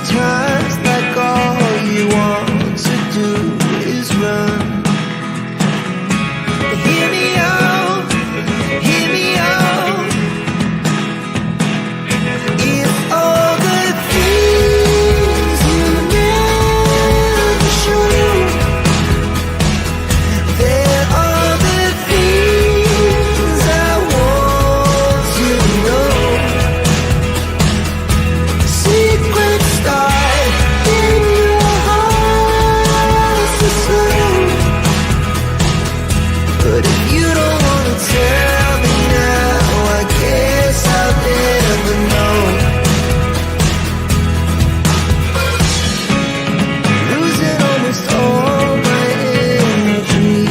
Sometimes like all you want to do is run. Hear me out, hear me out. If all the things you never show, there are the things I want to know. Secrets start in your heart to slow. But if you don't want to tell me now, I guess I'll never know. Losing almost all my energy.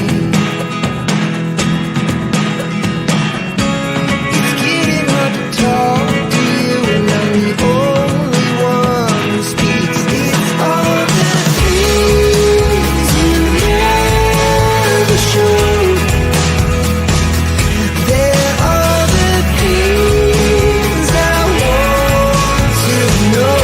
It's getting hard to talk to you, and I'm the only one who speaks. It's all the things you never show. There are the things I want to know.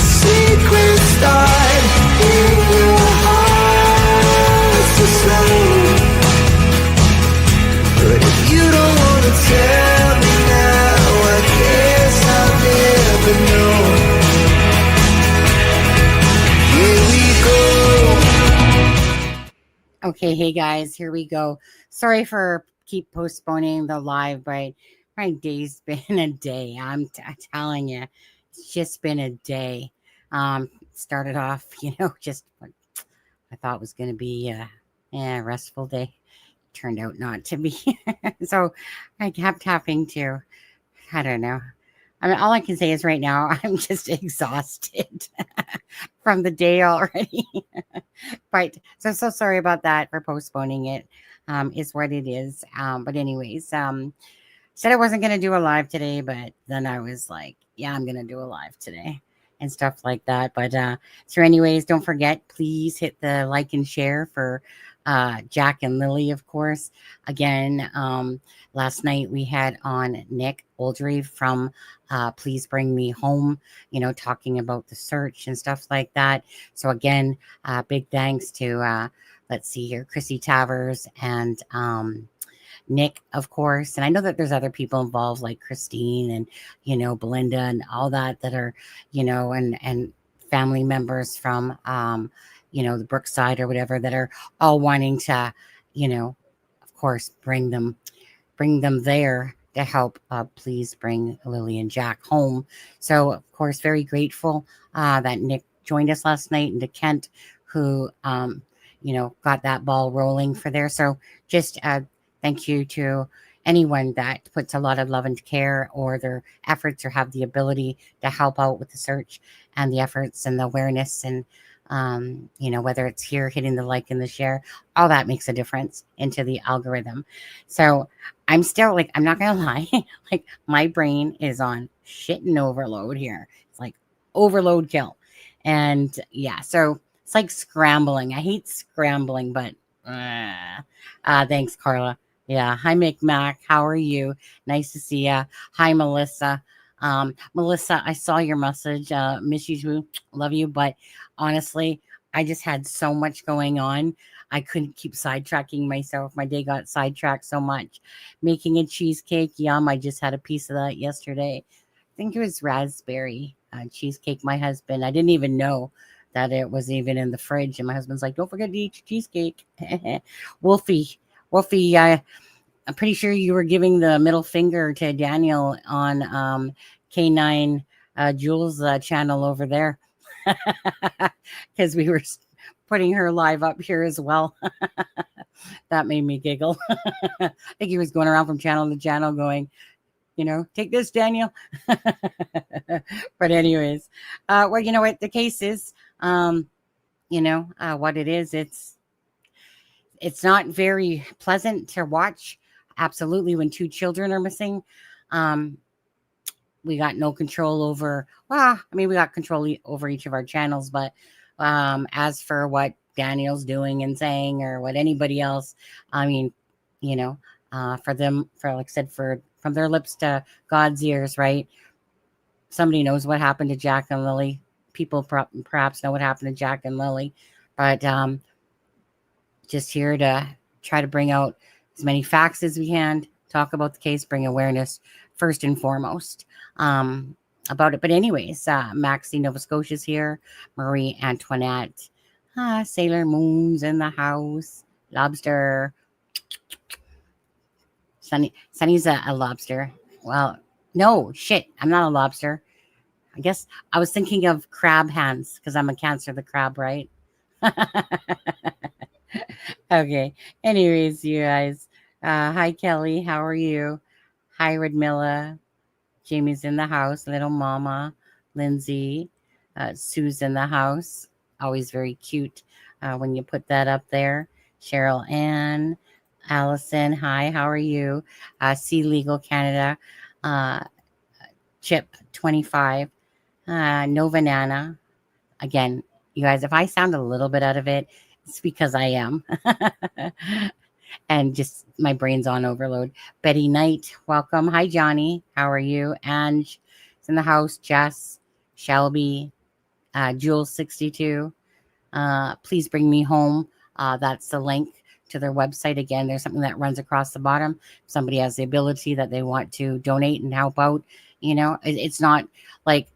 Secrets start in your heart to slow. But if you don't want to tell me now, I guess I'll never know. Here we go. Okay, hey guys, here we go. Sorry for keep postponing the live, but my day's been a day. I'm telling you, it's just been a day. Started off, just what I thought was going to be a restful day. Turned out not to be. So I kept having to, I don't know. I mean, all I can say is right now, I'm just exhausted from the day already. But so sorry about that for postponing it. Is what it is. But anyways, said I wasn't going to do a live today, but then I was like, yeah, I'm going to do a live today and stuff like that. But so anyways, don't forget, please hit the like and share for Jack and Lily, of course. Again, last night we had on Nick Oldry from Please Bring Me Home, talking about the search and stuff like that. So again, big thanks to, let's see here, Chrissy Tavers and Nick, of course. And I know that there's other people involved like Christine and, Belinda and all that are, and family members from, the Brookside or whatever that are all wanting to, of course, bring them there to help please bring Lily and Jack home. So, of course, very grateful that Nick joined us last night, and to Kent, who, got that ball rolling for there. So just thank you to anyone that puts a lot of love and care or their efforts or have the ability to help out with the search and the efforts and the awareness and, whether it's here hitting the like and the share, all that makes a difference into the algorithm. So I'm still I'm not going to lie, my brain is on shit and overload here. It's like overload kill. And yeah, so it's like scrambling. I hate scrambling, but thanks, Carla. Yeah. Hi, Mick Mac. How are you? Nice to see you. Hi, Melissa. Melissa, I saw your message. Miss you too. Love you. But honestly, I just had so much going on. I couldn't keep sidetracking myself. My day got sidetracked so much. Making a cheesecake. Yum. I just had a piece of that yesterday. I think it was raspberry cheesecake. My husband, I didn't even know that it was even in the fridge. And my husband's like, don't forget to eat your cheesecake. Wolfie, I'm pretty sure you were giving the middle finger to Daniel on K9 Jules' channel over there. Because we were putting her live up here as well. That made me giggle. I think he was going around from channel to channel going, take this, Daniel. But anyways, well, you know what the case is, what it is, it's not very pleasant to watch. Absolutely. When two children are missing, we got no control over, we got control over each of our channels, but as for what Daniel's doing and saying or what anybody else, for them, like I said, from their lips to God's ears, right? somebody knows what happened to Jack and Lily. People perhaps know what happened to Jack and Lily, but just here to try to bring out as many facts as we can, talk about the case, bring awareness first and foremost about it. But anyways, Maxie, Nova Scotia's here, Marie Antoinette, Sailor Moon's in the house, Lobster, Sunny's a lobster. Well, no, shit, I'm not a lobster. I guess I was thinking of crab hands because I'm a Cancer, the crab, right? Okay. Anyways, you guys. Hi, Kelly. How are you? Hi, Redmilla. Jamie's in the house. Little Mama. Lindsay. Sue's in the house. Always very cute when you put that up there. Cheryl Ann. Allison. Hi, how are you? Sea Legal Canada. Chip 25. Nova Nana. Again, you guys, if I sound a little bit out of it, it's because I am. And just my brain's on overload. Betty Knight, welcome. Hi, Johnny. How are you? Ange is in the house. Jess, Shelby, Jules 62. Please bring me home. That's the link to their website. Again, there's something that runs across the bottom. If somebody has the ability that they want to donate and help out, you know, it's not like,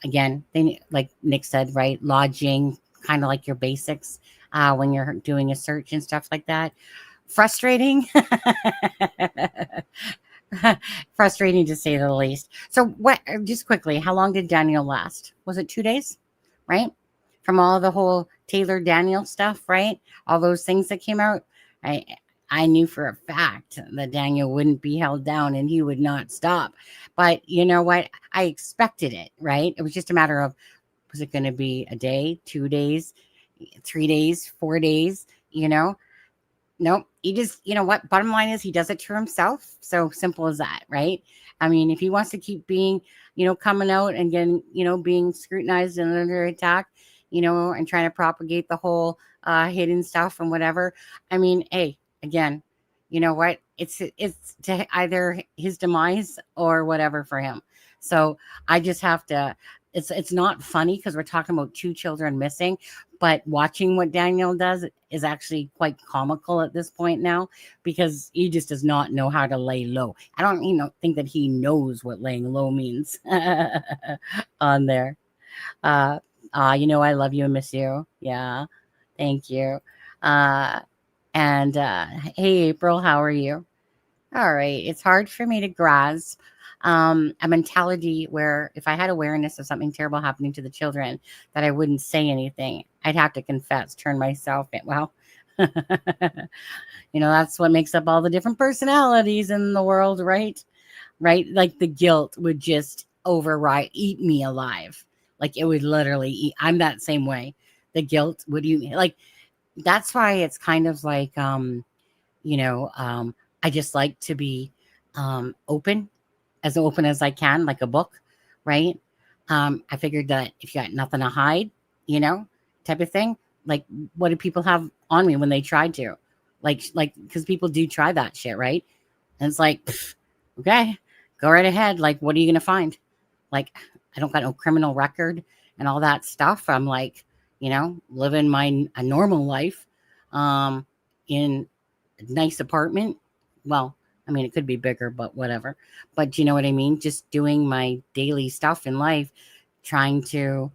again, they, like Nick said, right? Lodging, kind of like your basics when you're doing a search and stuff like that. Frustrating. Frustrating to say the least. So what, just quickly, how long did Daniel last? Was it 2 days? Right? From all the whole Taylor Daniel stuff, right? All those things that came out. I knew for a fact that Daniel wouldn't be held down and he would not stop. But you know what? I expected it, right? It was just a matter of, was it going to be a day, 2 days, 3 days, 4 days, you know? Nope. He just, you know what? Bottom line is he does it to himself. So simple as that, right? I mean, if he wants to keep being, you know, coming out and getting, you know, being scrutinized and under attack, you know, and trying to propagate the whole hidden stuff and whatever. I mean, hey, again, you know what? It's to either his demise or whatever for him. So I just have to. It's not funny because we're talking about 2 children missing, but watching what Daniel does is actually quite comical at this point now because he just does not know how to lay low. I don't even think that he knows what laying low means on there. You know, I love you and miss you. Yeah, thank you. And hey, April, how are you? All right. It's hard for me to grasp a mentality where if I had awareness of something terrible happening to the children, that I wouldn't say anything. I'd have to confess, turn myself in. Well, you know, that's what makes up all the different personalities in the world, right? Right? Like the guilt would just override, eat me alive. Like it would literally eat. I'm that same way. The guilt would eat me. Like that's why it's kind of like, you know, I just like to be open as I can, like a book, right? I figured that if you got nothing to hide, you know, type of thing. Like, what do people have on me when they tried to? Like, because people do try that shit, right? And it's like, pff, okay, go right ahead. Like, what are you gonna find? Like, I don't got no criminal record and all that stuff. I'm like, you know, living a normal life, in a nice apartment. Well, I mean, it could be bigger, but whatever. But you know what I mean? Just doing my daily stuff in life, trying to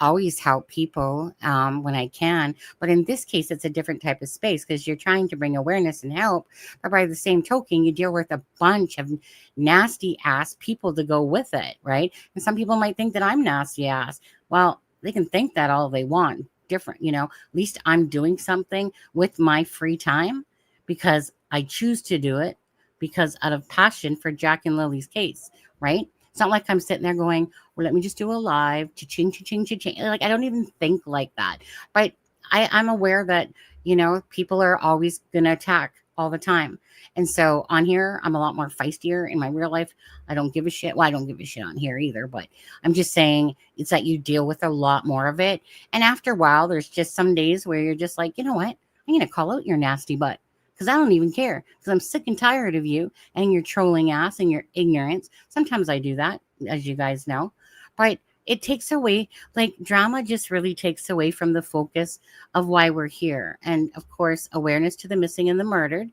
always help people when I can. But in this case, it's a different type of space because you're trying to bring awareness and help. But by the same token, you deal with a bunch of nasty ass people to go with it, right? And some people might think that I'm nasty ass. Well, they can think that all they want. Different, you know, at least I'm doing something with my free time because I choose to do it because out of passion for Jack and Lily's case, right? It's not like I'm sitting there going, well, let me just do a live, cha-ching, cha-ching, cha-ching. Like, I don't even think like that. But I'm aware that, you know, people are always going to attack all the time. And so on here, I'm a lot more feistier. In my real life, I don't give a shit. Well, I don't give a shit on here either, but I'm just saying it's that you deal with a lot more of it. And after a while, there's just some days where you're just like, you know what? I'm going to call out your nasty butt. Because I don't even care. Because I'm sick and tired of you and your trolling ass and your ignorance. Sometimes I do that, as you guys know. but it takes away, like, drama just really takes away from the focus of why we're here. And of course, awareness to the missing and the murdered,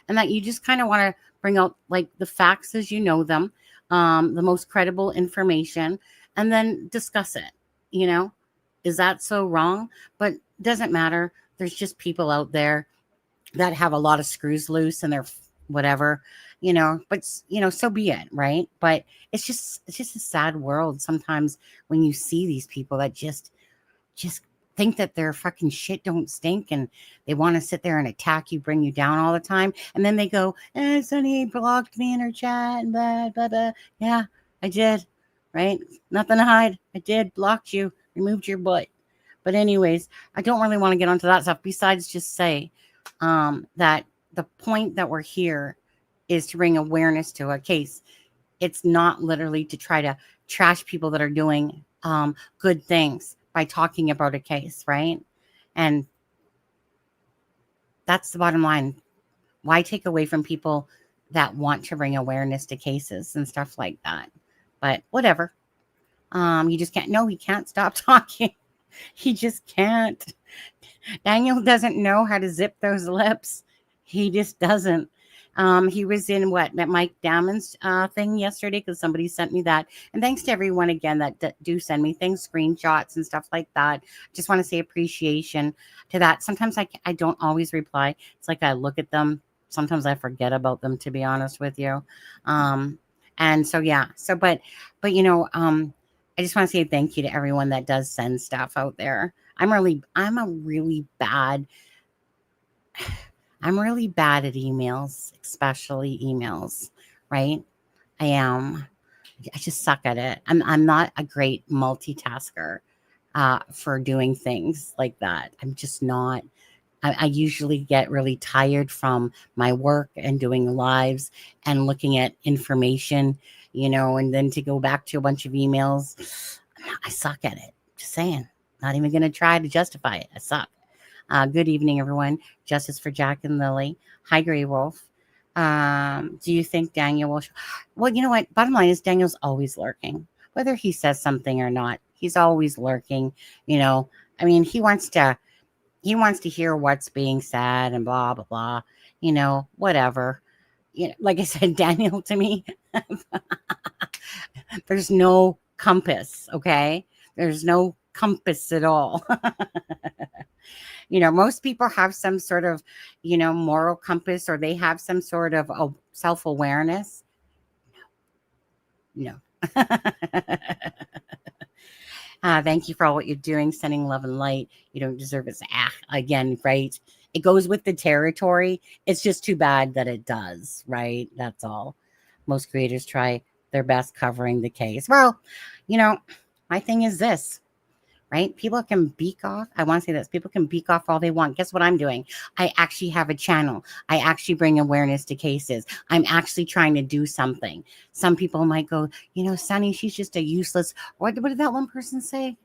and that you just kind of want to bring out like the facts as you know them, the most credible information, and then discuss it. You know, is that so wrong? But doesn't matter. There's just people out there that have a lot of screws loose and they're whatever, but so be it, right? But it's just a sad world sometimes when you see these people that just think that their fucking shit don't stink, and they want to sit there and attack you, bring you down all the time, and then they go, Sunny blocked me in her chat and blah blah blah. Yeah, I did, right? Nothing to hide. I did, blocked you, removed your butt. But anyways, I don't really want to get onto that stuff besides just say that the point that we're here is to bring awareness to a case. It's not literally to try to trash people that are doing good things by talking about a case, right? And that's the bottom line. Why take away from people that want to bring awareness to cases and stuff like that? But whatever. You just can't. No, he can't stop talking. He just can't. Daniel doesn't know how to zip those lips. He just doesn't. He was in that Mike Damon's thing yesterday because somebody sent me that. And thanks to everyone again that do send me things, screenshots and stuff like that. Just want to say appreciation to that. Sometimes I don't always reply. It's like I look at them. Sometimes I forget about them, to be honest with you. And so, yeah. But I just want to say thank you to everyone that does send stuff out there. I'm really bad at emails, especially emails, right? I am. I just suck at it. I'm not a great multitasker for doing things like that. I'm just not. I usually get really tired from my work and doing lives and looking at information, and then to go back to a bunch of emails. I suck at it. Just saying. Not even going to try to justify it. I suck. Good evening, everyone. Justice for Jack and Lily. Hi, Grey Wolf. Do you think Daniel will? Well, you know what? Bottom line is Daniel's always lurking. Whether he says something or not, he's always lurking. I mean, he wants to hear what's being said and blah, blah, blah. Whatever. Like I said, Daniel, to me, there's no compass, okay? There's no compass at all. Most people have some sort of, moral compass, or they have some sort of self-awareness. No. Thank you for all what you're doing, sending love and light. You don't deserve it. Again, right? It goes with the territory. It's just too bad that it does, right? That's all. Most creators try their best covering the case. Well, my thing is this. Right? People can beak off. I want to say this. People can beak off all they want. Guess what I'm doing? I actually have a channel. I actually bring awareness to cases. I'm actually trying to do something. Some people might go, Sunny, she's just a useless. What did that one person say?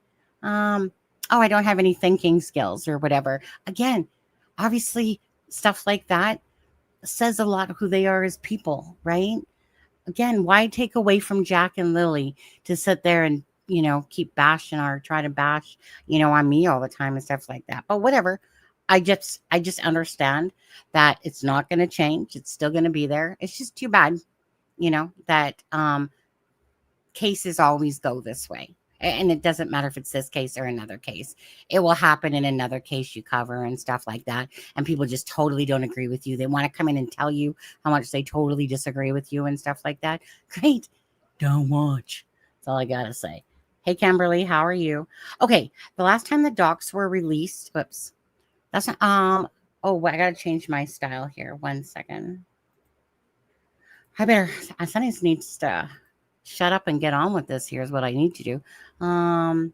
I don't have any thinking skills or whatever. Again, obviously, stuff like that says a lot of who they are as people, right? Again, why take away from Jack and Lily to sit there and keep bashing or try to bash, on me all the time and stuff like that. But whatever. I just understand that it's not going to change. It's still going to be there. It's just too bad, that cases always go this way. And it doesn't matter if it's this case or another case. It will happen in another case you cover and stuff like that. And people just totally don't agree with you. They want to come in and tell you how much they totally disagree with you and stuff like that. Great. Don't watch. That's all I got to say. Hey, Kimberly, how are you? Okay, the last time the docs were released, whoops, that's not, I got to change my style here. 1 second. Sunny needs to shut up and get on with this. Here's what I need to do. The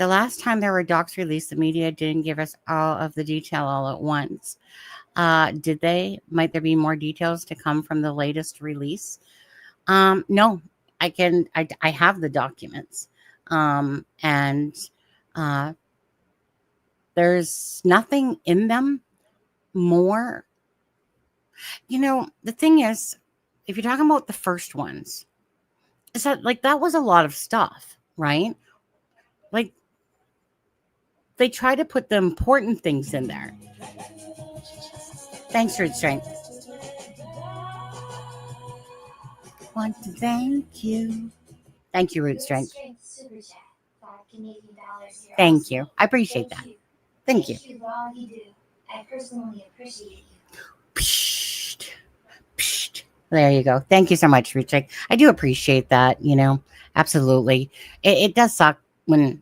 last time there were docs released, the media didn't give us all of the detail all at once. Did they? Might there be more details to come from the latest release? No. I have the documents, and there's nothing in them more. The thing is, if you're talking about the first ones, So, like, that was a lot of stuff, right? Like, they try to put the important things in there. Thanks, Root Strength. Want to thank you. Thank you, Root Strength. Thank you. I appreciate that. Thank you. I personally appreciate you. Psht, psht. There you go. Thank you so much, Root Strength. I do appreciate that, absolutely. It does suck when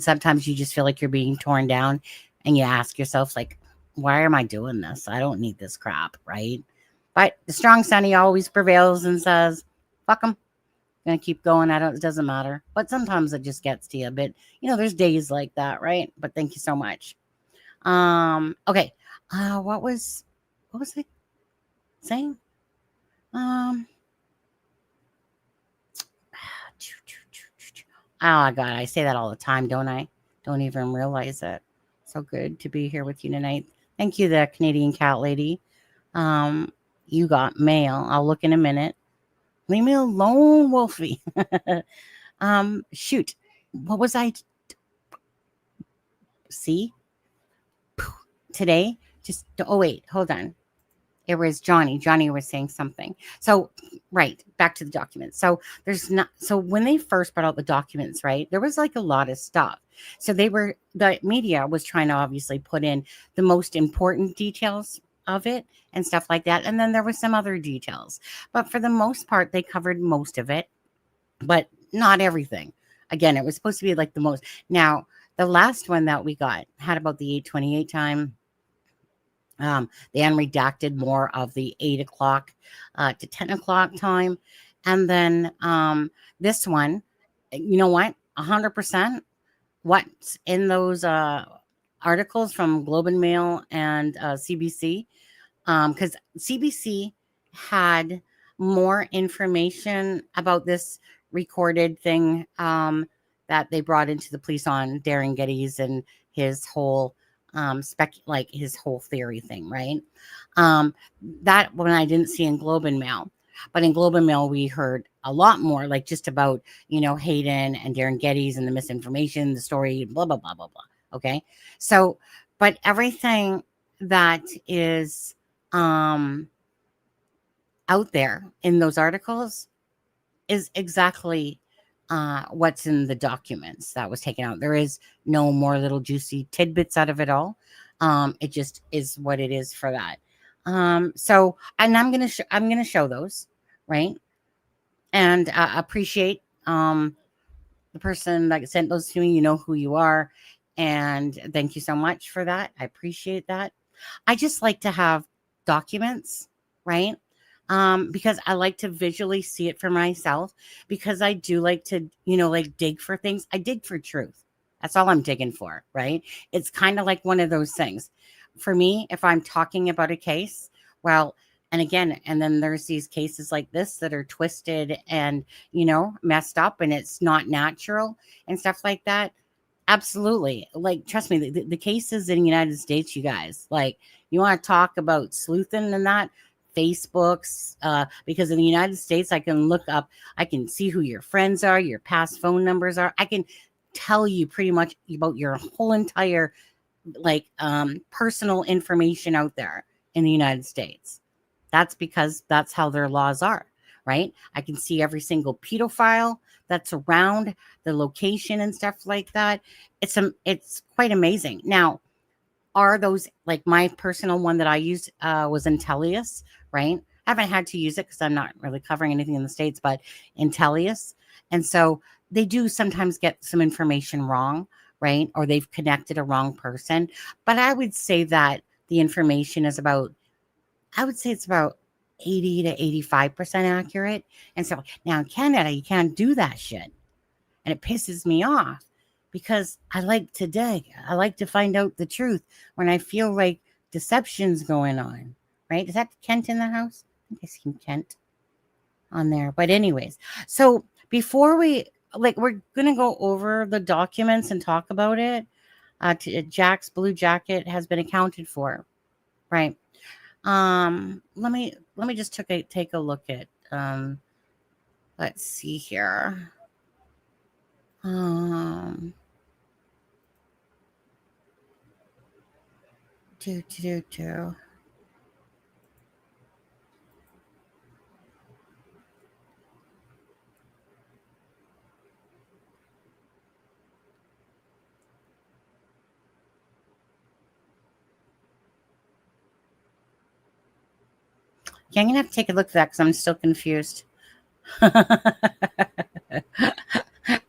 sometimes you just feel like you're being torn down and you ask yourself, like, why am I doing this? I don't need this crap, right? But the strong Sonny always prevails and says, fuck them. Gonna keep going. It doesn't matter. But sometimes it just gets to you. But there's days like that, right? But thank you so much. Okay. What was I saying? Oh God, I say that all the time, don't I? Don't even realize it. So good to be here with you tonight. Thank you, the Canadian cat lady. You got mail. I'll look in a minute. Leave me alone, Wolfie. Shoot. What was I? See? Today? Wait, hold on. It was Johnny. Johnny was saying something. So, right, back to the documents. So when they first brought out the documents, right, there was like a lot of stuff. So the media was trying to obviously put in the most important details of it and stuff like that. And then there was some other details. But for the most part, they covered most of it, but not everything. Again, it was supposed to be like the most. Now, the last one that we got had about the 8:28 time. They unredacted more of the 8 o'clock to 10 o'clock time. And then this one, you know what? 100% what's in those articles from Globe and Mail and CBC, because CBC had more information about this recorded thing that they brought into the police on Darren Geddes and his whole his whole theory thing, right? That one I didn't see in Globe and Mail, but in Globe and Mail we heard a lot more, like just about Hayden and Darren Geddes and the misinformation, the story, blah blah blah blah blah. Okay, so but everything that is out there in those articles is exactly what's in the documents that was taken out. There is no more little juicy tidbits out of it all. It just is what it is for that. So, and I'm gonna show those, right? And appreciate the person that sent those to me. You know who you are, and thank you so much for that. I appreciate that. I just like to have documents, right? Because I like to visually see it for myself, because I do like to, like dig for things. I dig for truth. That's all I'm digging for, right? It's kind of like one of those things. For me, if I'm talking about a case, well, and again, and then there's these cases like this that are twisted and, messed up, and it's not natural and stuff like that. Absolutely. Like, trust me, the cases in the United States, you guys, like, you want to talk about sleuthing and that, Facebooks, because in the United States, I can look up, I can see who your friends are, your past phone numbers are. I can tell you pretty much about your whole entire, personal information out there in the United States. That's because that's how their laws are, right? I can see every single pedophile that's around, the location and stuff like that. It's quite amazing. Now, are those, like, my personal one that I used was Intellius, right? I haven't had to use it because I'm not really covering anything in the States, but Intellius. And so they do sometimes get some information wrong, right? Or they've connected a wrong person. But I would say that the information is about, I would say it's about 80 to 85% accurate. And so now in Canada, you can't do that shit. And it pisses me off because I like to dig. I like to find out the truth when I feel like deception's going on, right? Is that Kent in the house? I think I see Kent on there. But anyways, so before we're going to go over the documents and talk about it. Jack's blue jacket has been accounted for, right? Let me just take a look at let's see here. Um, do. Yeah, I'm gonna have to take a look at that because I'm still confused.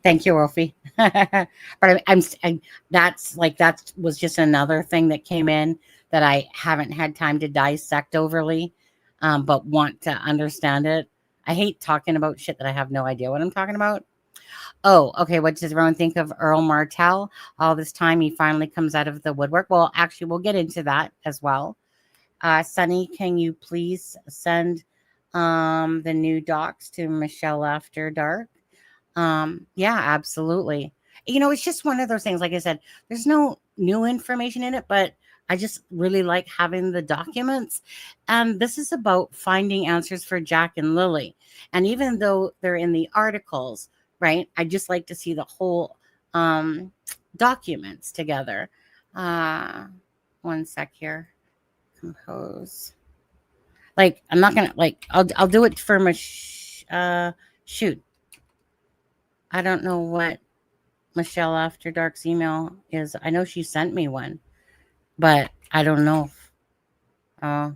Thank you, Wolfie. But that was just another thing that came in that I haven't had time to dissect overly, but want to understand it. I hate talking about shit that I have no idea what I'm talking about. Oh, okay. What does everyone think of Earl Martell? All this time, he finally comes out of the woodwork. Well, actually, we'll get into that as well. Sunny, can you please send the new docs to Michelle After Dark? Yeah, absolutely. It's just one of those things. Like I said, there's no new information in it, but I just really like having the documents. And this is about finding answers for Jack and Lily. And even though they're in the articles, right, I just like to see the whole documents together. One sec here. Compose. Like, I'm not gonna like. I'll do it for my shoot. I don't know what Michelle After Dark's email is. I know she sent me one, but I don't know. Uh,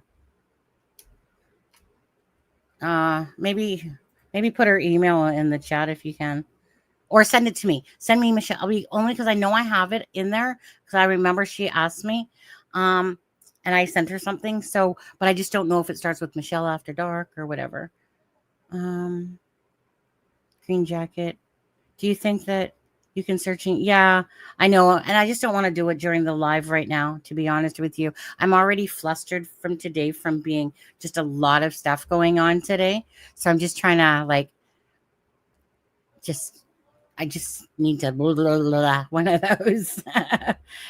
maybe put her email in the chat if you can, or send it to me. Send me Michelle. Only because I know I have it in there because I remember she asked me, and I sent her something. So, but I just don't know if it starts with Michelle After Dark or whatever. Green jacket. Do you think that you can searching? Yeah, I know. And I just don't want to do it during the live right now, to be honest with you. I'm already flustered from today from being just a lot of stuff going on today. So I'm just trying to I just need to blah, blah, blah, blah, one of those.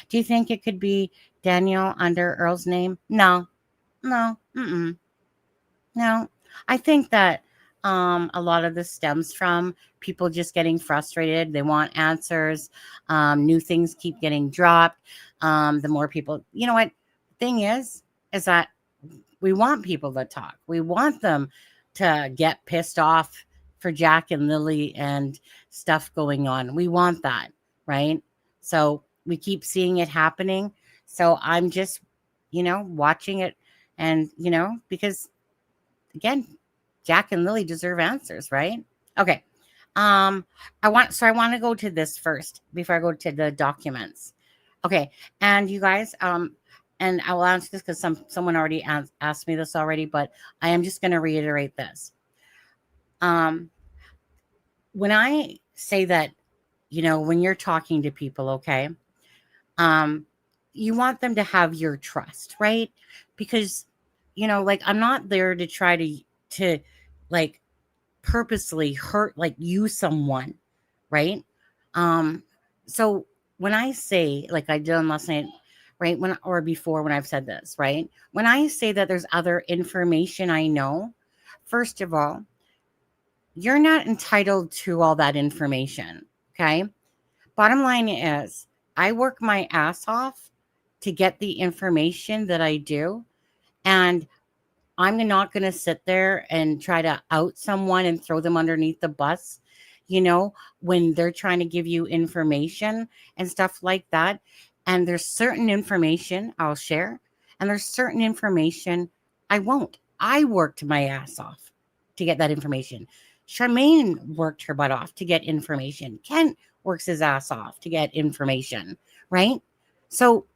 Do you think it could be Daniel under Earl's name? No, no, no. I think that a lot of this stems from people just getting frustrated. They want answers. New things keep getting dropped. The more people, you know what? Thing is that we want people to talk. We want them to get pissed off for Jack and Lily and stuff going on. We want that, right? So we keep seeing it happening. So I'm just, watching it and, because again, Jack and Lily deserve answers, right? Okay. I want to go to this first before I go to the documents. Okay. And you guys, and I will answer this because someone already asked me this already, but I am just going to reiterate this. When I say that, when you're talking to people, okay, you want them to have your trust, right? Because, like I'm not there to try to like purposely hurt, like use someone, right? So when I say, like I did on last night, right, or before when I've said this, right, when I say that there's other information I know, first of all, you're not entitled to all that information, okay? Bottom line is, I work my ass off to get the information that I do, and I'm not going to sit there and try to out someone and throw them underneath the bus, when they're trying to give you information and stuff like that. And there's certain information I'll share, and there's certain information I won't. I worked my ass off to get that information. Charmaine worked her butt off to get information. Kent works his ass off to get information, right? So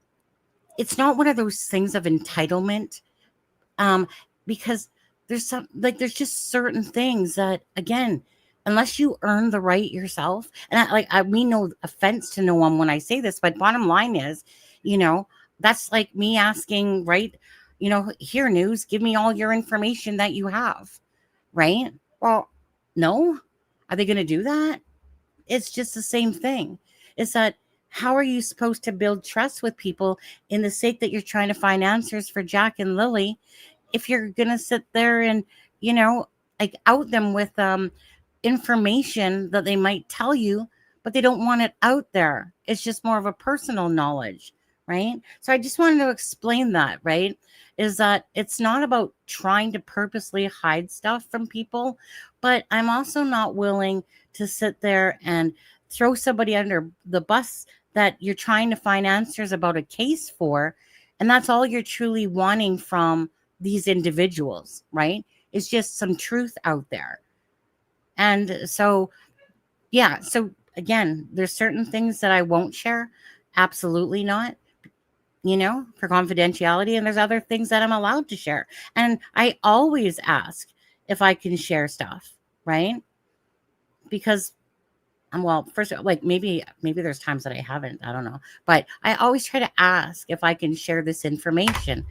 it's not one of those things of entitlement, because there's just certain things that, again, unless you earn the right yourself, and I mean no offense to no one when I say this, but bottom line is, that's like me asking, right? Here, news, give me all your information that you have, right? Well, no. Are they going to do that? It's just the same thing. It's that, how are you supposed to build trust with people in the sake that you're trying to find answers for Jack and Lily if you're going to sit there and, like out them with information that they might tell you, but they don't want it out there. It's just more of a personal knowledge, right? So I just wanted to explain that, right? Is that it's not about trying to purposely hide stuff from people, but I'm also not willing to sit there and throw somebody under the bus that you're trying to find answers about a case for. And that's all you're truly wanting from these individuals, right? It's just some truth out there. And so, yeah. So again, there's certain things that I won't share. Absolutely not, for confidentiality. And there's other things that I'm allowed to share. And I always ask if I can share stuff, right? Because well, first, like maybe there's times that I haven't, I don't know, but I always try to ask if I can share this information,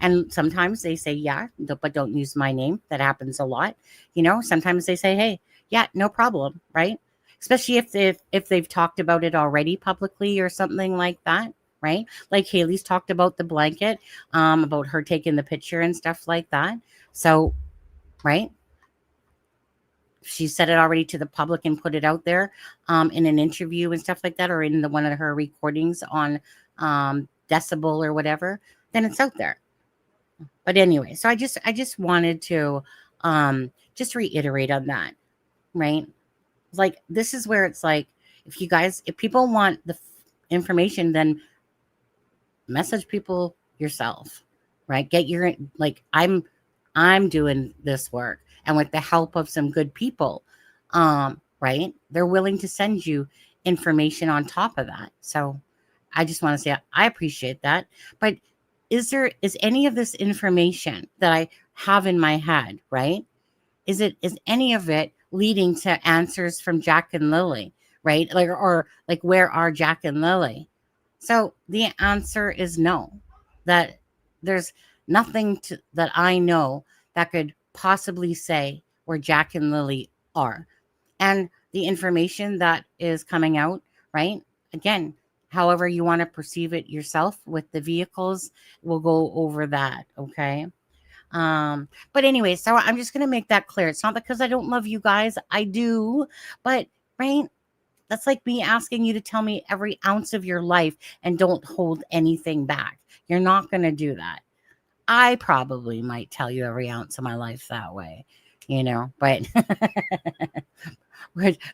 and sometimes they say, yeah, but don't use my name. That happens a lot. Sometimes they say, hey, yeah, no problem. Right. Especially if they've talked about it already publicly or something like that. Right. Like Haley's talked about the blanket, about her taking the picture and stuff like that. So, right. She said it already to the public and put it out there in an interview and stuff like that, or in one of her recordings on Decibel or whatever, then it's out there. But anyway, so I just wanted to just reiterate on that, right? Like, this is where it's like, if people want the information, then message people yourself, right? Get your, like, I'm doing this work, and with the help of some good people, right, they're willing to send you information on top of that. So I just want to say I appreciate that. But is any of this information that I have in my head, right, is any of it leading to answers from Jack and Lily, right? Like, or like, where are Jack and Lily? So the answer is no. That there's nothing that I know that could possibly say where Jack and Lily are. And the information that is coming out, right? Again, however you want to perceive it yourself with the vehicles, we'll go over that, okay? But anyway, so I'm just going to make that clear. It's not because I don't love you guys. I do, but right? That's like me asking you to tell me every ounce of your life and don't hold anything back. You're not going to do that. I probably might tell you every ounce of my life that way, but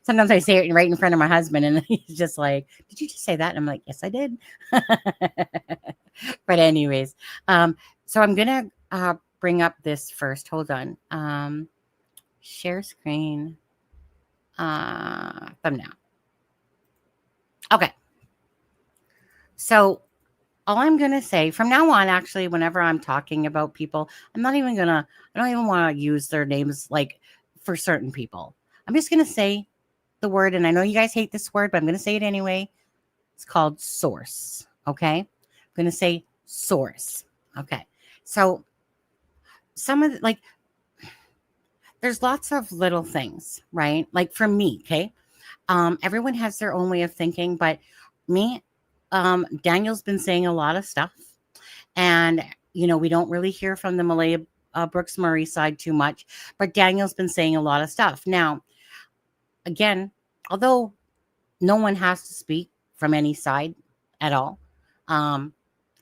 sometimes I say it right in front of my husband and he's just like, did you just say that? And I'm like, yes, I did. But anyways, so I'm going to bring up this first. Hold on. Share screen. Thumbnail. Okay. So all I'm going to say from now on, actually, whenever I'm talking about people, I don't even want to use their names like for certain people. I'm just going to say the word, and I know you guys hate this word, but I'm going to say it anyway. It's called source. Okay. I'm going to say source. Okay. So some of there's lots of little things, right? Like for me, okay. Everyone has their own way of thinking, but me, Daniel's been saying a lot of stuff, and we don't really hear from the Malaya Brooks Murray side too much, but Daniel's been saying a lot of stuff. Now, again, although no one has to speak from any side at all,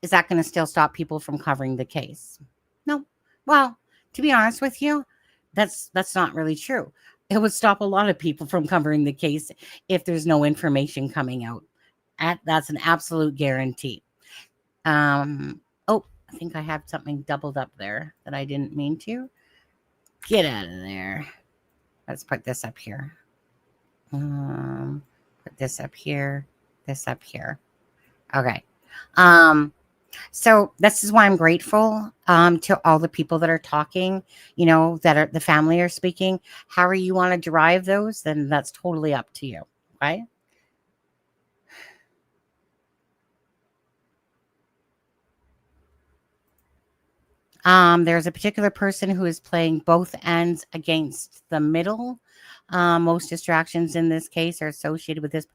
is that going to still stop people from covering the case? No. Well, to be honest with you, that's not really true. It would stop a lot of people from covering the case if there's no information coming out. That's an absolute guarantee. Oh, I think I have something doubled up there that I didn't mean to. Get out of there. Let's put this up here. Put this up here. This up here. Okay. So this is why I'm grateful to all the people that are talking, that are the family are speaking. However you want to derive those, then that's totally up to you. Okay. There's a particular person who is playing both ends against the middle. Most distractions in this case are associated with this.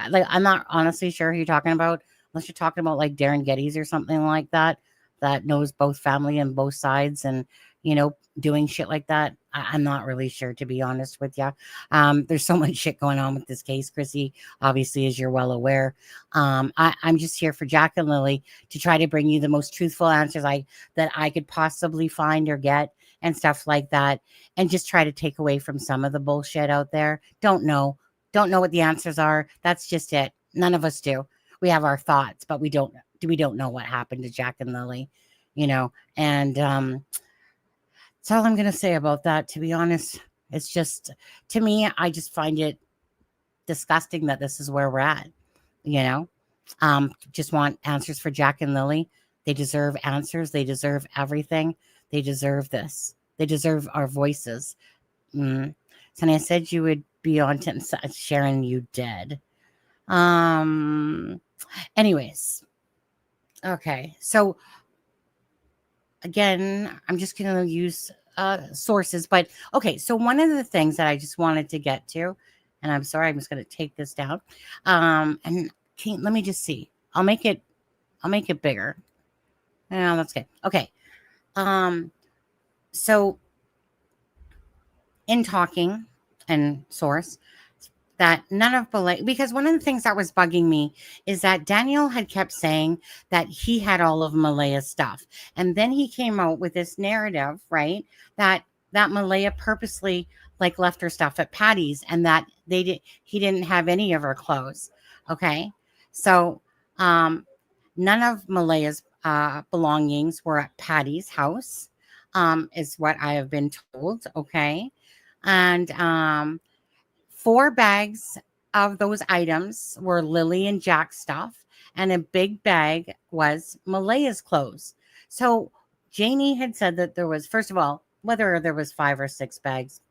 Like, I'm not honestly sure who you're talking about, unless you're talking about like Darren Geddes or something like that, that knows both family and both sides and doing shit like that. I'm not really sure, to be honest with you. There's so much shit going on with this case, Chrissy, obviously, as you're well aware. I'm just here for Jack and Lily to try to bring you the most truthful answers that I could possibly find or get and stuff like that, and just try to take away from some of the bullshit out there. Don't know what the answers are. That's just it. None of us do. We have our thoughts, but we don't know what happened to Jack and Lily, and that's all I'm going to say about that, to be honest. It's just, to me, I just find it disgusting that this is where we're at, you know? Just want answers for Jack and Lily. They deserve answers. They deserve everything. They deserve this. They deserve our voices. Sonny, I said you would be on to Sharon, you did. Anyways. Okay. So, again, I'm just going to use sources. But, okay. So, one of the things that I just wanted to get to, and I'm sorry, I'm just going to take this down. And let me just see. I'll make it bigger. Yeah, that's good. Okay. So in talking and source that none of because one of the things that was bugging me is that Daniel had kept saying that he had all of Malaya's stuff. And then he came out with this narrative, right? That Malaya purposely left her stuff at Patty's and that he didn't have any of her clothes. Okay. So, none of Malaya's belongings were at Patty's house, is what I have been told. Okay. And 4 bags of those items were Lily and Jack's stuff, and a big bag was Malaya's clothes. So Janie had said that there was, first of all, whether there was 5 or 6 bags,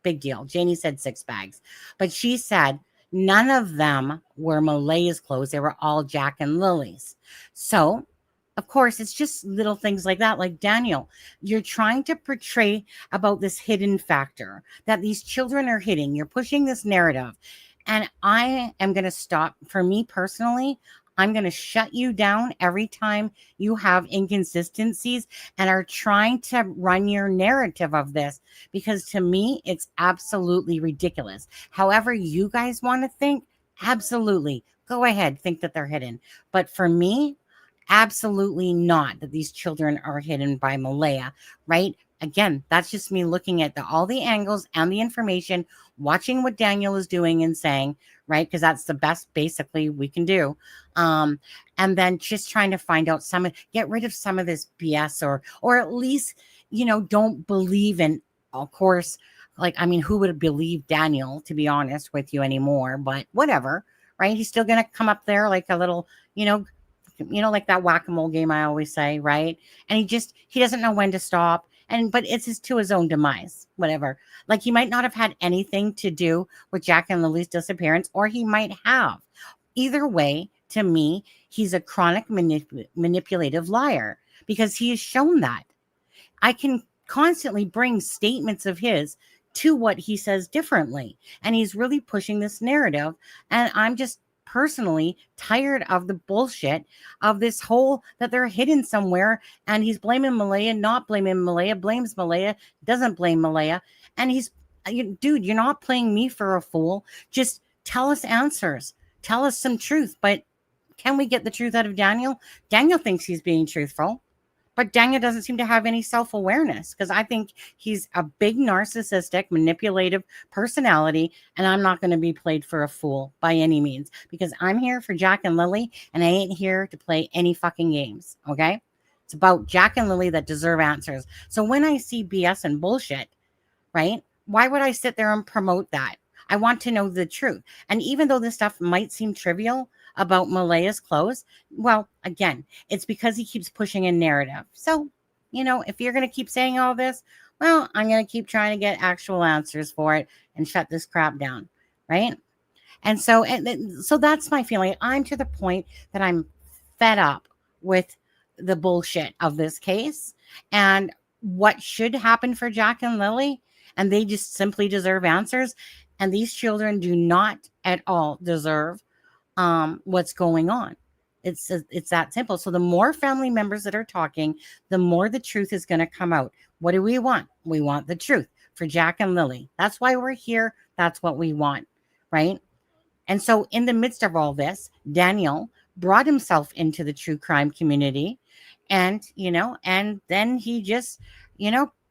big deal. Janie said 6 bags, but she said none of them were Malaya's clothes. They were all Jack and Lily's. So, of course, it's just little things like that. Like, Daniel, you're trying to portray about this hidden factor that these children are hidden. You're pushing this narrative. And I am going to stop. For me personally, I'm going to shut you down every time you have inconsistencies and are trying to run your narrative of this, because to me, it's absolutely ridiculous. However you guys want to think, absolutely. Go ahead, think that they're hidden. But for me, absolutely not that these children are hidden by Malaya, right? Again, that's just me looking at all the angles and the information, watching what Daniel is doing and saying, right? Because that's the best basically we can do. And then just trying to find out get rid of some of this BS or at least, don't believe in, of course, who would believe Daniel, to be honest with you, anymore? But whatever, right? He's still going to come up there like a little, like that whack-a-mole game I always say, right? And he doesn't know when to stop. But it's to his own demise, whatever. Like, he might not have had anything to do with Jack and Lily's disappearance, or he might have. Either way, to me, he's a chronic manipulative liar, because he has shown that. I can constantly bring statements of his to what he says differently. And he's really pushing this narrative. And I'm just personally tired of the bullshit of this whole that they're hidden somewhere, and he's blaming Malaya, not blaming Malaya, blames Malaya, doesn't blame Malaya. And dude, you're not playing me for a fool. Just tell us answers, tell us some truth. But can we get the truth out of Daniel? Daniel thinks he's being truthful, but Daniel doesn't seem to have any self-awareness, because I think he's a big narcissistic, manipulative personality, and I'm not going to be played for a fool by any means, because I'm here for Jack and Lily, and I ain't here to play any fucking games, okay? It's about Jack and Lily that deserve answers. So when I see BS and bullshit, right, why would I sit there and promote that? I want to know the truth. And even though this stuff might seem trivial about Malaya's clothes, well, again, it's because he keeps pushing a narrative. So, if you're going to keep saying all this, well, I'm going to keep trying to get actual answers for it and shut this crap down, right? And so that's my feeling. I'm to the point that I'm fed up with the bullshit of this case and what should happen for Jack and Lily, and they just simply deserve answers. And these children do not at all deserve what's going on. It's that simple. So the more family members that are talking, the more the truth is going to come out. What do we want? We want the truth for Jack and Lily. That's why we're here. That's what we want, right? And so, in the midst of all this, Daniel brought himself into the true crime community. And then he just,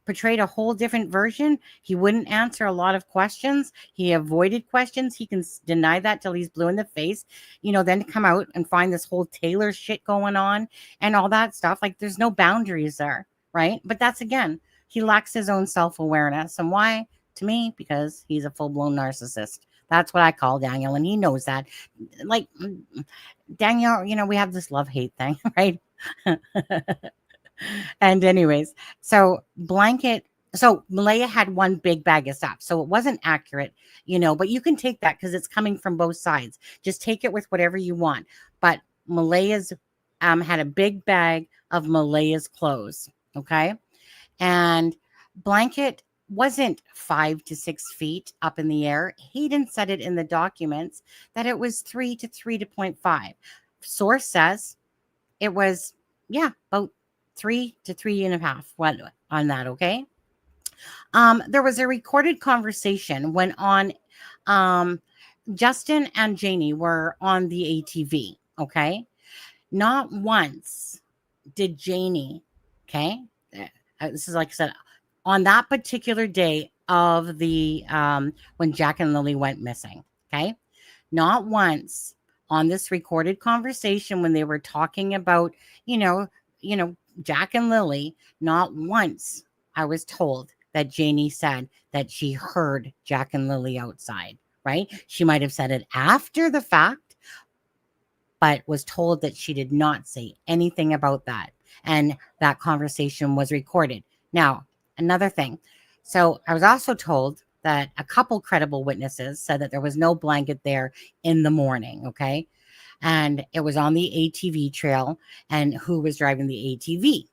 portrayed a whole different version. He wouldn't answer a lot of questions. He avoided questions. He can deny that till he's blue in the face, then come out and find this whole Taylor shit going on and all that stuff. Like, there's no boundaries there, right? But that's, again, he lacks his own self awareness. And why? To me, because he's a full blown narcissist. That's what I call Daniel, and he knows that. Like, Daniel, we have this love-hate thing, right? And anyways, so Malaya had one big bag of stuff, so it wasn't accurate, but you can take that because it's coming from both sides. Just take it with whatever you want. But Malaya's had a big bag of Malaya's clothes, okay? And Blanket wasn't 5 to 6 feet up in the air. Hayden said it in the documents that it was 3 to 3.5. Source says it was, about 3 to 3.5 on that, okay? There was a recorded conversation when Justin and Janie were on the ATV, okay? Not once did Janie, okay? This is, like I said, on that particular day of the when Jack and Lily went missing, okay? Not once on this recorded conversation when they were talking about, Jack and Lily, not once I was told that Janie said that she heard Jack and Lily outside, right? She might have said it after the fact, but was told that she did not say anything about that. And that conversation was recorded. Now, another thing. So I was also told that a couple credible witnesses said that there was no blanket there in the morning, okay? And it was on the ATV trail, and who was driving the ATV?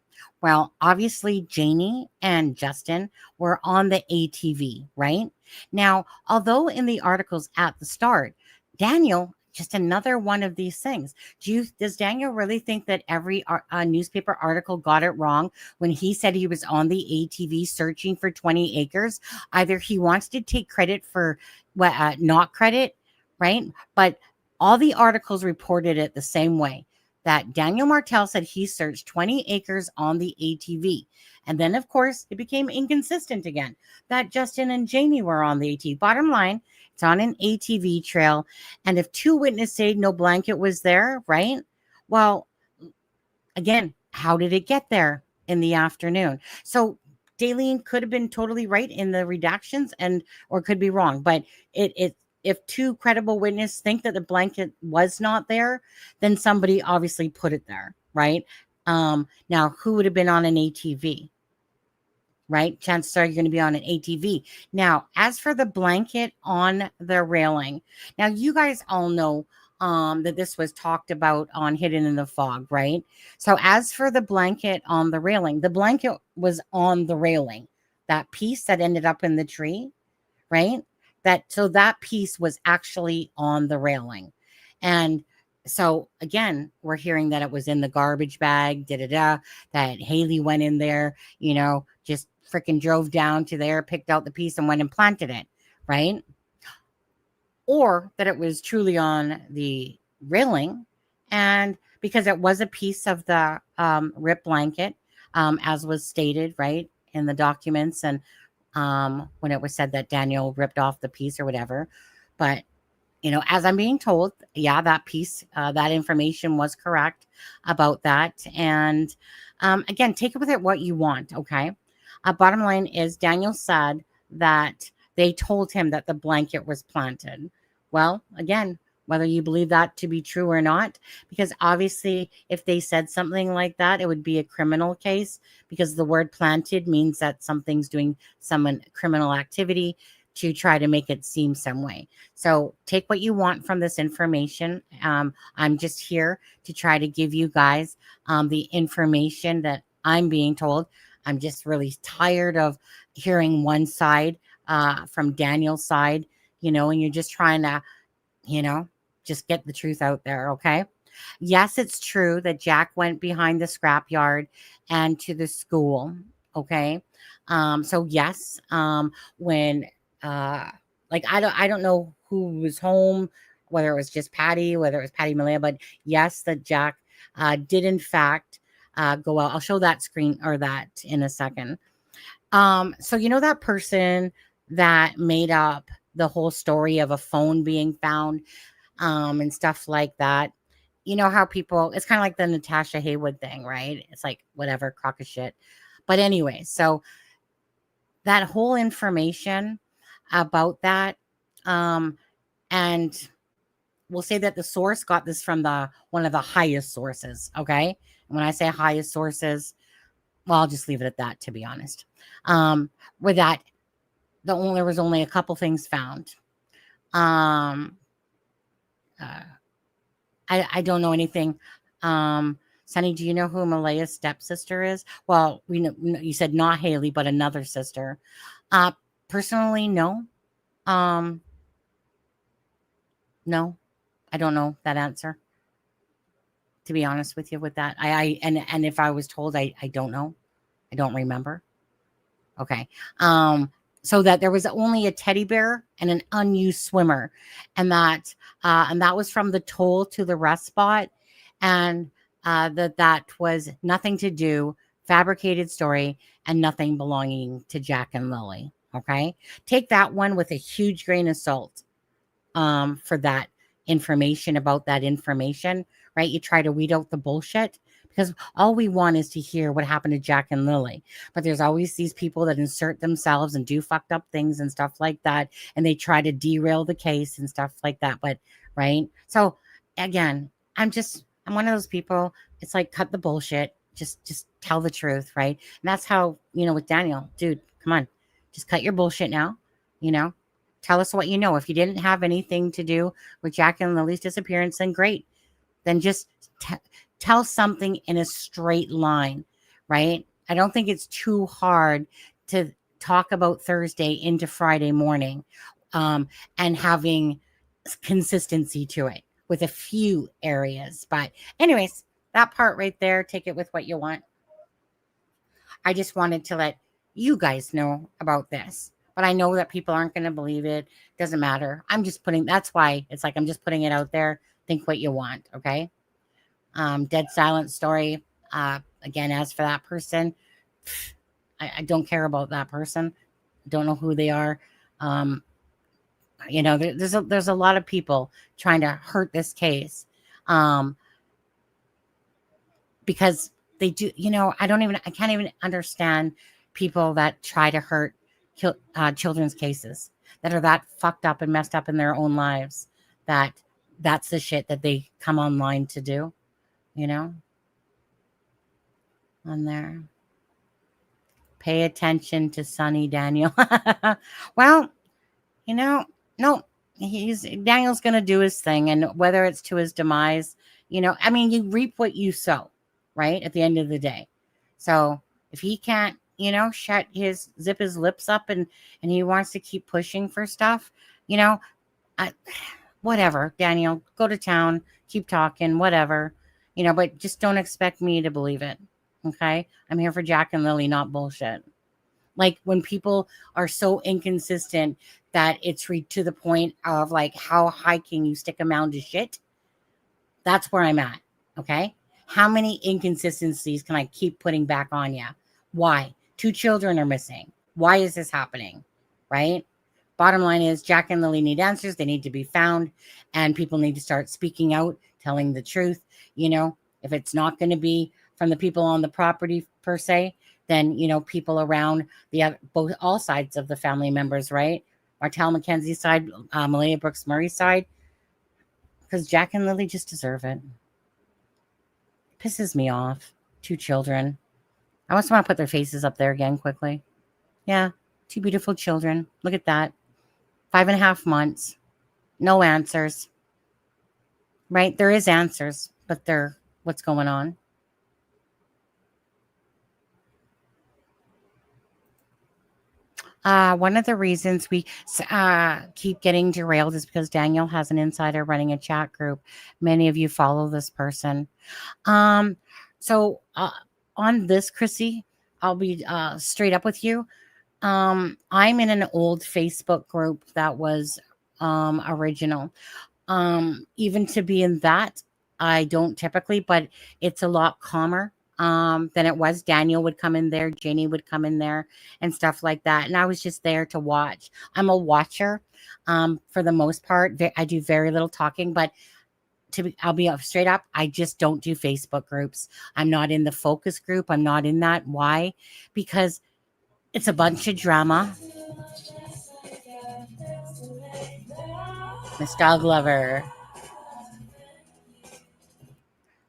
Well, obviously Janie and Justin were on the ATV, right? Now, although in the articles at the start, Daniel, just another one of these things. Does Daniel really think that every newspaper article got it wrong when he said he was on the ATV searching for 20 acres? Either he wants to take credit for not credit, right? But all the articles reported it the same way, that Daniel Martell said he searched 20 acres on the ATV. And then, of course, it became inconsistent again that Justin and Janie were on the ATV. Bottom line, it's on an ATV trail. And if two witnesses say no blanket was there, right? Well, again, how did it get there in the afternoon? So Daleen could have been totally right in the redactions or could be wrong. But if two credible witnesses think that the blanket was not there, then somebody obviously put it there, right? Now, who would have been on an ATV? Right? Chances are you're going to be on an ATV. Now, as for the blanket on the railing, now you guys all know that this was talked about on Hidden in the Fog, right? So as for the blanket on the railing, the blanket was on the railing. That piece that ended up in the tree, right? That piece was actually on the railing. And so again, we're hearing that it was in the garbage bag, that Haley went in there, just freaking drove down to there, picked out the piece and went and planted it, right? Or that it was truly on the railing, and because it was a piece of the rip blanket, as was stated, right, in the documents, and when it was said that Daniel ripped off the piece or whatever. But as I'm being told, that piece, that information was correct about that. And again, take it with it what you want, okay? Bottom line is Daniel said that they told him that the blanket was planted. Well, again, whether you believe that to be true or not, because obviously if they said something like that, it would be a criminal case, because the word planted means that something's doing some criminal activity to try to make it seem some way. So take what you want from this information. I'm just here to try to give you guys the information that I'm being told. I'm just really tired of hearing one side from Daniel's side, and you're just trying to, just get the truth out there, okay? Yes, it's true that Jack went behind the scrapyard and to the school, Okay. So yes, when like I don't know who was home, whether it was just Patty, whether it was Patty Malaya, but yes, that Jack did in fact go out. I'll show that screen or that in a second. So you know that person that made up the whole story of a phone being found and stuff like that. You know how people, it's kind of like the Natasha Haywood thing, right? It's like whatever, crock of shit. But anyway, so that whole information about that, um, and we'll say that the source got this from the one of the highest sources. Okay, and when I say highest sources, well, I'll just leave it at that. To be honest, with that, there was only a couple things found. Um, uh, I don't know anything. Sunny, do you know who Malaya's stepsister is? Well, we know you said not Haley, but another sister. Uh, Personally, no. Um, no, I don't know that answer. To be honest with you, with that, and if I was told, I don't know. I don't remember. Okay. So that there was only a teddy bear and an unused swimmer, and that was from the toll to the rest spot, and that was nothing to do, fabricated story, and nothing belonging to Jack and Lily. Okay, take that one with a huge grain of salt. For that information about that information, right? You try to weed out the bullshit because all we want is to hear what happened to Jack and Lily. But there's always these people that insert themselves and do fucked up things and stuff like that. And they try to derail the case and stuff like that. But, right. So again, I'm one of those people. It's like, cut the bullshit. Just tell the truth. Right. And that's how, with Daniel, dude, come on, just cut your bullshit now, tell us what you know. If you didn't have anything to do with Jack and Lily's disappearance, then great. Then just tell something in a straight line, right? I don't think it's too hard to talk about Thursday into Friday morning, and having consistency to it with a few areas. But anyways, that part right there, take it with what you want. I just wanted to let you guys know about this. But I know that people aren't going to believe it. Doesn't matter. That's why it's like I'm just putting it out there. Think what you want, okay? Dead silent story. Again, as for that person, I don't care about that person. Don't know who they are. There's a lot of people trying to hurt this case, because they do. I can't even understand people that try to hurt children's cases, that are that fucked up and messed up in their own lives, that's the shit that they come online to do, on there. Pay attention to Sonny Daniel. Well, no, Daniel's gonna do his thing, and whether it's to his demise, you reap what you sow, right? At the end of the day. So if he can't, zip his lips up and he wants to keep pushing for stuff, whatever, Daniel, go to town, keep talking, whatever, but just don't expect me to believe it. Okay. I'm here for Jack and Lily, not bullshit. Like when people are so inconsistent that it's to the point of like, how high can you stick a mound of shit? That's where I'm at. Okay. How many inconsistencies can I keep putting back on you? Why? 2 children are missing. Why is this happening? Right? Bottom line is Jack and Lily need answers. They need to be found, and people need to start speaking out, telling the truth. If it's not going to be from the people on the property per se, then, people around all sides of the family members, right? Martell Mackenzie's side, Malaya Brooks Murray's side, because Jack and Lily just deserve it. Pisses me off. 2 children. I just want to put their faces up there again quickly. Yeah, 2 beautiful children. Look at that. 5.5 months. No answers. Right? There is answers, but what's going on? One of the reasons we keep getting derailed is because Daniel has an insider running a chat group. Many of you follow this person. So on this, Chrissy, I'll be straight up with you. I'm in an old Facebook group that was original. Even to be in that, I don't typically, but it's a lot calmer than it was. Daniel would come in there, Janie would come in there, and stuff like that. And I was just there to watch. I'm a watcher for the most part. I do very little talking, but I'll be straight up. I just don't do Facebook groups. I'm not in the focus group. I'm not in that. Why? Because it's a bunch of drama. Miss Dog Lover.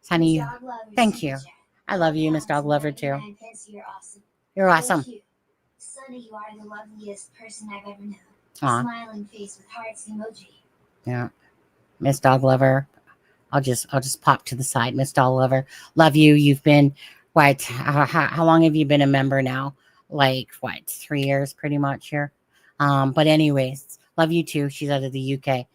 Honey, Dog lover, thank super you. chat. I love you, Miss Dog Lover, too. 99 pence, you're awesome. You're So awesome. cute. Sonny, you are the loveliest person I've ever known. Aw. Smiling face with hearts emoji. Yeah. Miss Dog Lover. I'll just pop to the side. Miss Dog Lover. Love you. You've been what? How long have you been a member now? Like what? 3 years pretty much here. But anyways, love you too. She's out of the UK.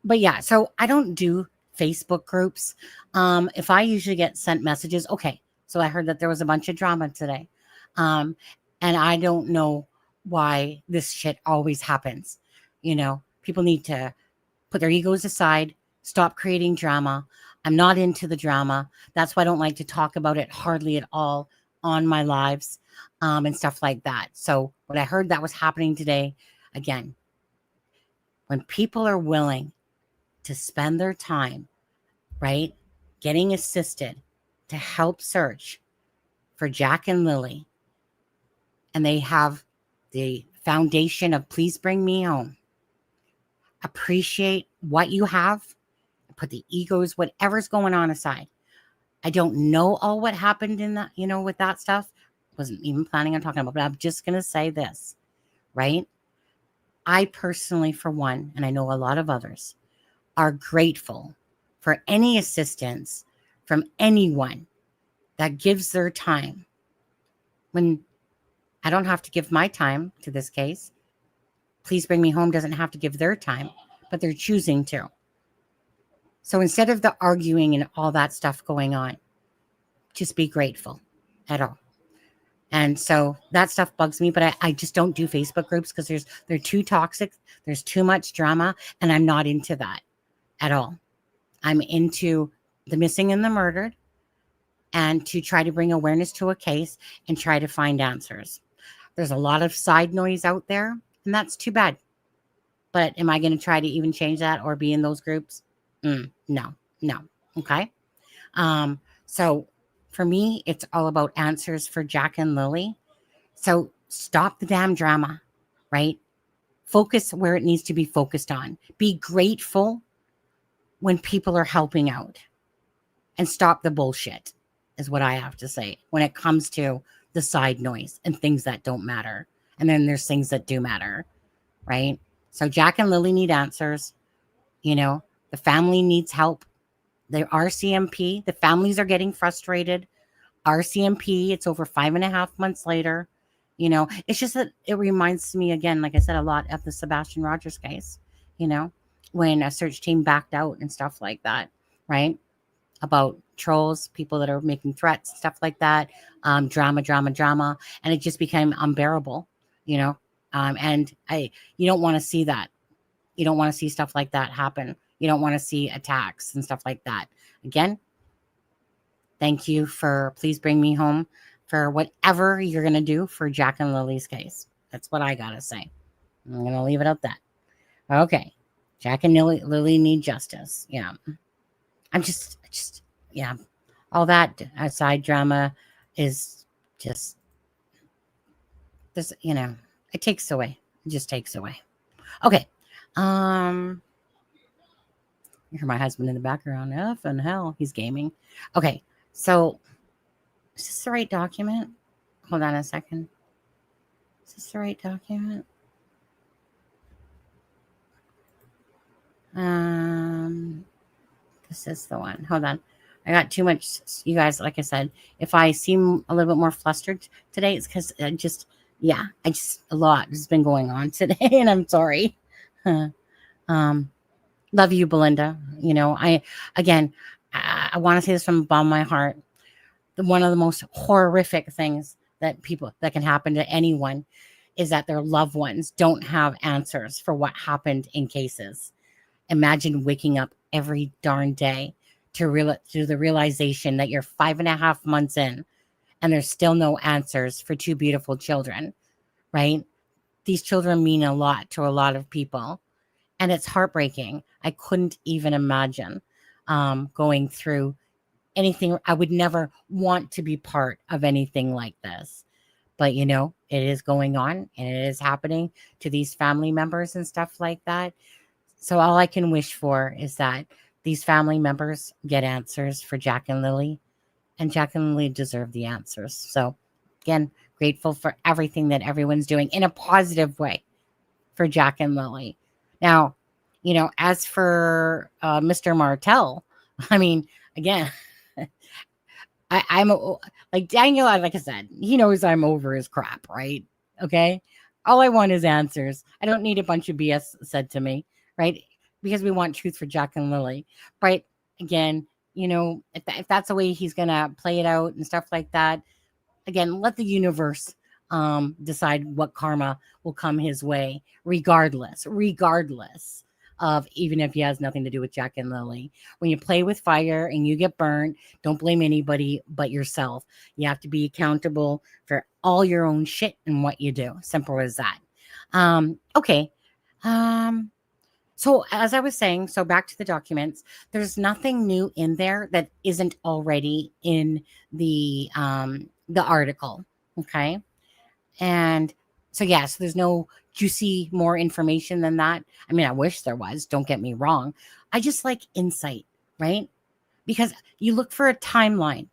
But yeah, so I don't do Facebook groups. If I usually get sent messages, okay. So I heard that there was a bunch of drama today. And I don't know why this shit always happens. You know, people need to put their egos aside, stop creating drama. I'm not into the drama. That's why I don't like to talk about it hardly at all on my lives and stuff like that. So when I heard that was happening today, again, when people are willing to spend their time, right, getting assisted to help search for Jack and Lily, and they have the foundation of please bring me home, appreciate what you have, put the egos, whatever's going on aside. I don't know all what happened in that, you know, with that stuff. Wasn't even planning on talking about, but I'm just going to say this, right? I personally, for one, and I know a lot of others, are grateful for any assistance from anyone that gives their time. When I don't have to give my time to this case, Please Bring Me Home doesn't have to give their time, but they're choosing to. So instead of the arguing and all that stuff going on, just be grateful at all. And so that stuff bugs me, but I just don't do Facebook groups because they're too toxic. There's too much drama, and I'm not into that at all. I'm into the missing and the murdered, and to try to bring awareness to a case and try to find answers. There's a lot of side noise out there, and that's too bad. But am I going to try to even change that or be in those groups? No. Okay. So for me, it's all about answers for Jack and Lily. So stop the damn drama, right? Focus where it needs to be focused on. Be grateful when people are helping out, and stop the bullshit is what I have to say when it comes to the side noise and things that don't matter. And then there's things that do matter, right? So Jack and Lily need answers. You know, the family needs help. The RCMP, the families are getting frustrated. RCMP, it's over 5.5 months later. You know, it's just that it reminds me again, like I said, a lot of the Sebastian Rogers case, you know, when a search team backed out and stuff like that, right? About trolls, people that are making threats, stuff like that, drama. And it just became unbearable, you know? And you don't want to see that. You don't want to see stuff like that happen. You don't want to see attacks and stuff like that. Again, thank you for Please Bring Me Home for whatever you're going to do for Jack and Lily's case. That's what I got to say. I'm going to leave it at that. Okay. Jack and Lily need justice. Yeah. I'm just, yeah. All that side drama is just, this, you know, it takes away. It just takes away. Okay. You hear my husband in the background. F and hell, he's gaming. Okay, so is this the right document? Hold on a second. Is this the right document? This is the one. Hold on. I got too much, you guys, like I said, if I seem a little bit more flustered today, it's because a lot has been going on today, and I'm sorry. Love you, Belinda. You know, I want to say this from the bottom of my heart. one of the most horrific things that can happen to anyone is that their loved ones don't have answers for what happened in cases. Imagine waking up every darn day to the realization that you're 5.5 months in and there's still no answers for two beautiful children, right? These children mean a lot to a lot of people, and it's heartbreaking. I couldn't even imagine going through anything. I would never want to be part of anything like this. But it is going on and it is happening to these family members and stuff like that. So all I can wish for is that these family members get answers for Jack and Lily, and Jack and Lily deserve the answers. So again, grateful for everything that everyone's doing in a positive way for Jack and Lily. Now, as for Mr. Martell, I mean, again, I'm like Daniel, like I said, he knows I'm over his crap, right? Okay. All I want is answers. I don't need a bunch of BS said to me, right? Because we want truth for Jack and Lily. But again, if that's the way he's going to play it out and stuff like that, again, let the universe decide what karma will come his way, regardless of, even if he has nothing to do with Jack and Lily. When you play with fire and you get burned, don't blame anybody but yourself. You have to be accountable for all your own shit and what you do. Simple as that. Okay. So as I was saying, so back to the documents, there's nothing new in there that isn't already in the article. Okay. And so, so there's no juicy more information than that. I mean, I wish there was, don't get me wrong. I just like insight, right? Because you look for a timeline,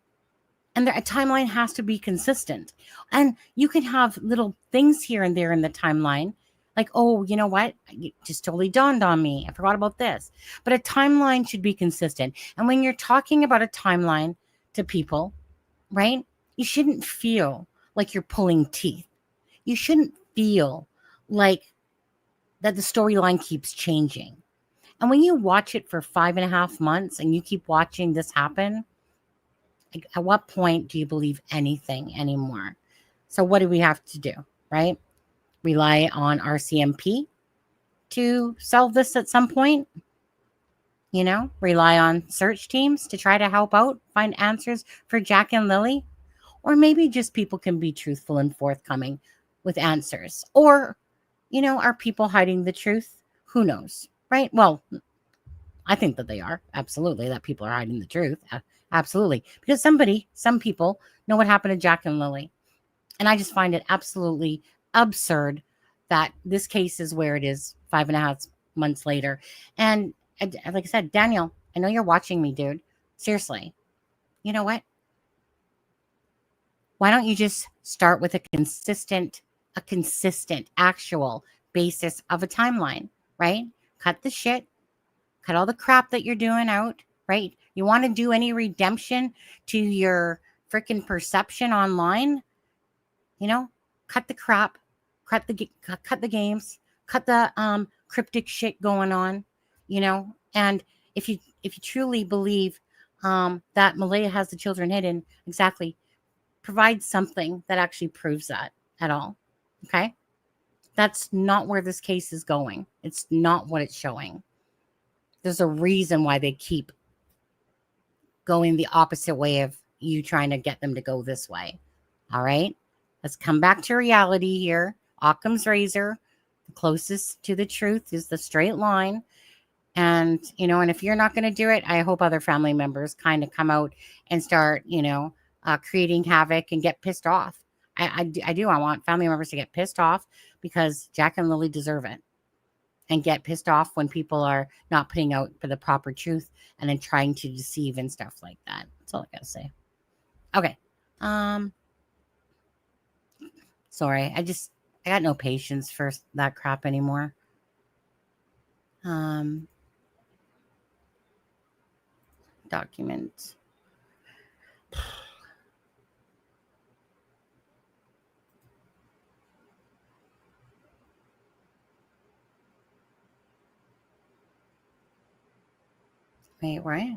and a timeline has to be consistent. And you can have little things here and there in the timeline, like, oh, you know what? It just totally dawned on me. I forgot about this. But a timeline should be consistent. And when you're talking about a timeline to people, right, you shouldn't feel like you're pulling teeth. You shouldn't feel like that the storyline keeps changing. And when you watch it for 5.5 months and you keep watching this happen, like, at what point do you believe anything anymore? So what do we have to do, right? Rely on RCMP to solve this at some point? Rely on search teams to try to help out, find answers for Jack and Lily? Or maybe just people can be truthful and forthcoming with answers. Or, are people hiding the truth? Who knows, right? Well, I think that they are. Absolutely, that people are hiding the truth. Absolutely. Because some people know what happened to Jack and Lily. And I just find it absolutely absurd that this case is where it is 5.5 months later. And like I said, Daniel, I know you're watching me, dude. Seriously. You know what? Why don't you just start with a consistent actual basis of a timeline, right? Cut the shit, cut all the crap that you're doing out, right? You want to do any redemption to your freaking perception online, cut the crap, cut the games, cut the cryptic shit going on, and if you truly believe that Malaya has the children hidden, exactly, provide something that actually proves that at all. Okay? That's not where this case is going. It's not what it's showing. There's a reason why they keep going the opposite way of you trying to get them to go this way. All right? Let's come back to reality here. Occam's razor, the closest to the truth is the straight line. And, and if you're not going to do it, I hope other family members kind of come out and start, creating havoc and get pissed off. I do. I want family members to get pissed off because Jack and Lily deserve it, and get pissed off when people are not putting out for the proper truth and then trying to deceive and stuff like that. That's all I gotta say. Okay. Sorry. I got no patience for that crap anymore. Documents. Wait, right?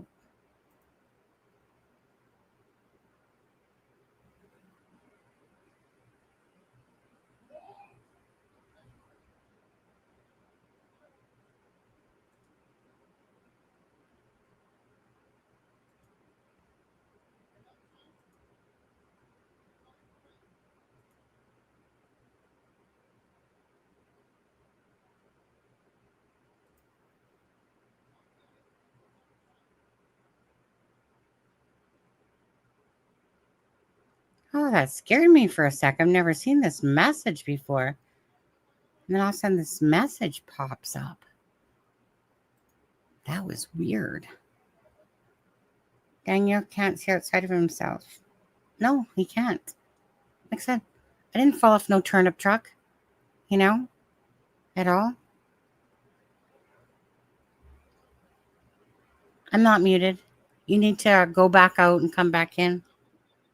Oh, that scared me for a sec. I've never seen this message before. And then all of a sudden this message pops up. That was weird. Daniel can't see outside of himself. No, he can't. Like I said, I didn't fall off no turnip truck, at all. I'm not muted. You need to go back out and come back in.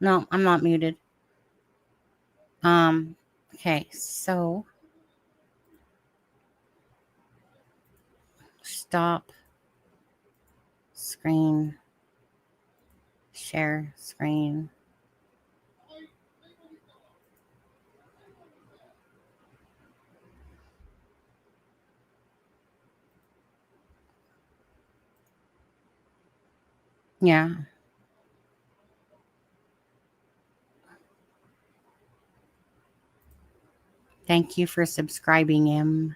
No, I'm not muted. Okay, so stop screen, share screen. Yeah. Thank you for subscribing him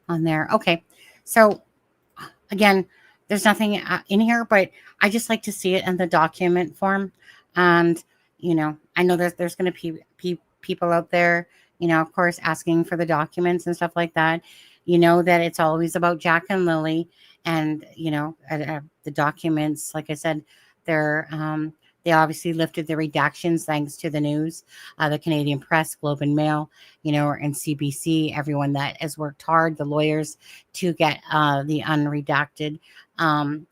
on there. Okay. So again, there's nothing in here, but I just like to see it in the document form. And, I know that there's going to be people out there, of course, asking for the documents and stuff like that. You know that it's always about Jack and Lily. And, the documents, like I said, they obviously lifted the redactions thanks to the news, the Canadian Press, Globe and Mail, and CBC, everyone that has worked hard, the lawyers, to get the unredacted, some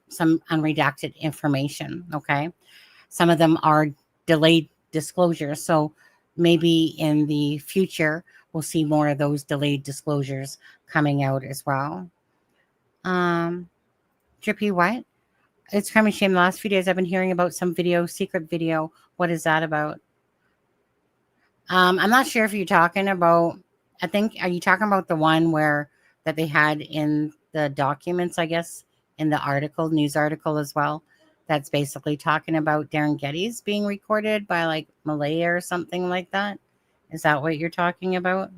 unredacted information. Okay. Some of them are delayed disclosures. So maybe in the future, we'll see more of those delayed disclosures coming out as well. Drippy, what? It's kind of a shame. The last few days I've been hearing about some secret video. What is that about? I'm not sure if you're talking about, are you talking about the one that they had in the documents, I guess, in the news article as well? That's basically talking about Darren Getty's being recorded by like Malaya or something like that. Is that what you're talking about?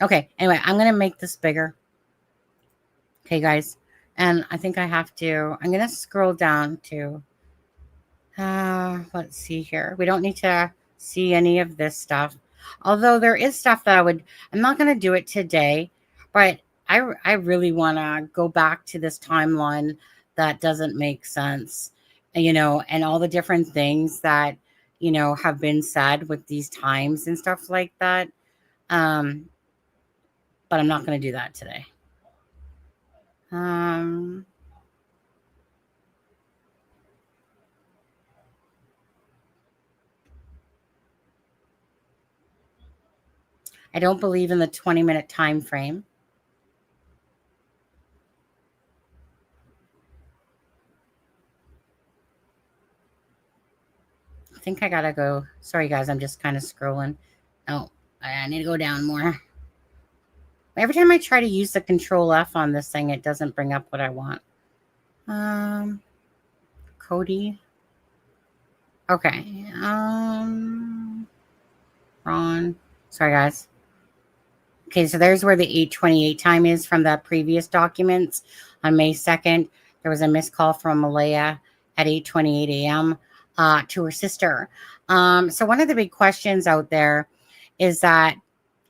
Okay. Anyway, I'm going to make this bigger. Okay, guys. And I think I'm going to scroll down to, let's see here. We don't need to see any of this stuff. Although there is stuff that I'm not going to do it today, but I really want to go back to this timeline that doesn't make sense, and all the different things that, have been said with these times and stuff like that. But I'm not going to do that today. I don't believe in the 20-minute time frame. I think I gotta go. Sorry, guys, I'm just kind of scrolling. Oh, I need to go down more. Every time I try to use the Control F on this thing, it doesn't bring up what I want. Cody. Okay. Ron. Sorry, guys. Okay, so there's where the 8:28 time is from the previous documents. On May 2nd, there was a missed call from Malaya at 8:28 a.m. To her sister. So one of the big questions out there is that,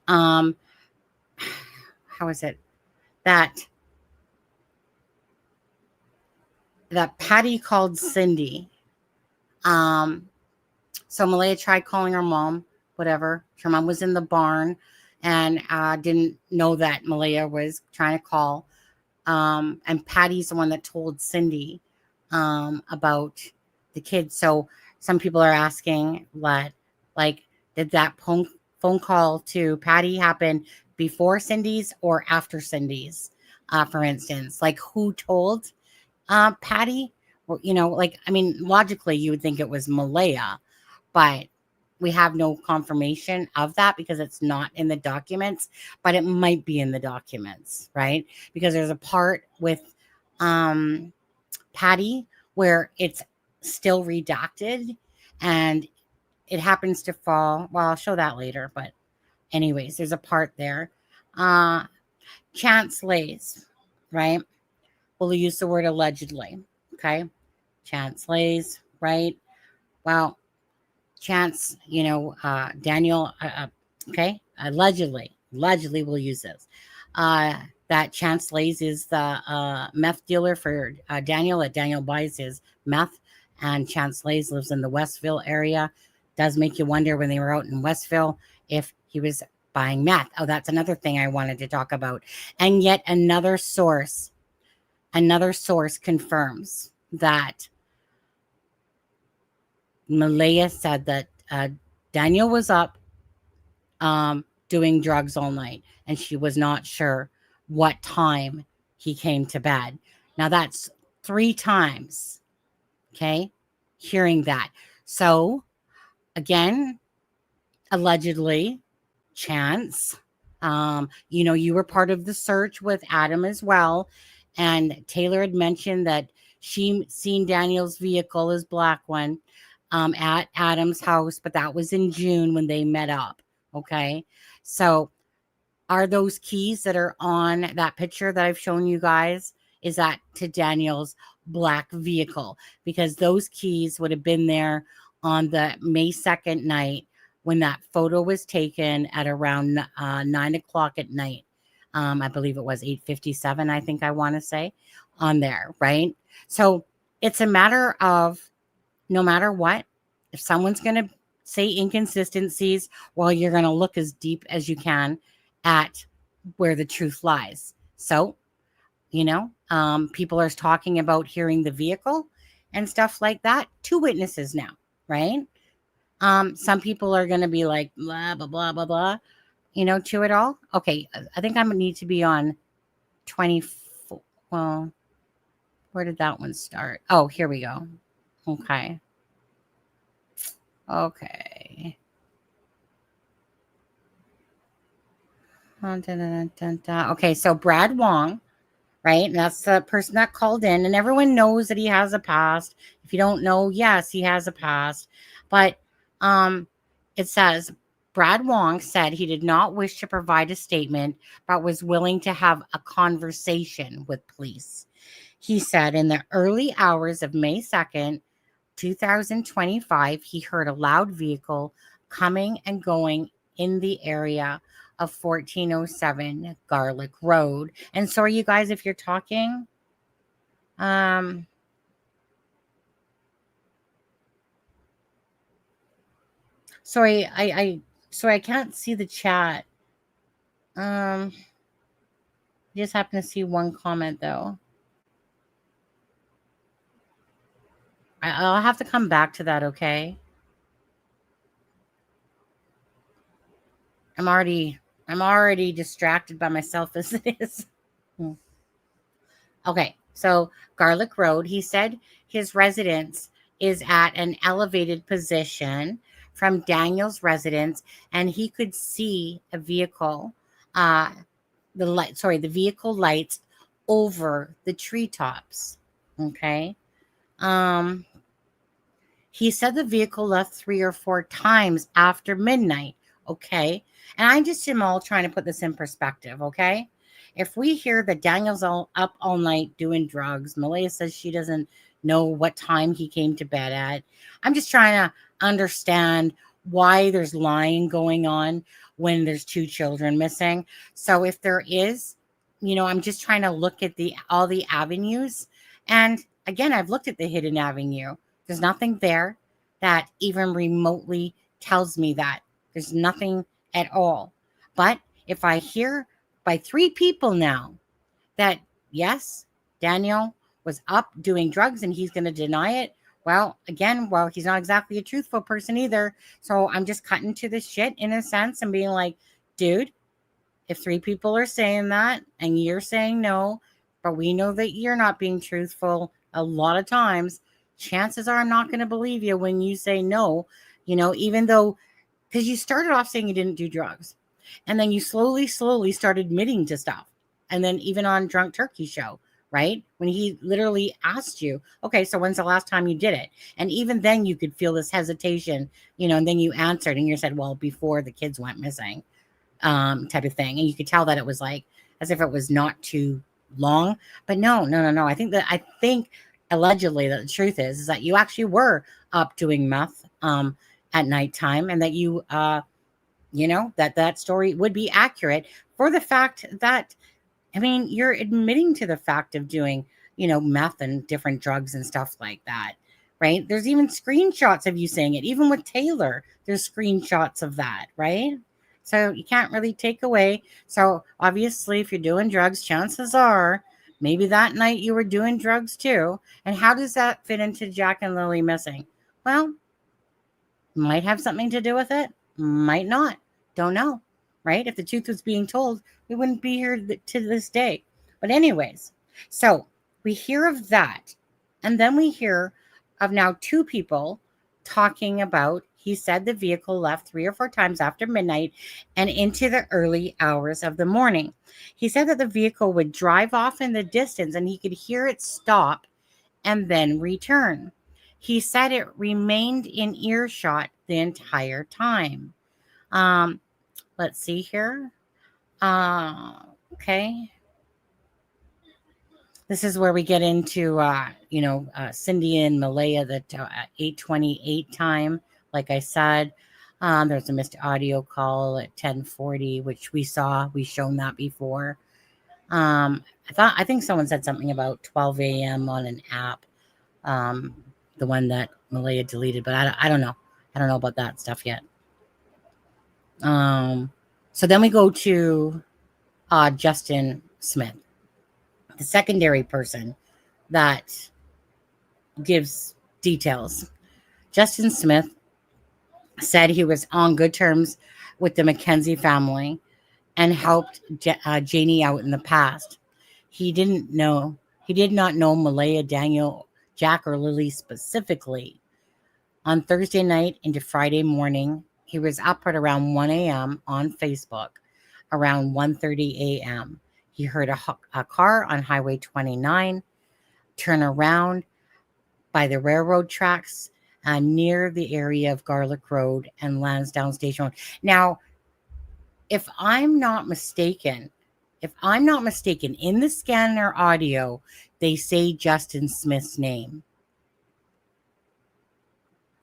how is it that Patty called Cindy? So Malaya tried calling her mom, whatever. Her mom was in the barn and didn't know that Malaya was trying to call. And Patty's the one that told Cindy about the kids. So some people are asking did that phone call to Patty happen before Cindy's or after Cindy's, for instance? Like, who told Patty? Well, logically, you would think it was Malaya, but we have no confirmation of that because it's not in the documents, but it might be in the documents, right? Because there's a part with Patty where it's still redacted and it happens to fall. Well, I'll show that later, but anyways, there's a part there. Chance lays, right? We'll use the word allegedly, okay? Chance lays, right? Well, Chance, Daniel, okay, allegedly we'll use this. That Chance Lays is the meth dealer for Daniel. That Daniel buys his meth, and Chance Lays lives in the Westville area. Does make you wonder when they were out in Westville if he was buying meth. Oh, that's another thing I wanted to talk about. And yet another source confirms that Malaya said that Daniel was up doing drugs all night, and she was not sure what time he came to bed. Now that's 3 times, okay, hearing that. So again, allegedly, Chance, you were part of the search with Adam as well, and Taylor had mentioned that she seen Daniel's vehicle, his black one, at Adam's house, but that was in June when they met up. Okay. So are those keys that are on that picture that I've shown you guys, is that to Daniel's black vehicle? Because those keys would have been there on the May 2nd night when that photo was taken at around 9 o'clock at night. I believe it was 8:57, I think I want to say, on there, right? So it's a matter of, no matter what, if someone's going to say inconsistencies, well, you're going to look as deep as you can at where the truth lies. So, people are talking about hearing the vehicle and stuff like that. 2 witnesses now, right? Some people are going to be like, blah, blah, blah, blah, blah, to it all. Okay, I think I'm going to need to be on 24. Well, where did that one start? Oh, here we go. Okay. Okay. Okay, so Brad Wong, right? And that's the person that called in, and everyone knows that he has a past. If you don't know, yes, he has a past. But it says Brad Wong said he did not wish to provide a statement, but was willing to have a conversation with police. He said in the early hours of May 2nd, 2025, he heard a loud vehicle coming and going in the area of 1407 Gairloch Road. And sorry, you guys, if you're talking, sorry, I can't see the chat. Just happen to see one comment though. I'll have to come back to that, okay? I'm already distracted by myself as it is. Okay, so Gairloch Road, he said his residence is at an elevated position from Daniel's residence, and he could see a vehicle, the vehicle lights over the treetops. Okay. He said the vehicle left 3 or 4 times after midnight. Okay. And I just am all trying to put this in perspective. Okay. If we hear that Daniel's up all night doing drugs, Malaya says she doesn't know what time he came to bed at. I'm just trying to understand why there's lying going on when there's 2 children missing. So if there is, I'm just trying to look at all the avenues. And again, I've looked at the hidden avenue. There's nothing there that even remotely tells me that. There's nothing at all. But if I hear by 3 people now that, yes, Daniel was up doing drugs and he's going to deny it, well, again, he's not exactly a truthful person either. So I'm just cutting to the shit in a sense and being like, dude, if 3 people are saying that and you're saying no, but we know that you're not being truthful a lot of times, chances are I'm not going to believe you when you say no, even though, because you started off saying you didn't do drugs. And then you slowly started admitting to stuff. And then even on Drunk Turkey show, right? When he literally asked you, okay, so when's the last time you did it? And even then you could feel this hesitation, and then you answered and you said, well, before the kids went missing, type of thing. And you could tell that it was like, as if it was not too long, but no. I think allegedly that the truth is that you actually were up doing meth, at nighttime, and that you, that story would be accurate for the fact that, I mean, you're admitting to the fact of doing, meth and different drugs and stuff like that, right? There's even screenshots of you saying it. Even with Taylor, there's screenshots of that, right? So you can't really take away. So obviously, if you're doing drugs, chances are maybe that night you were doing drugs too. And how does that fit into Jack and Lily missing? Well, might have something to do with it, might not. Don't know, right? If the truth was being told, we wouldn't be here to this day. But, anyways, so we hear of that. And then we hear of now two people talking about, he said the vehicle left 3 or 4 times after midnight and into the early hours of the morning. He said that the vehicle would drive off in the distance and he could hear it stop and then return. He said it remained in earshot the entire time. Let's see here. Okay. This is where we get into, Cindy and Malaya, the 8:28 time. Like I said, there's a missed audio call at 10:40, which we've shown that before. I think someone said something about 12 a.m. on an app, the one that Malaya deleted, but I don't know. I don't know about that stuff yet. So then we go to Justin Smith, the secondary person that gives details. Justin Smith said he was on good terms with the McKenzie family and helped Janie out in the past. He did not know Malaya, Daniel, Jack, or Lily specifically. On Thursday night into Friday morning, he was up at around 1 a.m. on Facebook. Around 1:30 a.m., he heard a car on Highway 29 turn around by the railroad tracks near the area of Gairloch Road and Lansdowne Station. Now, if I'm not mistaken, in the scanner audio, they say Justin Smith's name.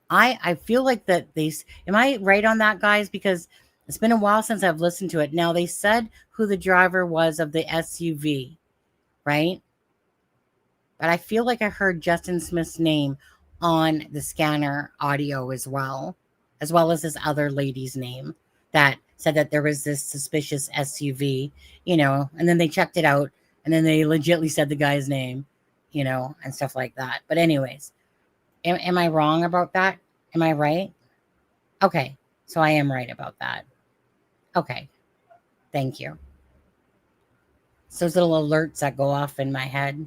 I feel like that am I right on that, guys? Because it's been a while since I've listened to it. Now, they said who the driver was of the SUV, right? But I feel like I heard Justin Smith's name on the scanner audio as well as this other lady's name that said that there was this suspicious SUV, and then they checked it out, and then they legitimately said the guy's name, and stuff like that. But anyways, am I wrong about that? Am I right? Okay, so I am right about that. Okay, thank you. So those little alerts that go off in my head.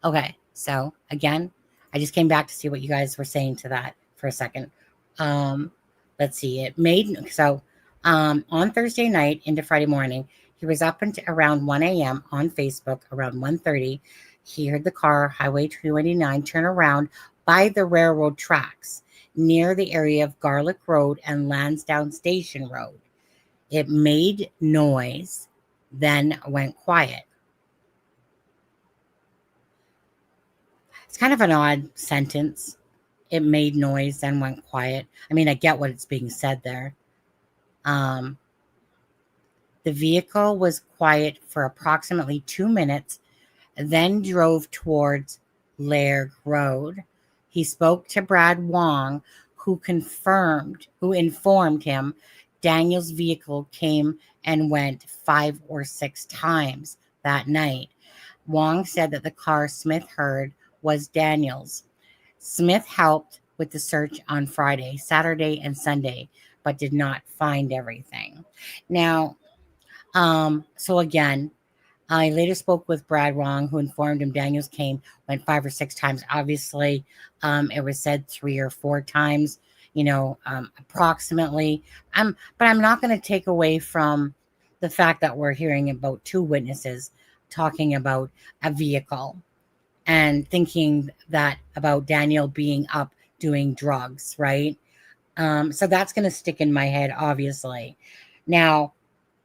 Okay, so again, I just came back to see what you guys were saying to that for a second. Let's see. On Thursday night into Friday morning, he was up until around 1 a.m. on Facebook. Around 1:30, he heard the car, Highway 289, turn around by the railroad tracks near the area of Gairloch Road and Lansdowne Station Road. It made noise, then went quiet. It's kind of an odd sentence. It made noise, then went quiet. I mean, I get what it's being said there. The vehicle was quiet for approximately 2 minutes, then drove towards Lairg Road. He spoke to Brad Wong, who informed him Daniel's vehicle came and went 5 or 6 times that night. Wong said that the car Smith heard was Daniel's. Smith helped with the search on Friday, Saturday, and Sunday, but did not find everything. Now, so again, I later spoke with Brad Wong, who informed him Daniels went 5 or 6 times. Obviously, it was said 3 or 4 times, approximately. But I'm not going to take away from the fact that we're hearing about 2 witnesses talking about a vehicle and thinking that about Daniel being up doing drugs, right? So that's going to stick in my head, obviously. Now,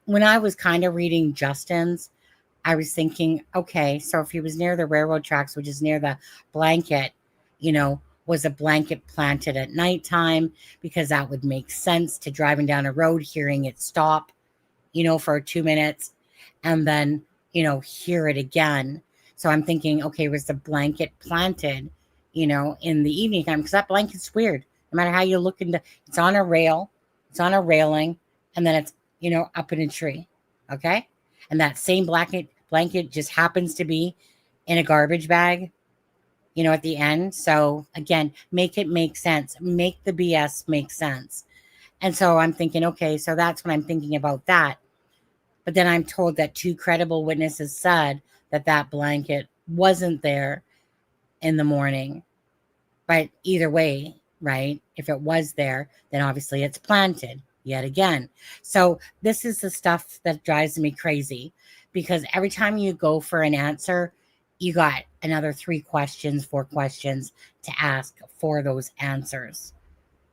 when I was kind of reading Justin's, I was thinking, okay, so if he was near the railroad tracks, which is near the blanket, was a blanket planted at nighttime? Because that would make sense to driving down a road, hearing it stop, for 2 minutes, and then, hear it again. So I'm thinking, okay, was the blanket planted, in the evening time? Because that blanket's weird. No matter how you look into, it's on a rail, it's on a railing, and then it's, up in a tree. Okay. And that same blanket just happens to be in a garbage bag, at the end. So again, make it make sense. Make the BS make sense. And so I'm thinking, okay, so that's when I'm thinking about that. But then I'm told that 2 credible witnesses said that that blanket wasn't there in the morning. But either way, right? If it was there, then obviously it's planted yet again. So this is the stuff that drives me crazy, because every time you go for an answer, you got another 3 questions, 4 questions to ask for those answers,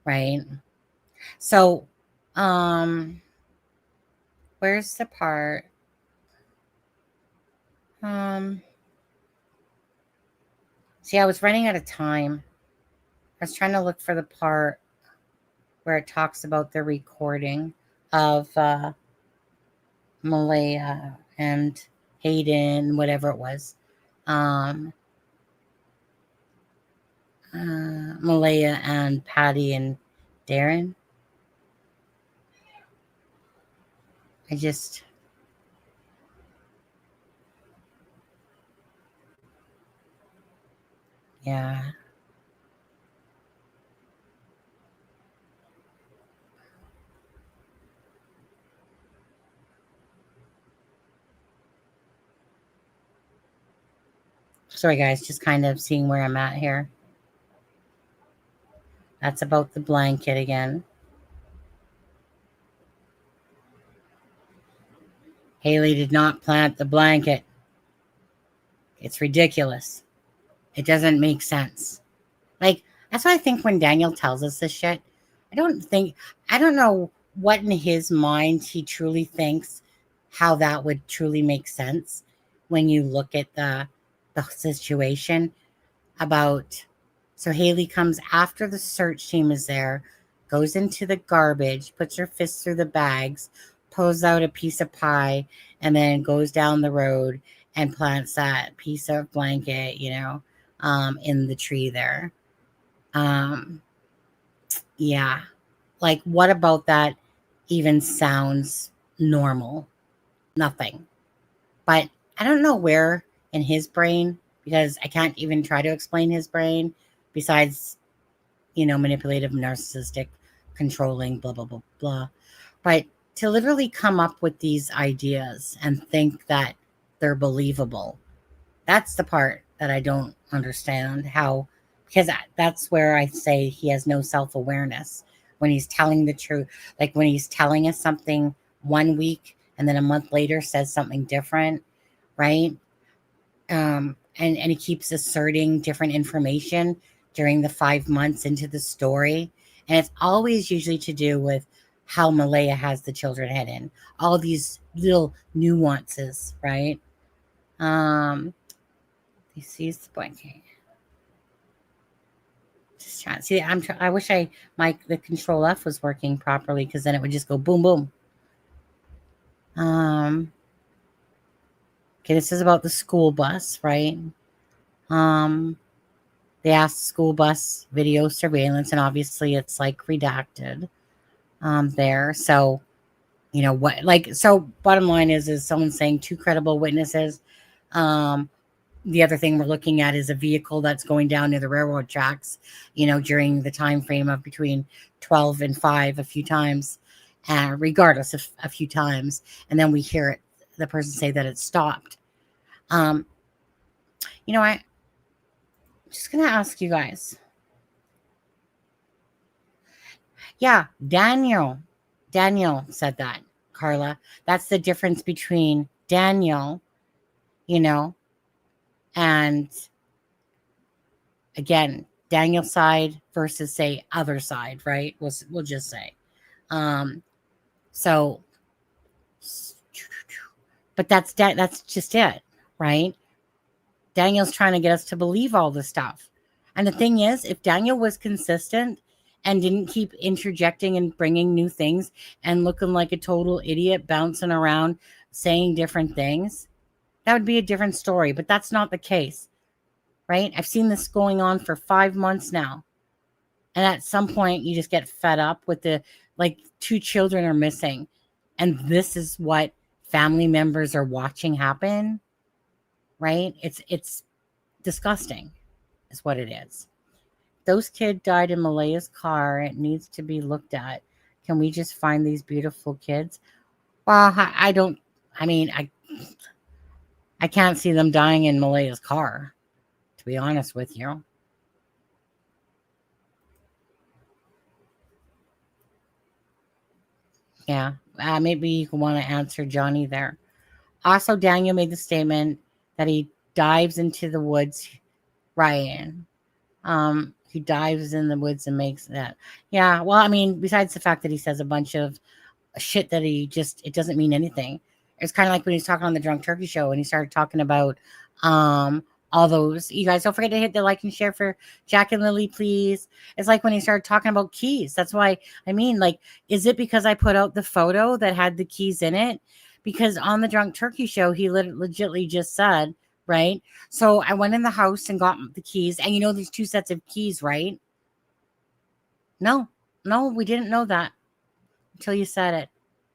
right? So, where's the part? See, I was running out of time. I was trying to look for the part where it talks about the recording of Malaya and Hayden, whatever it was. Malaya and Patty and Darren. Yeah. Sorry, guys, just kind of seeing where I'm at here. That's about the blanket again. Haley did not plant the blanket. It's ridiculous. It doesn't make sense. Like, that's what I think when Daniel tells us this shit. I don't know what in his mind he truly thinks, how that would truly make sense when you look at the situation about. So Haley comes after the search team is there, goes into the garbage, puts her fists through the bags, pulls out a piece of pie, and then goes down the road and plants that piece of blanket, in the tree there. Yeah. Like, what about that even sounds normal? Nothing. But I don't know where in his brain, because I can't even try to explain his brain besides, manipulative, narcissistic, controlling, blah, blah, blah, blah. But to literally come up with these ideas and think that they're believable, that's the part that I don't understand how, because that's where I say he has no self-awareness when he's telling the truth. Like when he's telling us something one week and then a month later says something different, right? And he keeps asserting different information during the 5 months into the story. And it's always usually to do with how Malaya has the children hidden. All these little nuances, right? He sees the blanket. Just trying. See, I wish the Control F was working properly, because then it would just go boom, boom. Okay, this is about the school bus, right? They asked school bus video surveillance, and obviously it's like redacted there. So, so bottom line is someone saying 2 credible witnesses. The other thing we're looking at is a vehicle that's going down near the railroad tracks, during the time frame of between 12 and 5 a few times, regardless of a few times. And then we hear the person say that it stopped. I'm just going to ask you guys. Yeah, Daniel said that, Carla. That's the difference between Daniel, and again, Daniel's side versus, say, other side, right? We'll just say. So, but that's just it, right? Daniel's trying to get us to believe all this stuff. And the thing is, if Daniel was consistent and didn't keep interjecting and bringing new things and looking like a total idiot, bouncing around, saying different things, that would be a different story. But that's not the case, right? I've seen this going on for 5 months now. And at some point, you just get fed up with the, like, 2 children are missing. And this is what family members are watching happen, right? It's disgusting, is what it is. Those kids died in Malaya's car. It needs to be looked at. Can we just find these beautiful kids? Well, I don't. I mean, I can't see them dying in Malaya's car, to be honest with you. Yeah, maybe you want to answer Johnny there. Also, Daniel made the statement that he dives into the woods. Ryan, he dives in the woods and makes that. Yeah, well, I mean, besides the fact that he says a bunch of shit that it doesn't mean anything. It's kind of like when he's talking on the Drunk Turkey Show and he started talking about all those. You guys don't forget to hit the like and share for Jack and Lily, please. It's like when he started talking about keys. That's why, I mean, like, is it because I put out the photo that had the keys in it? Because on the Drunk Turkey Show, he legitimately just said, right? So I went in the house and got the keys. And you know, there's 2 sets of keys, right? No, we didn't know that until you said it.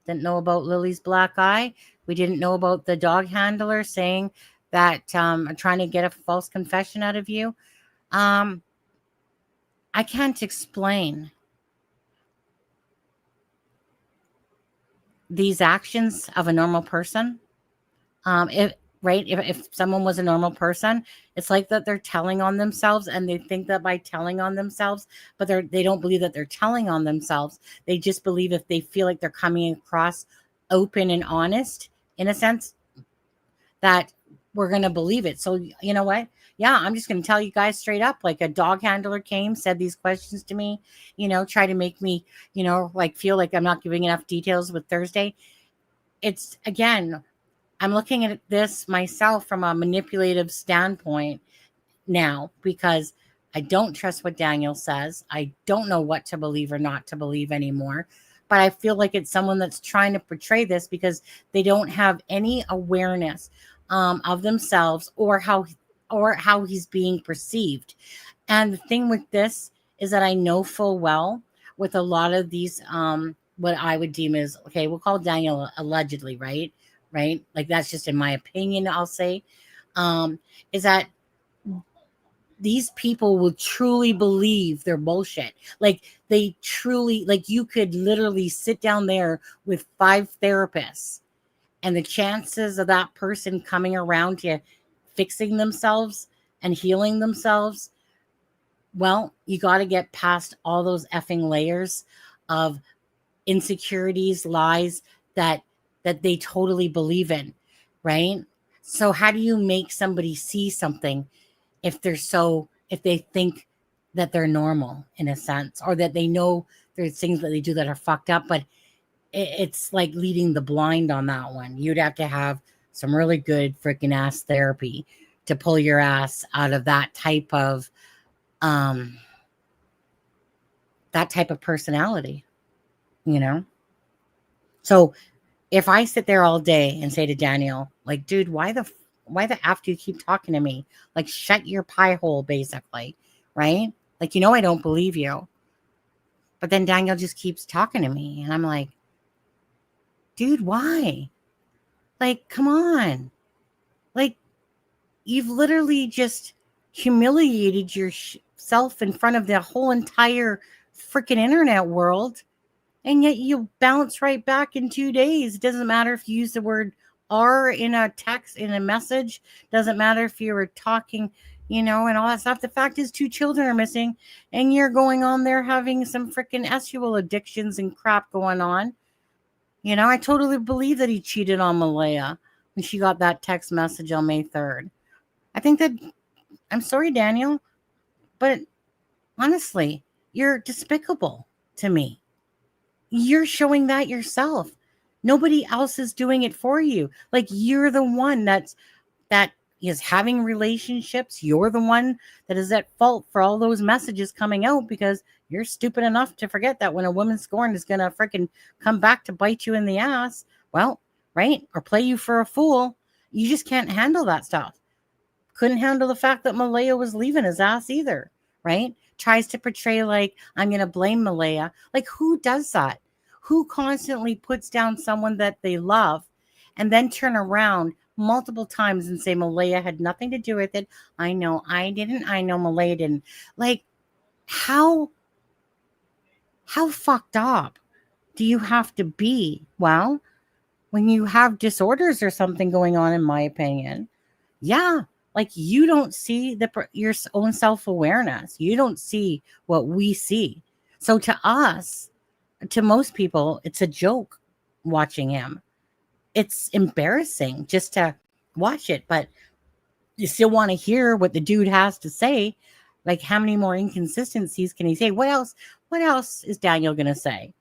Didn't know about Lily's black eye. We didn't know about the dog handler saying that I'm trying to get a false confession out of you. I can't explain these actions of a normal person. If someone was a normal person, it's like that they're telling on themselves, and they think that by telling on themselves, but they don't believe that they're telling on themselves. They just believe if they feel like they're coming across open and honest, in a sense, that we're going to believe it. So you know what? Yeah, I'm just going to tell you guys straight up. Like, a dog handler came, said these questions to me, try to make me, like, feel like I'm not giving enough details with Thursday. It's, again, I'm looking at this myself from a manipulative standpoint now, because I don't trust what Daniel says. I don't know what to believe or not to believe anymore. But I feel like it's someone that's trying to portray this because they don't have any awareness of themselves or how he's being perceived. And the thing with this is that I know full well with a lot of these, what I would deem as, okay, we'll call Daniel allegedly, right? Like, that's just in my opinion, I'll say, is that these people will truly believe their bullshit. Like, they truly, like, you could literally sit down there with 5 therapists, and the chances of that person coming around to fixing themselves and healing themselves, well, you got to get past all those effing layers of insecurities, lies that they totally believe in, right? So how do you make somebody see something if they think that they're normal, in a sense, or that they know there's things that they do that are fucked up? But it's like leading the blind on that one. You'd have to have some really good freaking ass therapy to pull your ass out of that type of personality, So if I sit there all day and say to Daniel, like, dude, why the F do you keep talking to me? Like, shut your pie hole, basically, right? Like, I don't believe you. But then Daniel just keeps talking to me, and I'm like, dude, why? Like, come on. Like, you've literally just humiliated yourself in front of the whole entire freaking internet world. And yet you bounce right back in 2 days. It doesn't matter if you use the word "are" in a text, in a message. Doesn't matter if you were talking, and all that stuff. The fact is, 2 children are missing, and you're going on there having some freaking sexual addictions and crap going on. I totally believe that he cheated on Malaya when she got that text message on May 3rd. I think that, I'm sorry, Daniel, but honestly, you're despicable to me. You're showing that yourself. Nobody else is doing it for you. Like, you're the one that is having relationships. You're the one that is at fault for all those messages coming out because you're stupid enough to forget that when a woman scorned is going to freaking come back to bite you in the ass. Well, right? Or play you for a fool. You just can't handle that stuff. Couldn't handle the fact that Malaya was leaving his ass either, right? Tries to portray like, I'm going to blame Malaya. Like, who does that? Who constantly puts down someone that they love and then turn around multiple times and say Malaya had nothing to do with it? I know I didn't. I know Malaya didn't. Like, how fucked up do you have to be? Well, when you have disorders or something going on, in my opinion, yeah, like you don't see your own self-awareness. You don't see what we see. So to us, to most people, it's a joke watching him. It's embarrassing just to watch it, but you still want to hear what the dude has to say. Like, how many more inconsistencies can he say? What else is Daniel going to say?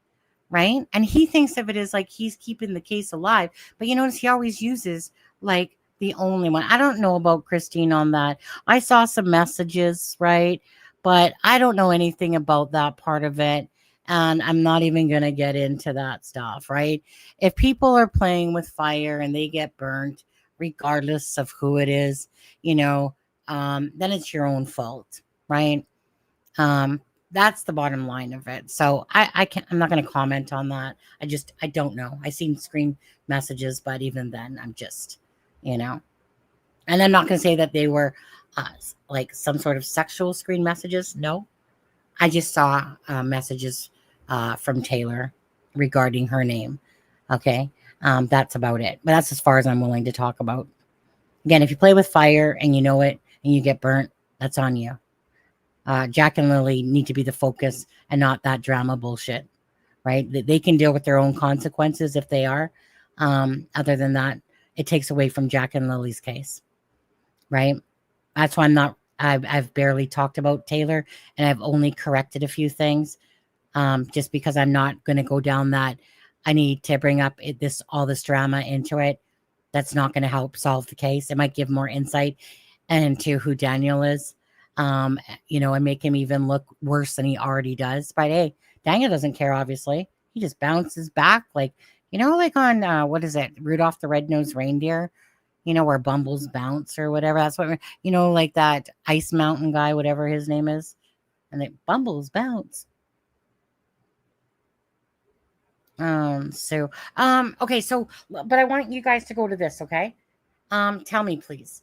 Right? And he thinks of it as like he's keeping the case alive. But you notice he always uses like the only one. I don't know about Christine on that. I saw some messages, right? But I don't know anything about that part of it. And I'm not even going to get into that stuff, right? If people are playing with fire and they get burnt, regardless of who it is, then it's your own fault, right? Um, that's the bottom line of it. So I'm not going to comment on that. I don't know. I seen screen messages, but even then I'm just, and I'm not going to say that they were like some sort of sexual screen messages. No, I just saw messages from Taylor regarding her name. Okay. That's about it. But that's as far as I'm willing to talk about. Again, if you play with fire and you know it and you get burnt, that's on you. Jack and Lily need to be the focus and not that drama bullshit, right? They can deal with their own consequences if they are. Other than that, it takes away from Jack and Lily's case, right? That's why I've barely talked about Taylor, and I've only corrected a few things, just because I'm not going to go down that. I need to bring up all this drama into it. That's not going to help solve the case. It might give more insight into who Daniel is. And make him even look worse than he already does. But hey, Daniel doesn't care, obviously. He just bounces back like on, what is it? Rudolph the Red-Nosed Reindeer, where Bumbles bounce or whatever. That's what, like that Ice Mountain guy, whatever his name is. And they Bumbles bounce. Okay. So, but I want you guys to go to this, okay? Tell me, please,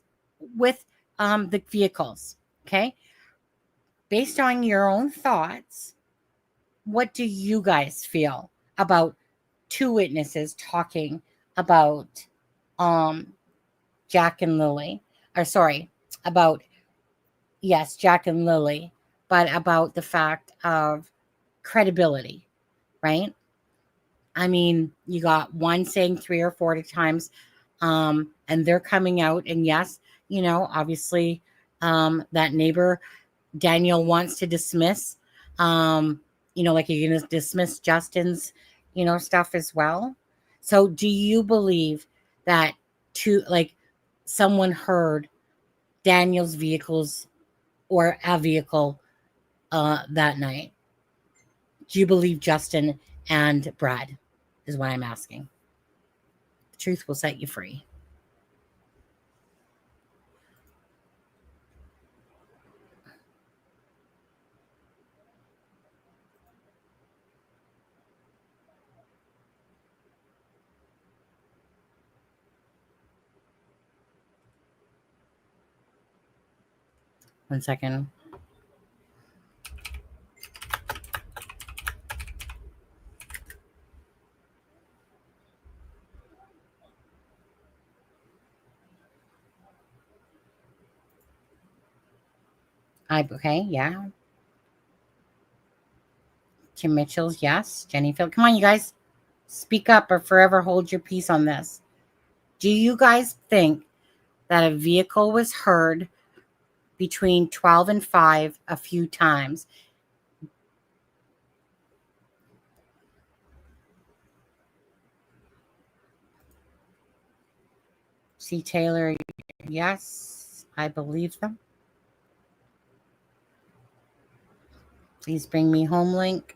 with, the vehicles, okay? Based on your own thoughts, what do you guys feel about two witnesses talking about Jack and Lily? Or sorry, about, yes, Jack and Lily, but about the fact of credibility, right? I mean, you got one saying 3 or 4 times, and they're coming out, and yes, obviously, that neighbor Daniel wants to dismiss, like you're going to dismiss Justin's, stuff as well. So do you believe that someone heard Daniel's vehicles or a vehicle that night? Do you believe Justin and Brad is what I'm asking? The truth will set you free. One second. Okay, yeah. Tim Mitchell's, yes. Jenny Phil. Come on, you guys. Speak up or forever hold your peace on this. Do you guys think that a vehicle was heard between 12 and 5 a few times? See, Taylor, Yes, I believe them. Please bring me home link.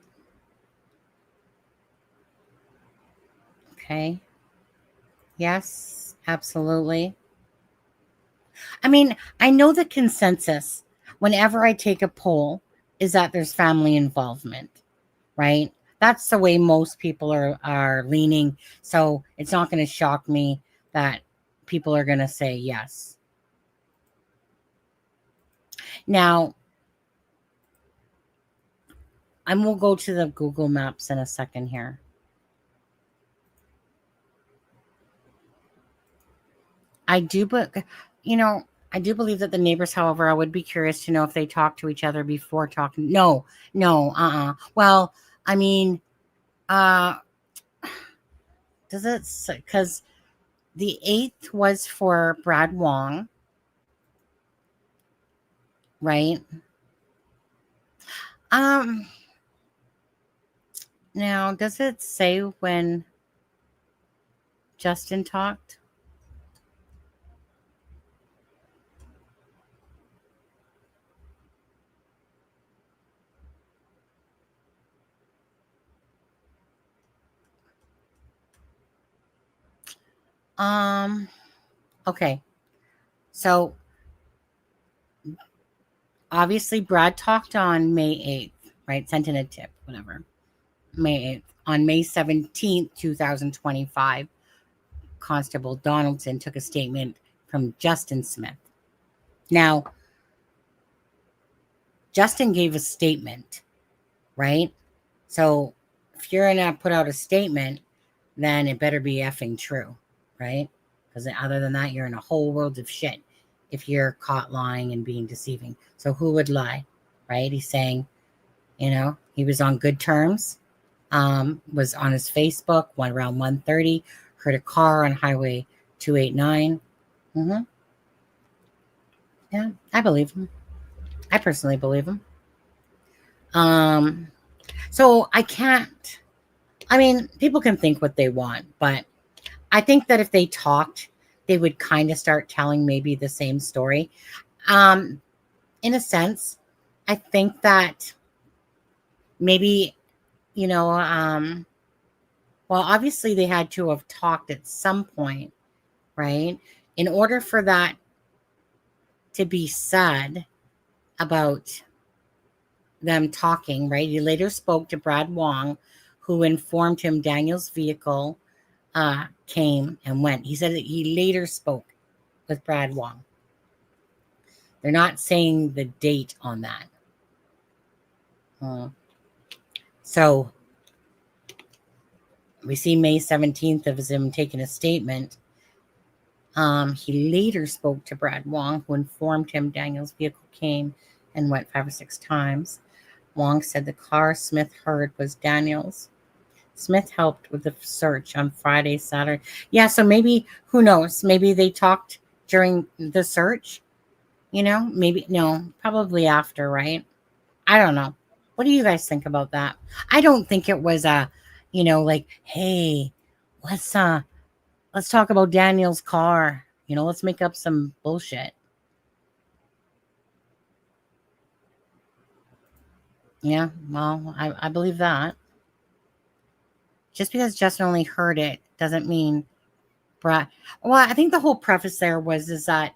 Okay. Yes, absolutely. I mean, I know the consensus whenever I take a poll is that there's family involvement, right? That's the way most people are leaning. So it's not going to shock me that people are going to say yes. Now, and we'll go to the Google Maps in a second here. I do, but I do believe that the neighbors, however, I would be curious to know if they talk to each other before talking. No, no, Well, I mean, uh, does it? Because the 8th was for Brad Wong, right? Um, Now, does it say when Justin talked? Okay. So obviously Brad talked on May 8th, right? Sent in a tip, whatever. May 8th. On May 17th, 2025, Constable Donaldson took a statement from Justin Smith. Now, Justin gave a statement, right? So if you're going to put out a statement, then it better be effing true, right? Because other than that, you're in a whole world of shit if you're caught lying and being deceiving. So who would lie, right? He's saying, he was on good terms, was on his Facebook, went around 1:30, heard a car on Highway 289. Yeah, I believe him. I personally believe him. So I can't, people can think what they want, but I think that if they talked, they would kind of start telling maybe the same story. In a sense, I think that maybe, well, obviously they had to have talked at some point, right? In order for that to be said about them talking, right? He later spoke to Brad Wong, who informed him Daniel's vehicle came and went. He said that he later spoke with Brad Wong. They're not saying the date on that. So we see May 17th of him taking a statement. He later spoke to Brad Wong, who informed him Daniel's vehicle came and went 5 or 6 times. Wong said the car Smith heard was Daniel's. Smith helped with the search on Friday, Saturday. Yeah, so maybe, who knows? Maybe they talked during the search, maybe, no, probably after, right? I don't know. What do you guys think about that? I don't think it was like, hey, let's talk about Daniel's car. Let's make up some bullshit. Yeah, well, I believe that. Just because Justin only heard it doesn't mean Brad. Well, I think the whole preface there is that,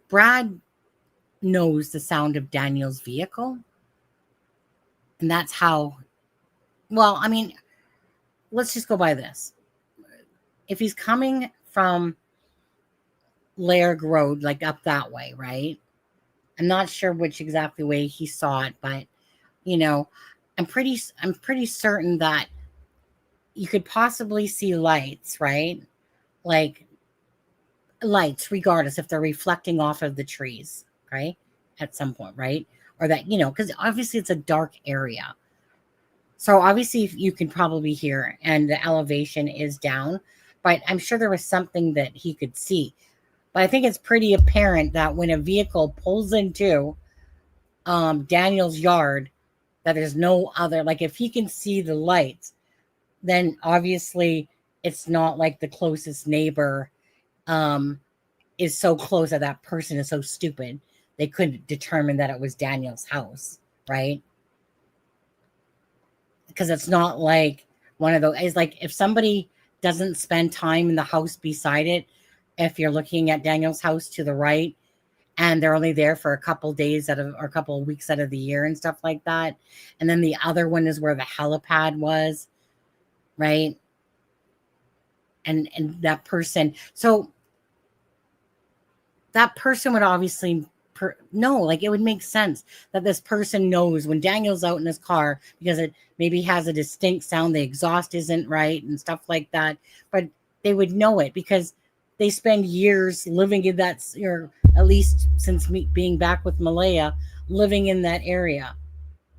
Brad knows the sound of Daniel's vehicle. And that's how, well, let's just go by this. If he's coming from Gairloch Road, like up that way, right? I'm not sure which exactly way he saw it, but I'm pretty certain that you could possibly see lights, right? Like lights, regardless if they're reflecting off of the trees, right? At some point, right? Or that, because obviously it's a dark area. So obviously you can probably hear, and the elevation is down, but I'm sure there was something that he could see. But I think it's pretty apparent that when a vehicle pulls into Daniel's yard, that there's no other, like if he can see the lights, then obviously it's not like the closest neighbor is so close that that person is so stupid they couldn't determine that it was Daniel's house, right? Because it's not like one of those. It's like if somebody doesn't spend time in the house beside it, if you're looking at Daniel's house to the right, and they're only there for a couple days or a couple of weeks out of the year and stuff like that, and then the other one is where the helipad was, right? And that person, so that person would obviously no, like it would make sense that this person knows when Daniel's out in his car because it maybe has a distinct sound, the exhaust isn't right and stuff like that. But they would know it because they spend years living in that, or at least since me being back with Malaya, living in that area,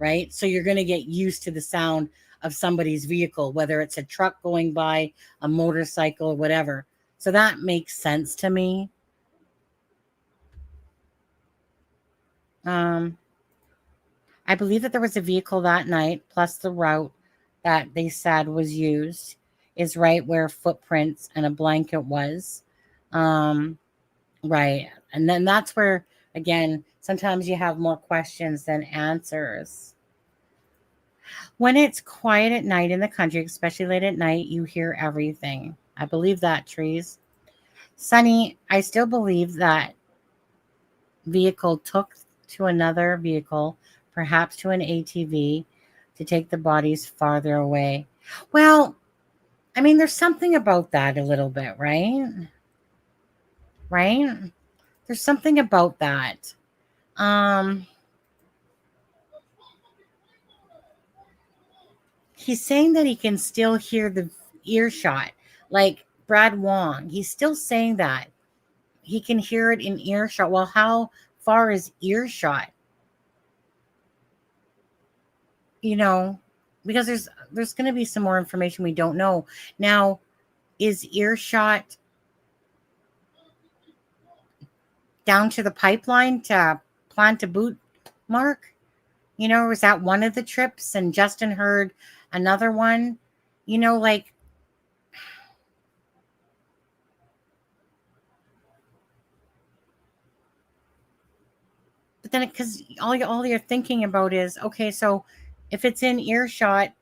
right? So you're going to get used to the sound of somebody's vehicle, whether it's a truck going by, a motorcycle, whatever. So that makes sense to me. I believe that there was a vehicle that night, plus the route that they said was used is right where footprints and a blanket was. Right. And then that's where, again, sometimes you have more questions than answers. When it's quiet at night in the country, especially late at night, you hear everything. I believe that, Trees. Sunny, I still believe that vehicle took to another vehicle, perhaps to an ATV, to take the bodies farther away. Well, I mean, there's something about that a little bit, right? Right? There's something about that. He's saying that he can still hear the earshot, like Brad Wong. He's still saying that he can hear it in earshot. Well, how far is earshot? You know, because there's going to be some more information we don't know. Now, is earshot down to the pipeline to plant a boot mark? You know, was that one of the trips and Justin heard another one? You know, like, but then because all you're thinking about is, okay, so if it's in earshot,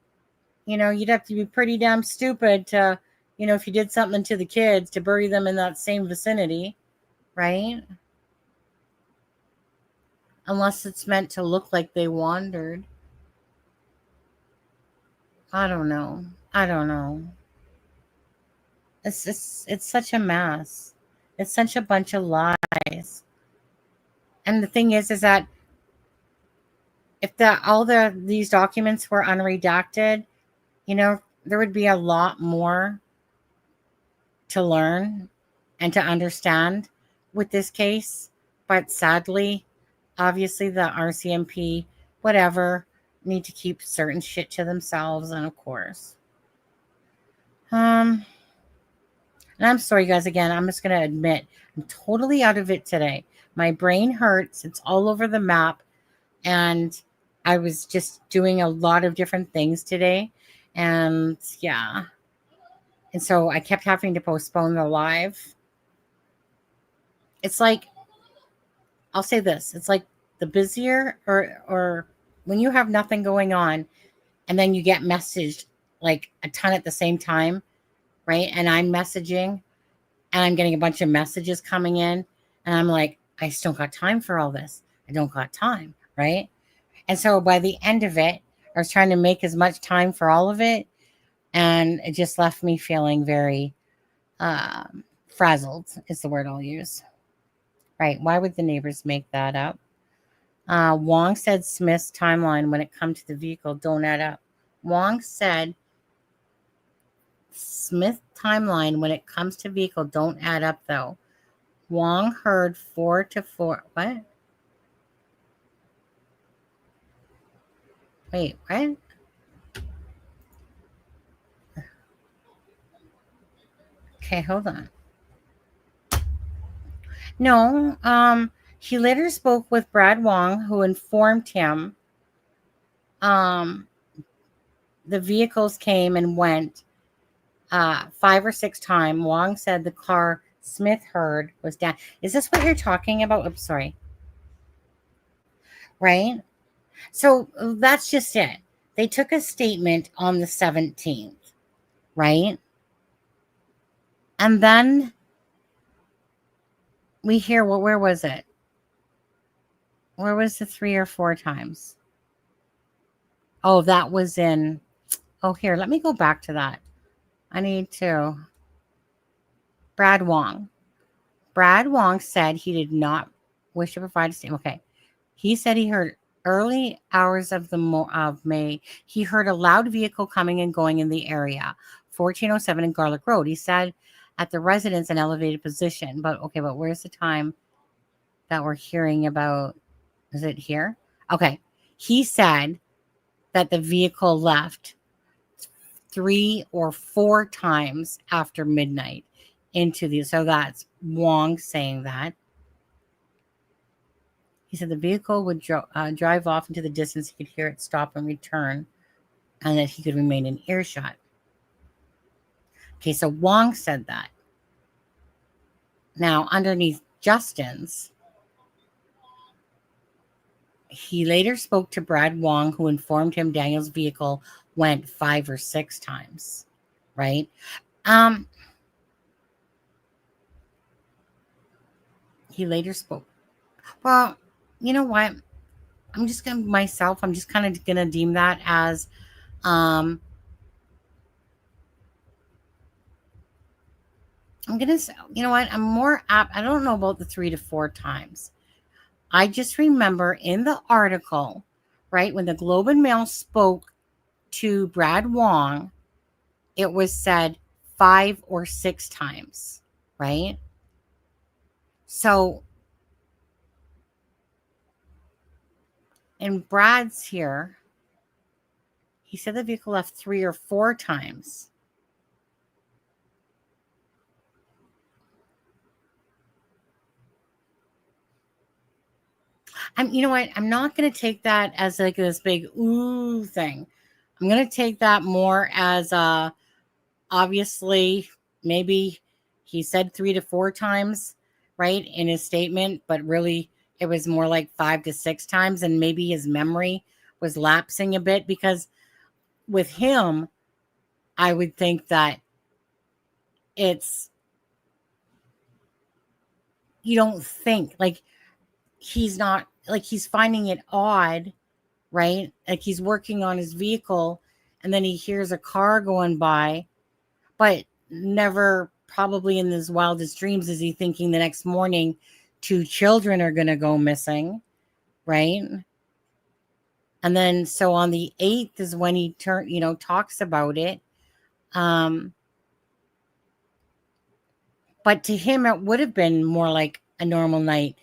you know, you'd have to be pretty damn stupid to, you know, if you did something to the kids to bury them in that same vicinity, right? Unless it's meant to look like they wandered. I don't know. I don't know. It's such a mess. It's such a bunch of lies. And the thing is that if these documents were unredacted, you know, there would be a lot more to learn and to understand with this case. But sadly, obviously the RCMP, whatever, need to keep certain shit to themselves, and of course. And I'm sorry guys, again, I'm just gonna admit I'm totally out of it today. My brain hurts, it's all over the map, and I was just doing a lot of different things today. And yeah. And so I kept having to postpone the live. It's like, I'll say this, it's like the busier or when you have nothing going on and then you get messaged like a ton at the same time, right? And I'm messaging and I'm getting a bunch of messages coming in and I'm like, I just don't got time for all this. I don't got time, right? And so by the end of it, I was trying to make as much time for all of it, and it just left me feeling very frazzled is the word I'll use. Right. Why would the neighbors make that up? Wong said Smith's timeline when it comes to the vehicle don't add up. Wong said Smith's timeline when it comes to vehicle don't add up, though. Wong heard 4 to 4. What? Wait, what? Okay, hold on. No, he later spoke with Brad Wong, who informed him the vehicles came and went 5 or 6 times. Wong said the car Smith heard was down. Is this what you're talking about? Oops, sorry. Right? So that's just it. They took a statement on the 17th, right? And then we hear, well, where was it? Where was the 3 or 4 times? Oh, that was in, oh, here, let me go back to that. I need to. Brad Wong. Brad Wong said he did not wish to provide a statement. Okay. He said he heard early hours of of May. He heard a loud vehicle coming and going in the area, 1407 in Gairloch Road. He said at the residence an elevated position. But okay, but where's the time that we're hearing about? Is it here? Okay. He said that the vehicle left 3 or 4 times after midnight into the, so that's Wong saying that. He said the vehicle would drive off into the distance. He could hear it stop and return, and that he could remain in earshot. Okay, so Wong said that. Now, underneath Justin's, he later spoke to Brad Wong, who informed him Daniel's vehicle went 5 or 6 times, right? He later spoke. Well, you know what? I'm just kind of gonna deem that as I'm gonna say, you know what? I'm more apt. I don't know about the 3 to 4 times. I just remember in the article, right, when the Globe and Mail spoke to Brad Wong, it was said 5 or 6 times, right? So in Brad's here, he said the vehicle left 3 or 4 times. You know what? I'm not going to take that as like this big ooh thing. I'm going to take that more as obviously maybe he said 3 to 4 times, right, in his statement, but really it was more like 5 to 6 times, and maybe his memory was lapsing a bit, because with him, I would think that it's, you don't think like he's not, like he's finding it odd, right? Like he's working on his vehicle and then he hears a car going by, but never probably in his wildest dreams is he thinking the next morning 2 children are going to go missing, right? And then so on the 8th is when he talks about it. But to him, it would have been more like a normal night,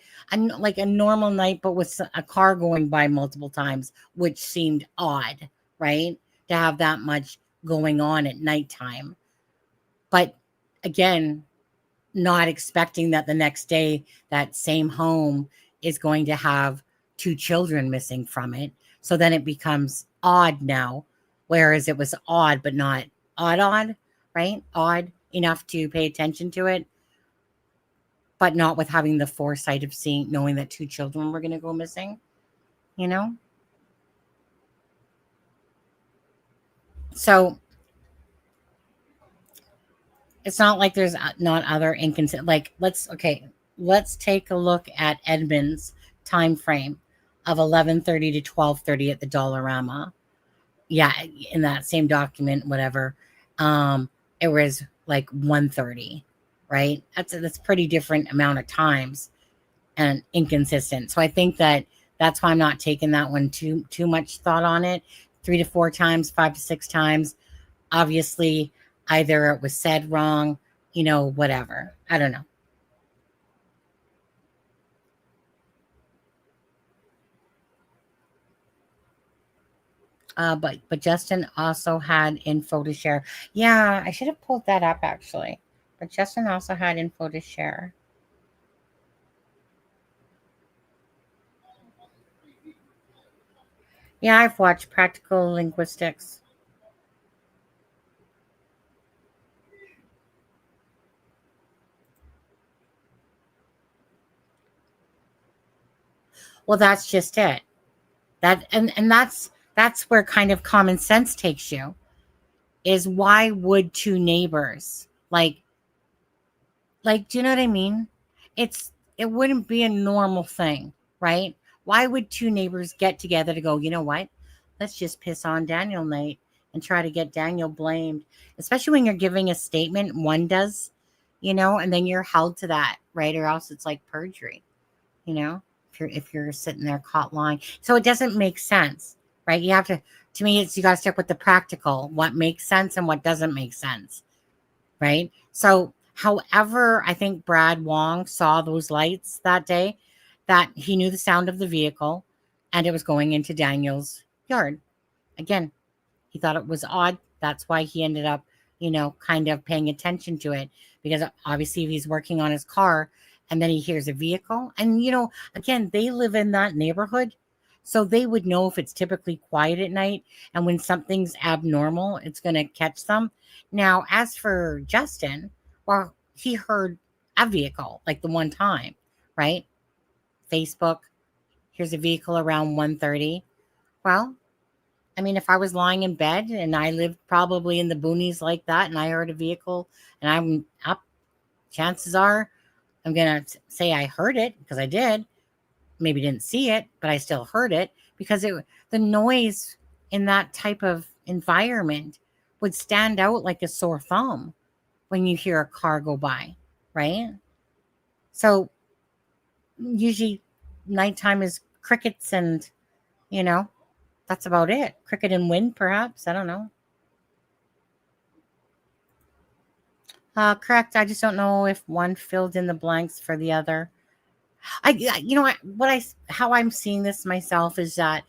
like a normal night, but with a car going by multiple times, which seemed odd, right? To have that much going on at nighttime. But again, not expecting that the next day that same home is going to have 2 children missing from it. So then it becomes odd now, whereas it was odd, but not odd, right? Odd enough to pay attention to it, but not with having the foresight of knowing that 2 children were going to go missing, you know? So it's not like there's not other inconsistent, like let's take a look at Edmund's time frame of 11:30 to 12:30 at the Dollarama. Yeah, in that same document, whatever. It was like 1:30, right? That's pretty different amount of times and inconsistent. So I think that's why I'm not taking that one too much thought on it. 3 to 4 times, 5 to 6 times. Obviously, either it was said wrong, whatever. I don't know. But Justin also had info to share. Yeah, I should have pulled that up actually. But Justin also had info to share. Yeah, I've watched Practical Linguistics. Well, that's just it. And that's where kind of common sense takes you. Is why would two neighbors do you know what I mean? It wouldn't be a normal thing, right? Why would two neighbors get together to go, you know what? Let's just piss on Daniel night and try to get Daniel blamed. Especially when you're giving a statement, one does, and then you're held to that, right? Or else it's like perjury, you know, if you're sitting there caught lying. So it doesn't make sense, right? You have to me, you got to stick with the practical, what makes sense and what doesn't make sense, right? So, however, I think Brad Wong saw those lights that day, that he knew the sound of the vehicle and it was going into Daniel's yard. Again, he thought it was odd. That's why he ended up, kind of paying attention to it, because obviously if he's working on his car and then he hears a vehicle and, again, they live in that neighborhood. So they would know if it's typically quiet at night and when something's abnormal, it's going to catch them. Now, as for Justin, well, he heard a vehicle like the one time, right? Facebook, here's a vehicle around 1:30. Well, I mean, if I was lying in bed and I lived probably in the boonies like that and I heard a vehicle and I'm up, chances are I'm going to say I heard it because I did. Maybe didn't see it, but I still heard it because the noise in that type of environment would stand out like a sore thumb when you hear a car go by, right? So usually nighttime is crickets and, that's about it. Cricket and wind, perhaps. I don't know. Correct. I just don't know if one filled in the blanks for the other. How I'm seeing this myself is that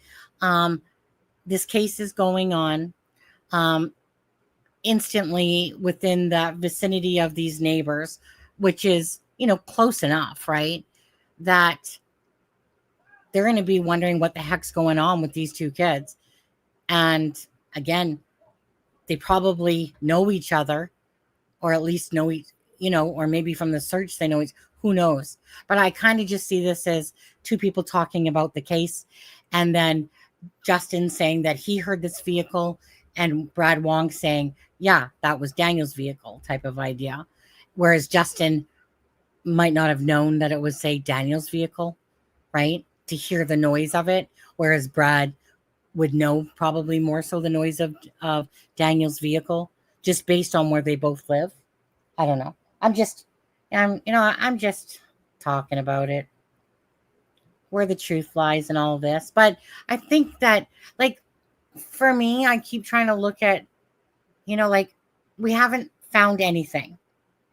this case is going on instantly within the vicinity of these neighbors, which is, close enough, right? That they're going to be wondering what the heck's going on with these two kids. And again, they probably know each other, or at least know each, or maybe from the search they know each, who knows. But I kind of just see this as two people talking about the case, and then Justin saying that he heard this vehicle and Brad Wong saying, yeah, that was Daniel's vehicle, type of idea. Whereas Justin might not have known that it was, say, Daniel's vehicle, right? To hear the noise of it. Whereas Brad would know probably more so the noise of Daniel's vehicle, just based on where they both live. I don't know. I'm just talking about it, where the truth lies in all this. But I think that, like, for me, I keep trying to look at, we haven't found anything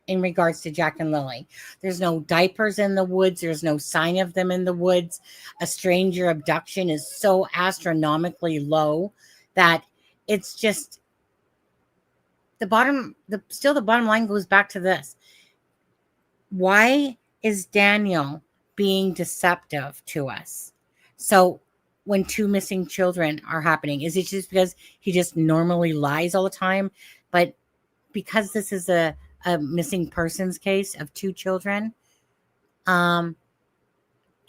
in regards to Jack and Lily. There's no diapers in the woods. There's no sign of them in the woods. A stranger abduction is so astronomically low that it's just the bottom line goes back to this. Why is Daniel being deceptive to us? So when two missing children are happening, is it just because he just normally lies all the time? But because this is a missing persons case of two children, you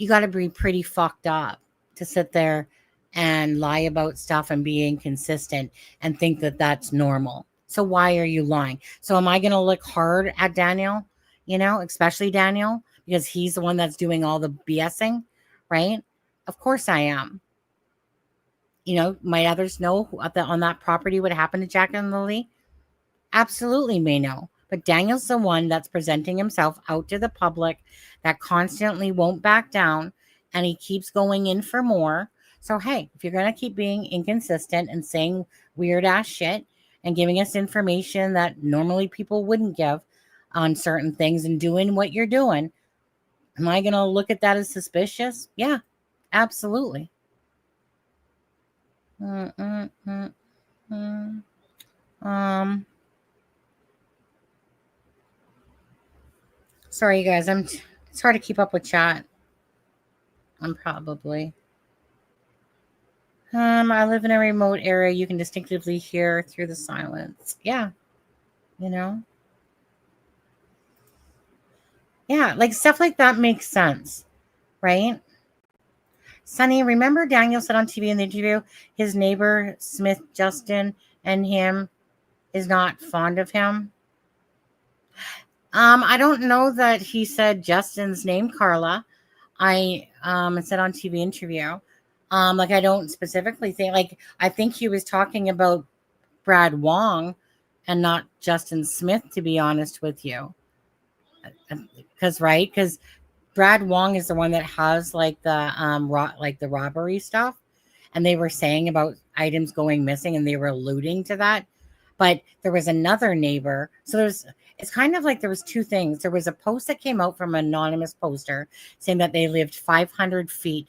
got to be pretty fucked up to sit there and lie about stuff and be inconsistent and think that that's normal. So why are you lying? So am I going to look hard at Daniel, especially Daniel, because he's the one that's doing all the BSing, right? Of course I am. Might others know on that property what happened to Jack and Lily? Absolutely may know. But Daniel's the one that's presenting himself out to the public, that constantly won't back down, and he keeps going in for more. So, hey, if you're going to keep being inconsistent and saying weird ass shit and giving us information that normally people wouldn't give on certain things and doing what you're doing, am I going to look at that as suspicious? Yeah, absolutely. Sorry, you guys. It's hard to keep up with chat. I live in a remote area. You can distinctively hear through the silence. Yeah. Yeah, like stuff like that makes sense, right? Sonny, remember Daniel said on TV in the interview, his neighbor, Smith Justin, and him is not fond of him? I don't know that he said Justin's name, Carla. I said on TV interview. Like I don't specifically think, like I think he was talking about Brad Wong and not Justin Smith, to be honest with you. Because Brad Wong is the one that has like the robbery stuff, and they were saying about items going missing, and they were alluding to that. But there was another neighbor, so it's kind of like there was two things. There was a post that came out from an anonymous poster saying that they lived 500 feet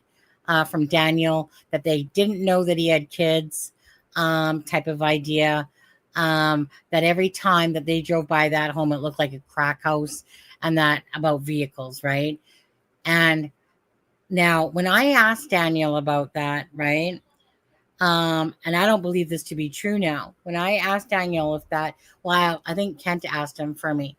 from Daniel, that they didn't know that he had kids, type of idea. That every time that they drove by that home, it looked like a crack house, and that about vehicles, right? And now when I asked Daniel about that, right? And I don't believe this to be true now. When I asked Daniel if that, well, I think Kent asked him for me,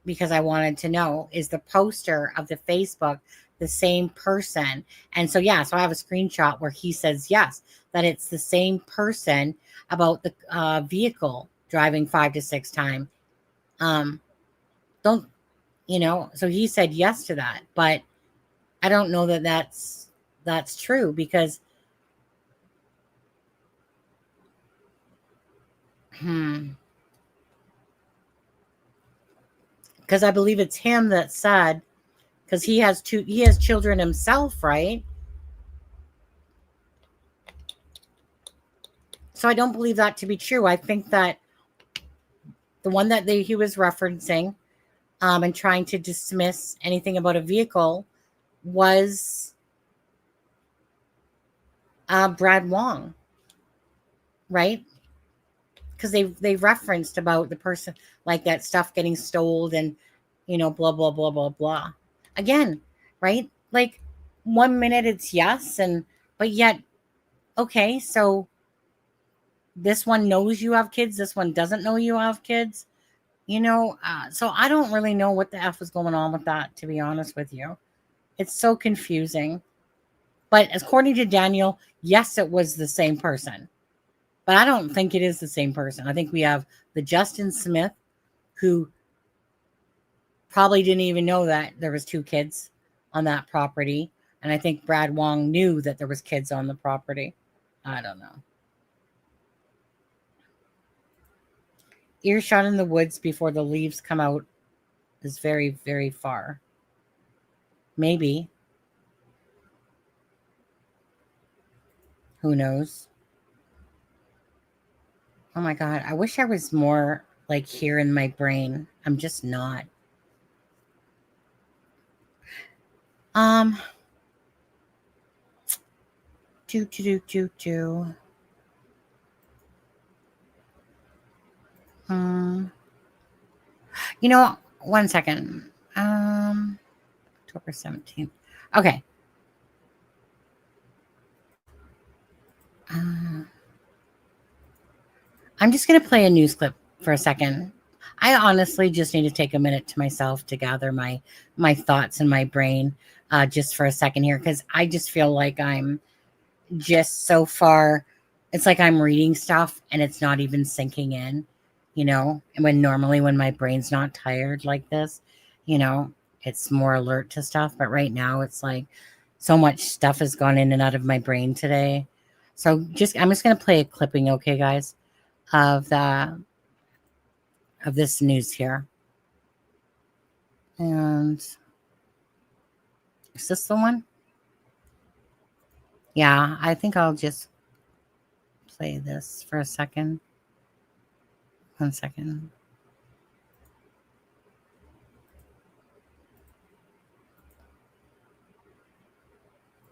because I wanted to know, is the poster of the Facebook the same person? And so, yeah, so I have a screenshot where he says, yes, that it's the same person about the vehicle driving 5 to 6 times. Don't, so he said yes to that, but I don't know that that's true, because because I believe it's him that said, because he has children himself, right? So I don't believe that to be true. I think that the one that he was referencing, and trying to dismiss anything about a vehicle, was Brad Wong, right? Because they referenced about the person, like that stuff getting stolen, and blah blah blah blah blah. Again, right? Like 1 minute it's yes, but yet, okay, so this one knows you have kids, this one doesn't know you have kids, so I don't really know what the F is going on with that, to be honest with you. It's so confusing. But according to Daniel, yes, it was the same person. But I don't think it is the same person. I think we have the Justin Smith, who probably didn't even know that there was 2 kids on that property. And I think Brad Wong knew that there was kids on the property. I don't know. Earshot in the woods before the leaves come out is very, very far. Maybe. Who knows? Oh my God. I wish I was more like here in my brain. I'm just not. One second. October 17th. Okay. I'm just going to play a news clip for a second. I honestly just need to take a minute to myself to gather my thoughts in my brain, just for a second here, because I just feel like I'm just so far. It's like I'm reading stuff and it's not even sinking in, and when my brain's not tired like this, it's more alert to stuff. But right now it's like so much stuff has gone in and out of my brain today. So I'm just going to play a clipping, okay, guys, of this news here. And is this the one? Yeah, I think I'll just play this for a second. 1 second.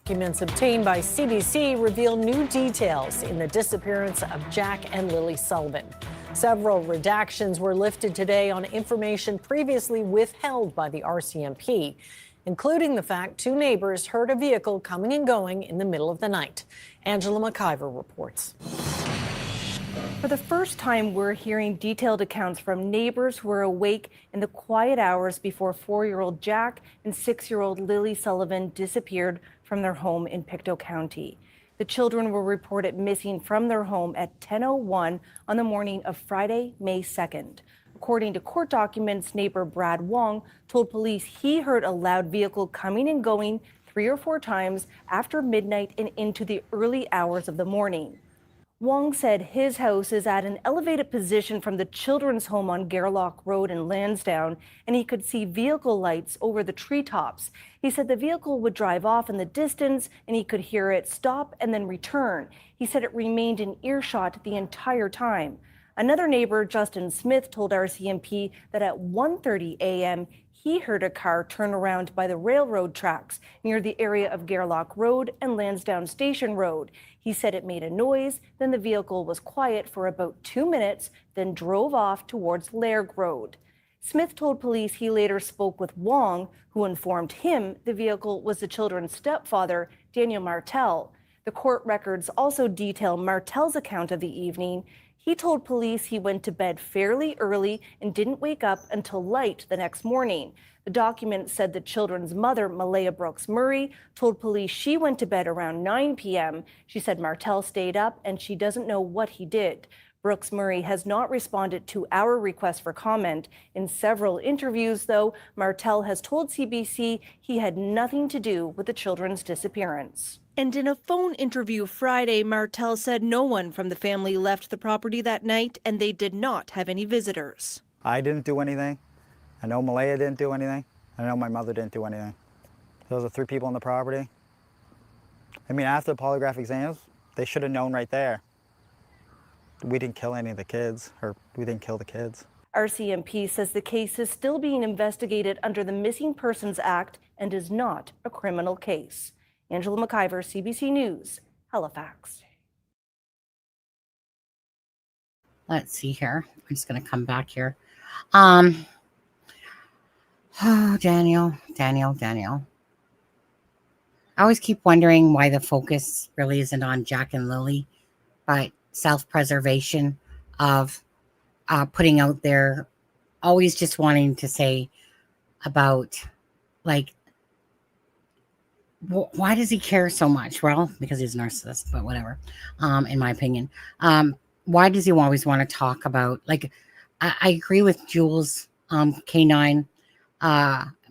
Documents obtained by CBC reveal new details in the disappearance of Jack and Lily Sullivan. Several redactions were lifted today on information previously withheld by the RCMP, including the fact 2 neighbors heard a vehicle coming and going in the middle of the night. Angela McIver reports. For the first time, we're hearing detailed accounts from neighbors who were awake in the quiet hours before 4-year-old Jack and 6-year-old Lily Sullivan disappeared from their home in Pictou County. The children were reported missing from their home at 10:01 on the morning of Friday, May 2nd. According to court documents, neighbor Brad Wong told police he heard a loud vehicle coming and going 3 or 4 times after midnight and into the early hours of the morning. Wong said his house is at an elevated position from the children's home on Gairloch Road in Lansdowne, and he could see vehicle lights over the treetops. He said the vehicle would drive off in the distance, and he could hear it stop and then return. He said it remained in earshot the entire time. Another neighbor, Justin Smith, told RCMP that at 1:30 a.m., he heard a car turn around by the railroad tracks near the area of Gairloch Road and Lansdowne Station Road. He said it made a noise, then the vehicle was quiet for about 2 minutes, then drove off towards Lairg Road. Smith told police he later spoke with Wong, who informed him the vehicle was the children's stepfather, Daniel Martell. The court records also detail Martell's account of the evening. He told police he went to bed fairly early and didn't wake up until light the next morning. The document said the children's mother, Malaya Brooks Murray, told police she went to bed around 9 p.m. She said Martell stayed up and she doesn't know what he did. Brooks Murray has not responded to our request for comment. In several interviews, though, Martell has told CBC he had nothing to do with the children's disappearance. And in a phone interview Friday, Martell said no one from the family left the property that night and they did not have any visitors. I didn't do anything. I know Malaya didn't do anything. I know my mother didn't do anything. Those are 3 people on the property. I mean, after the polygraph exams, they should have known right there. We didn't kill any of the kids, or we didn't kill the kids. RCMP says the case is still being investigated under the Missing Persons Act and is not a criminal case. Angela McIver, CBC News, Halifax. Let's see here. I'm just going to come back here. Oh, Daniel. I always keep wondering why the focus really isn't on Jack and Lily, but self-preservation of putting out there, always just wanting to say about, like, why does he care so much? Well, because he's a narcissist, but whatever, in my opinion. Why does he always want to talk about, like, I agree with Jules K9,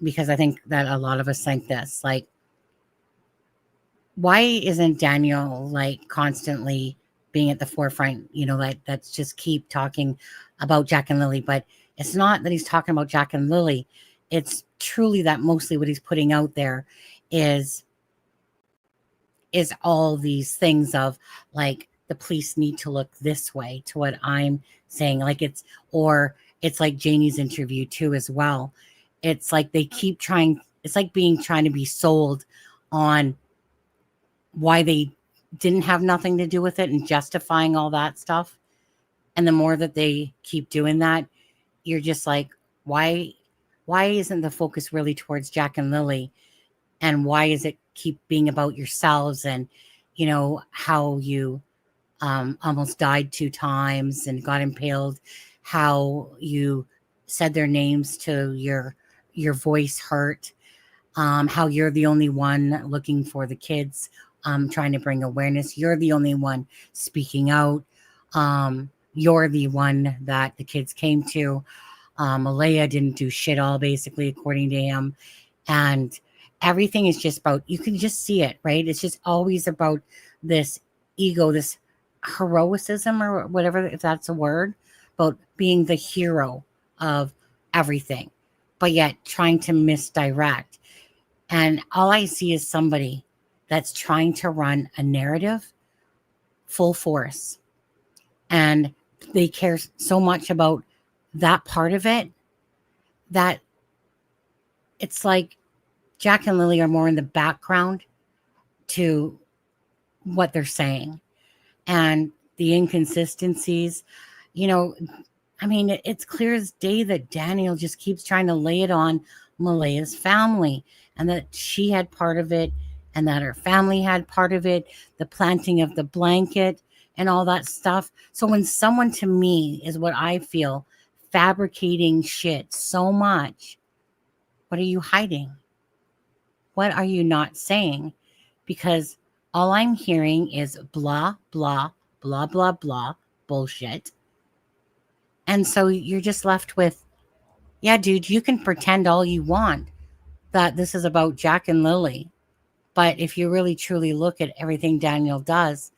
because I think that a lot of us think this, like, why isn't Daniel, like, constantly being at the forefront, you know, like, let's just keep talking about Jack and Lily. But it's not that he's talking about Jack and Lily. It's truly that mostly what he's putting out there is all these things of, like, the police need to look this way, to what I'm saying. Like, it's like Janie's interview too as well. It's like they keep trying, it's like trying to be sold on why they didn't have nothing to do with it and justifying all that stuff. And the more that they keep doing that, you're just like, why isn't the focus really towards Jack and Lily? And why is it keep being about yourselves and, you know, how you almost died 2 times and got impaled, how you said their names to your voice hurt, how you're the only one looking for the kids, trying to bring awareness. You're the only one speaking out. You're the one that the kids came to. Malaya didn't do shit all, basically, according to him. And everything is just about, you can just see it, right? It's just always about this ego, this heroicism, or whatever, if that's a word, about being the hero of everything, but yet trying to misdirect. And all I see is somebody that's trying to run a narrative full force. And they care so much about that part of it that it's like Jack and Lily are more in the background to what they're saying. And the inconsistencies, you know, I mean, it's clear as day that Daniel just keeps trying to lay it on Malaya's family, and that she had part of it, and that her family had part of it. The planting of the blanket, and all that stuff. So when someone, to me, is what I feel, fabricating shit so much, what are you hiding? What are you not saying? Because all I'm hearing is blah, blah, blah, blah, blah, bullshit. And so you're just left with, yeah, dude, you can pretend all you want that this is about Jack and Lily. But if you really truly look at everything Daniel does,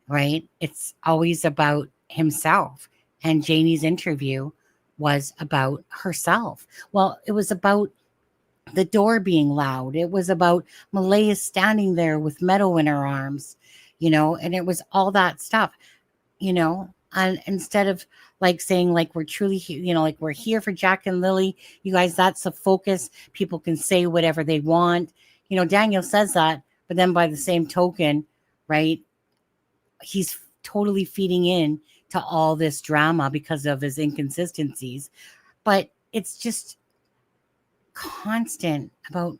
right, it's always about himself. And Janie's interview was about herself. Well, it was about the door being loud. It was about Malaya standing there with Meadow in her arms, and it was all that stuff, and instead of like saying like we're truly here, like we're here for Jack and Lily, you guys, that's the focus. People can say whatever they want. Daniel says that, but then by the same token, right, he's totally feeding in to all this drama because of his inconsistencies. But it's just constant about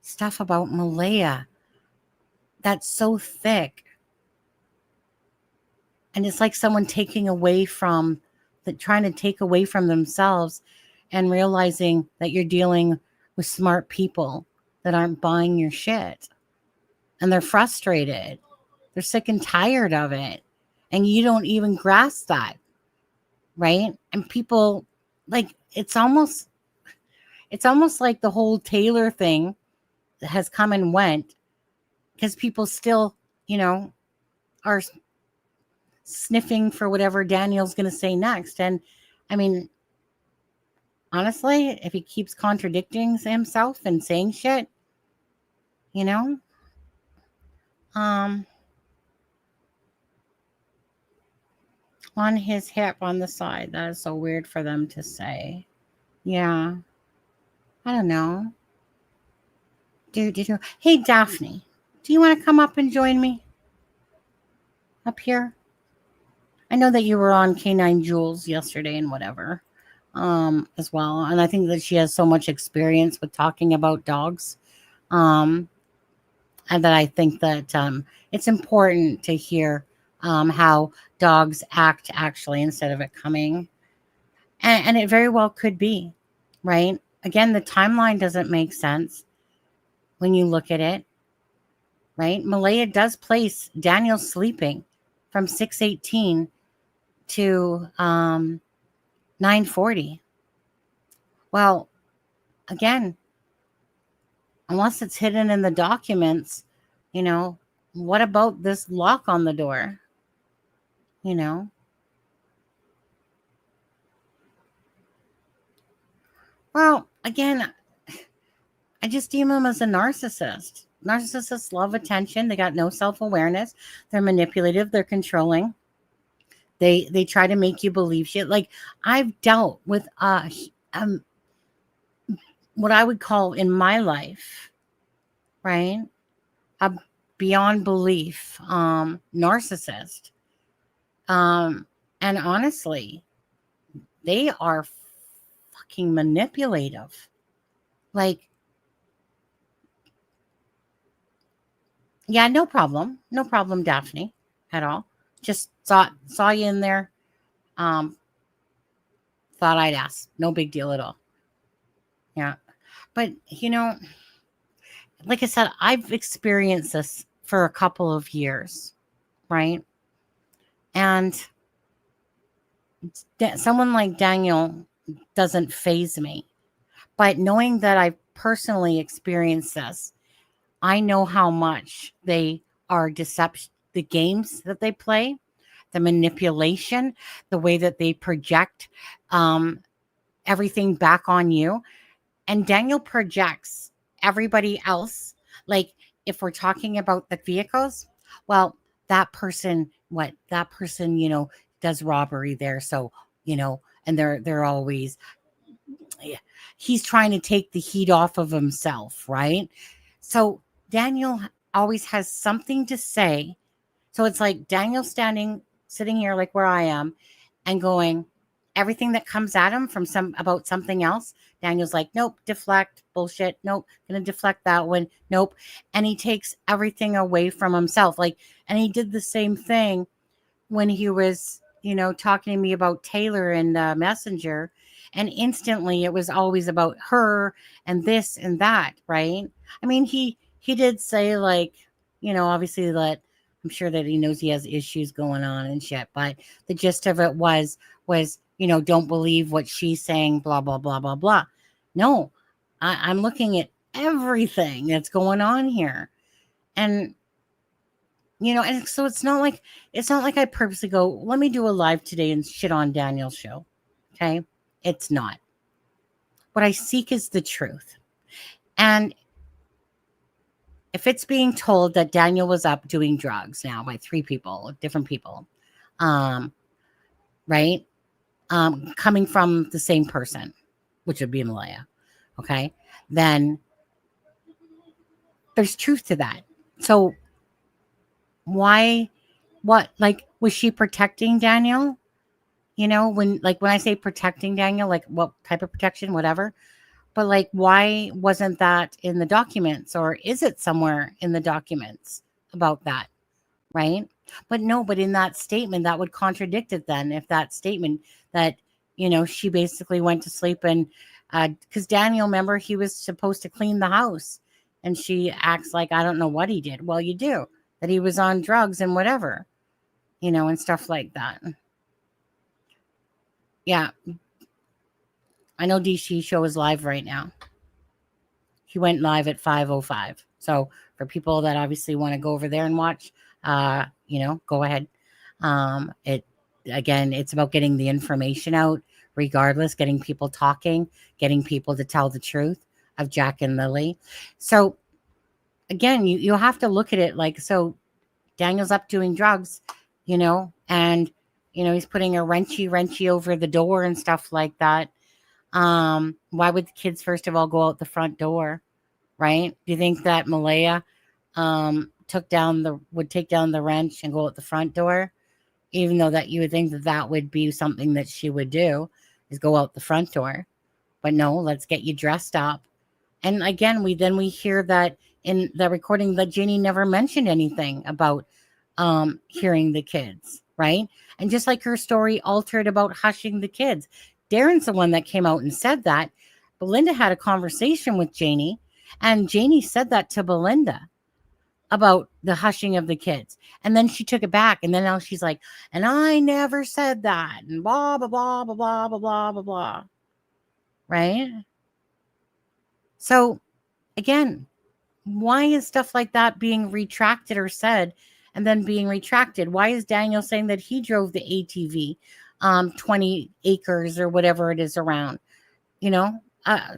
stuff about Malaya that's so thick. And it's like someone taking away from trying to take away from themselves and realizing that you're dealing with smart people that aren't buying your shit. And they're frustrated. They're sick and tired of it. And you don't even grasp that. Right? And people, like, it's almost like the whole Taylor thing has come and went because people still, are sniffing for whatever Daniel's going to say next. And I mean, honestly, if he keeps contradicting himself and saying shit, on his hip on the side, that is so weird for them to say. Yeah. I don't know. Hey, Daphne, do you want to come up and join me up here? I know that you were on K9 Jules yesterday and whatever, as well. And I think that she has so much experience with talking about dogs. And that I think that it's important to hear how dogs act actually instead of it coming. And it very well could be, right? Again, the timeline doesn't make sense when you look at it, right? Malaya does place Daniel sleeping from 6:18 to 9:40. Well, again, unless it's hidden in the documents, what about this lock on the door? Well, again, I just deem them as a narcissist. Narcissists love attention. They got no self-awareness. They're manipulative. They're controlling. They try to make you believe shit. Like, I've dealt with what I would call in my life, right, a beyond belief narcissist. And honestly, they are fucking manipulative. Like, yeah, no problem. No problem, Daphne, at all. Just saw you in there. Thought I'd ask. No big deal at all. Yeah. But, like I said, I've experienced this for a couple of years, right? And someone like Daniel doesn't faze me. But knowing that I've personally experienced this, I know how much they are deception, the games that they play, the manipulation, the way that they project everything back on you. And Daniel projects everybody else. Like, if we're talking about the vehicles, well, that person, does robbery there. So, and they're always, he's trying to take the heat off of himself, right? So Daniel always has something to say. So it's like Daniel sitting here like where I am and going, everything that comes at him from about something else, Daniel's like, nope, deflect, bullshit, nope, gonna deflect that one, nope. And he takes everything away from himself. Like, and he did the same thing when he was, talking to me about Taylor in the messenger, and instantly it was always about her and this and that, right? I mean, he did say, like, obviously that I'm sure that he knows he has issues going on and shit, but the gist of it was, don't believe what she's saying, blah, blah, blah, blah, blah. No, I'm looking at everything that's going on here. And, and so it's not like I purposely go, let me do a live today and shit on Daniel's show. Okay. It's not. What I seek is the truth. And if it's being told that Daniel was up doing drugs now by 3 people, different people, right? Coming from the same person, which would be Malaya, okay? Then there's truth to that. So why, was she protecting Daniel? When I say protecting Daniel, like what type of protection, whatever. But like, why wasn't that in the documents, or is it somewhere in the documents about that? Right. But no, but in that statement, that would contradict it then. If that statement that, she basically went to sleep and, because Daniel, remember, he was supposed to clean the house, and she acts like, I don't know what he did. Well, you do, that he was on drugs and whatever, and stuff like that. Yeah. I know DC show is live right now. He went live at 5:05. So for people that obviously want to go over there and watch, go ahead. It's about getting the information out, regardless, getting people talking, getting people to tell the truth of Jack and Lily. So again, you have to look at it like, so Daniel's up doing drugs, and he's putting a wrenchy over the door and stuff like that. Why would the kids first of all go out the front door, right? Do you think that Malaya would take down the wrench and go out the front door? Even though that you would think that would be something that she would do, is go out the front door. But no, let's get you dressed up. And again, we hear that in the recording that Janie never mentioned anything about hearing the kids, right? And just like her story altered about hushing the kids, Darren's the one that came out and said that. Belinda had a conversation with Janie, and Janie said that to Belinda about the hushing of the kids. And then she took it back, and then now she's like, and I never said that, and blah, blah, blah, blah, blah, blah, blah, blah, blah. Right? So, again, why is stuff like that being retracted or said and then being retracted? Why is Daniel saying that he drove the ATV 20 acres or whatever it is around? I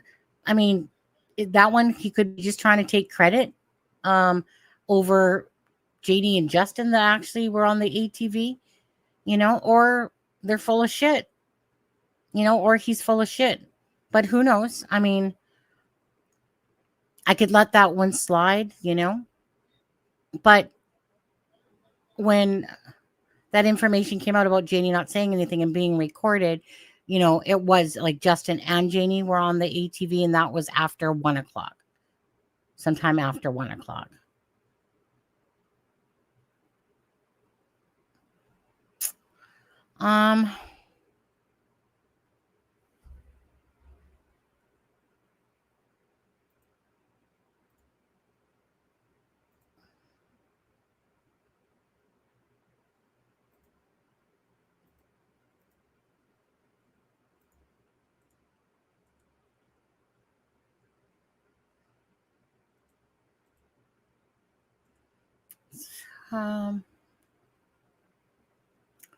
mean, that one, he could be just trying to take credit over JD and Justin that actually were on the ATV, or they're full of shit, or he's full of shit. But who knows? I mean, I could let that one slide, but when that information came out about Janie not saying anything and being recorded, it was like Justin and Janie were on the ATV, and that was after 1:00, sometime after 1:00.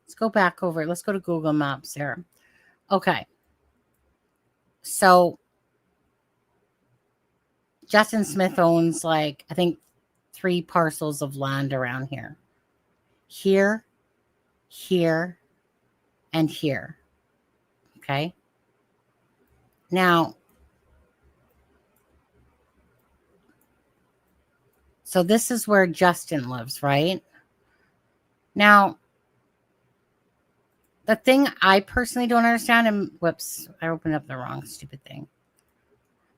Let's go back over it. Let's go to Google Maps here. Okay. So Justin Smith owns, like, I think 3 parcels of land around here. Here, here, and here. Okay. Now, so this is where Justin lives, right? Now, the thing I personally don't understand, and whoops, I opened up the wrong stupid thing.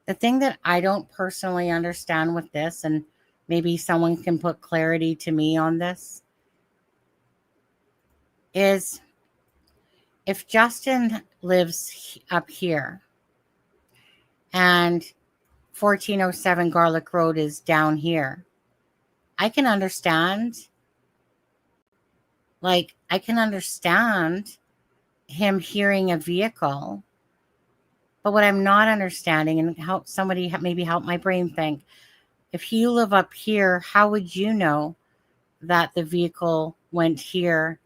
The thing that I don't personally understand with this, and maybe someone can put clarity to me on this. is if Justin lives up here and 1407 Gairloch Road is down here, I can understand. Like, I can understand him hearing a vehicle, but what I'm not understanding, and help somebody maybe help my brain think, if you live up here, how would you know that the vehicle went here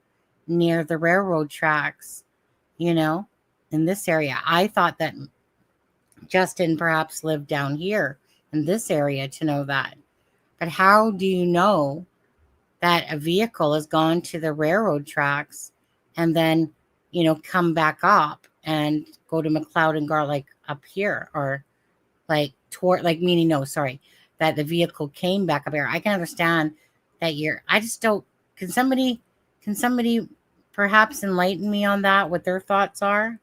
near the railroad tracks, you know, in this area? I thought that Justin perhaps lived down here in this area to know that. But how do you know that a vehicle has gone to the railroad tracks and then, you know, come back up and go to McLeod and Gairloch up here, or like toward, like, meaning, no, sorry, that the vehicle came back up here? I can understand that I just don't, can somebody perhaps enlighten me on that, what their thoughts are?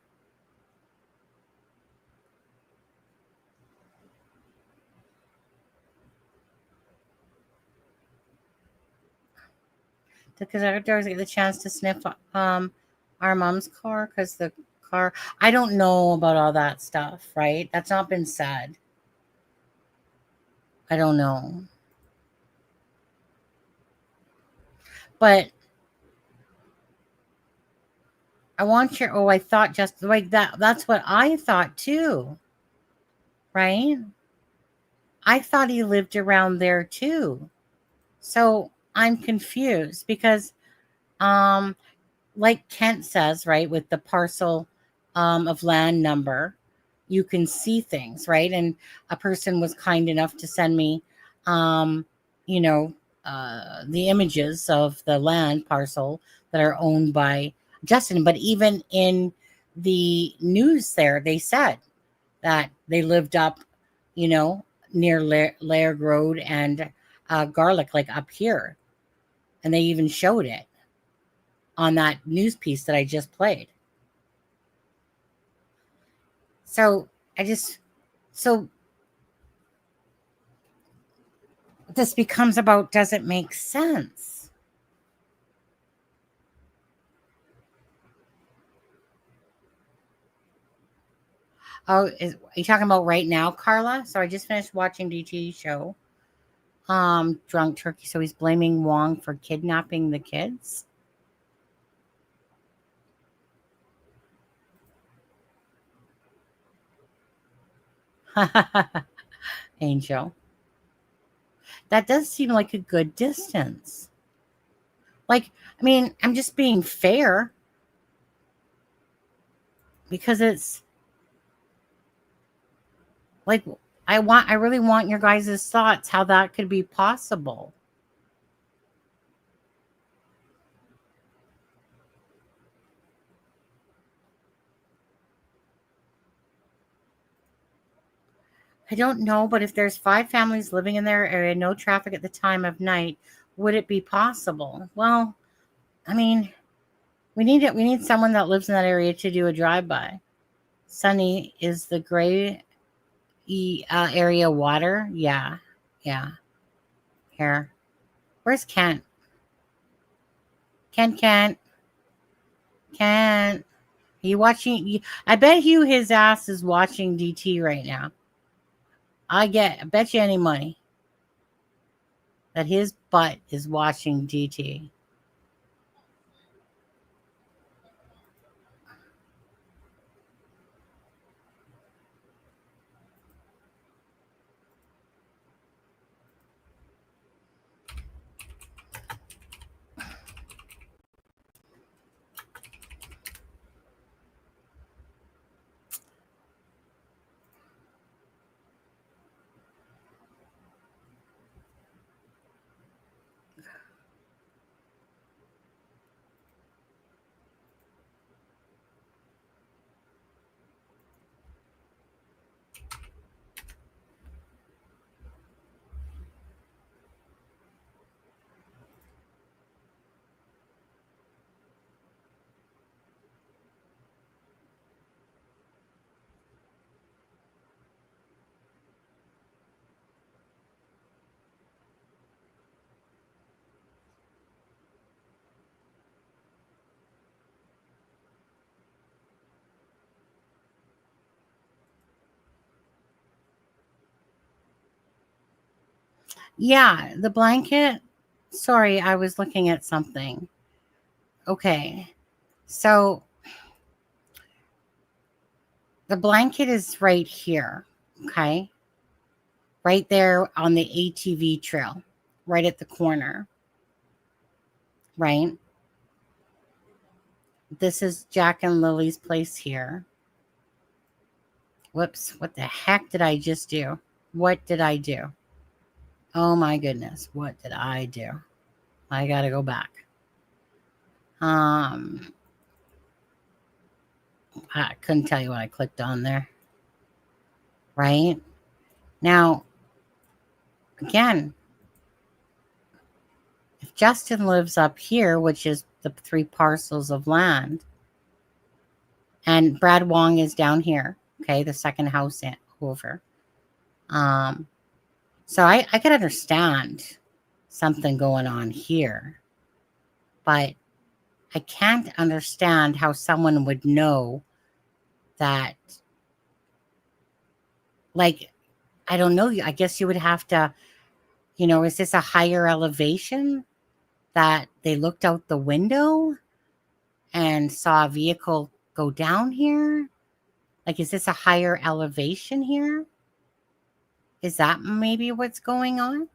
Because I don't get the chance to sniff our mom's car, because the car, I don't know about all that stuff, right? That's not been said. I don't know. But I want your, oh, I thought just like that. That's what I thought too, right? I thought he lived around there too. So I'm confused because, like Kent says, right, with the parcel of land number, you can see things, right? And a person was kind enough to send me, you know, the images of the land parcel that are owned by Justin. But even in the news there, they said that they lived up, you know, near Laird Road and Gairloch, like up here. And they even showed it on that news piece that I just played. So so this becomes about, does it make sense? Oh, are you talking about right now, Carla? So I just finished watching DT show, Drunk Turkey. So he's blaming Wong for kidnapping the kids. Angel. That does seem like a good distance. Like, I mean, I'm just being fair because it's like, I really want your guys' thoughts how that could be possible. I don't know, but if there's 5 families living in their area, no traffic at the time of night, would it be possible? Well, I mean, we need someone that lives in that area to do a drive-by. Sunny, is the gray area water? Yeah. Here. Where's Kent? Kent. Are you watching? I bet you his ass is watching DT right now. I bet you any money that his butt is watching DT. Yeah, the blanket. Sorry, I was looking at something. Okay. So the blanket is right here. Okay. Right there on the ATV trail, right at the corner. Right. This is Jack and Lily's place here. Whoops. What the heck did I just do? What did I do? Oh my goodness. What did I do? I got to go back. I couldn't tell you what I clicked on there. Right? Now, again, if Justin lives up here, which is the 3 parcels of land, and Brad Wong is down here, okay, the second house over. So I could understand something going on here, but I can't understand how someone would know that. Like, I don't know. I guess you would have to, is this a higher elevation that they looked out the window and saw a vehicle go down here? Like, is this a higher elevation here? Is that maybe what's going on?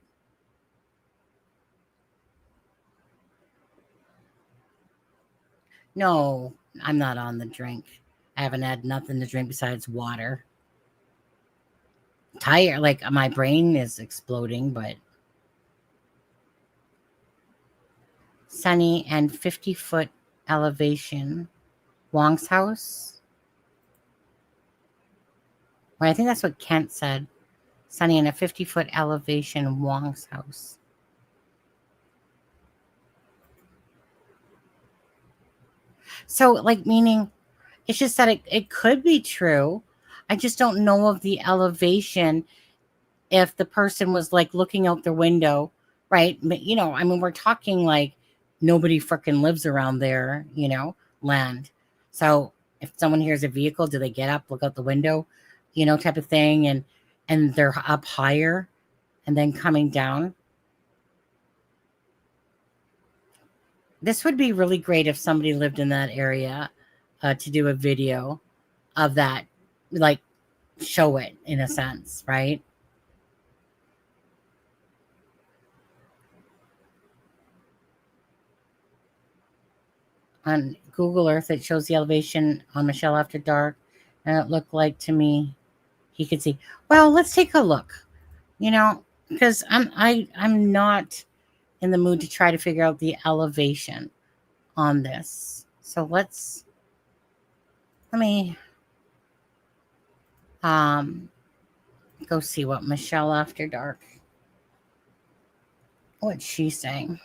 No, I'm not on the drink. I haven't had nothing to drink besides water. Tired, like my brain is exploding, but sunny and 50-foot elevation. Wong's house. Well, I think that's what Kent said. Sunny and a 50-foot elevation. Wong's house. So, like, meaning it's just that it could be true. I just don't know of the elevation if the person was like looking out their window, right? But, I mean, we're talking like nobody freaking lives around there, land. So if someone hears a vehicle, do they get up, look out the window, type of thing, and they're up higher and then coming down? This would be really great if somebody lived in that area to do a video of that, like show it in a sense, right? On Google Earth, it shows the elevation on Michelle after dark, and it looked like to me he could see. Well, let's take a look, because I'm not in the mood to try to figure out the elevation on this. So let me go see what Michelle after dark, what's she saying.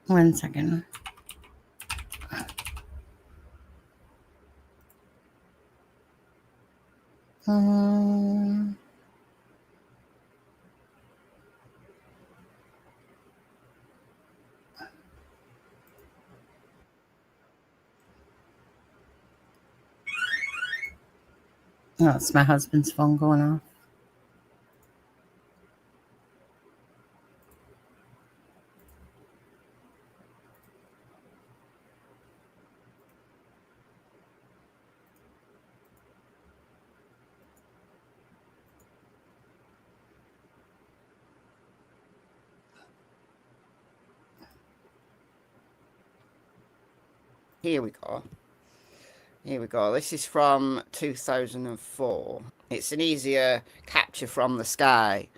One second. Oh, it's my husband's phone going off. Here we go. Here we go. This is from 2004. It's an easier capture from the sky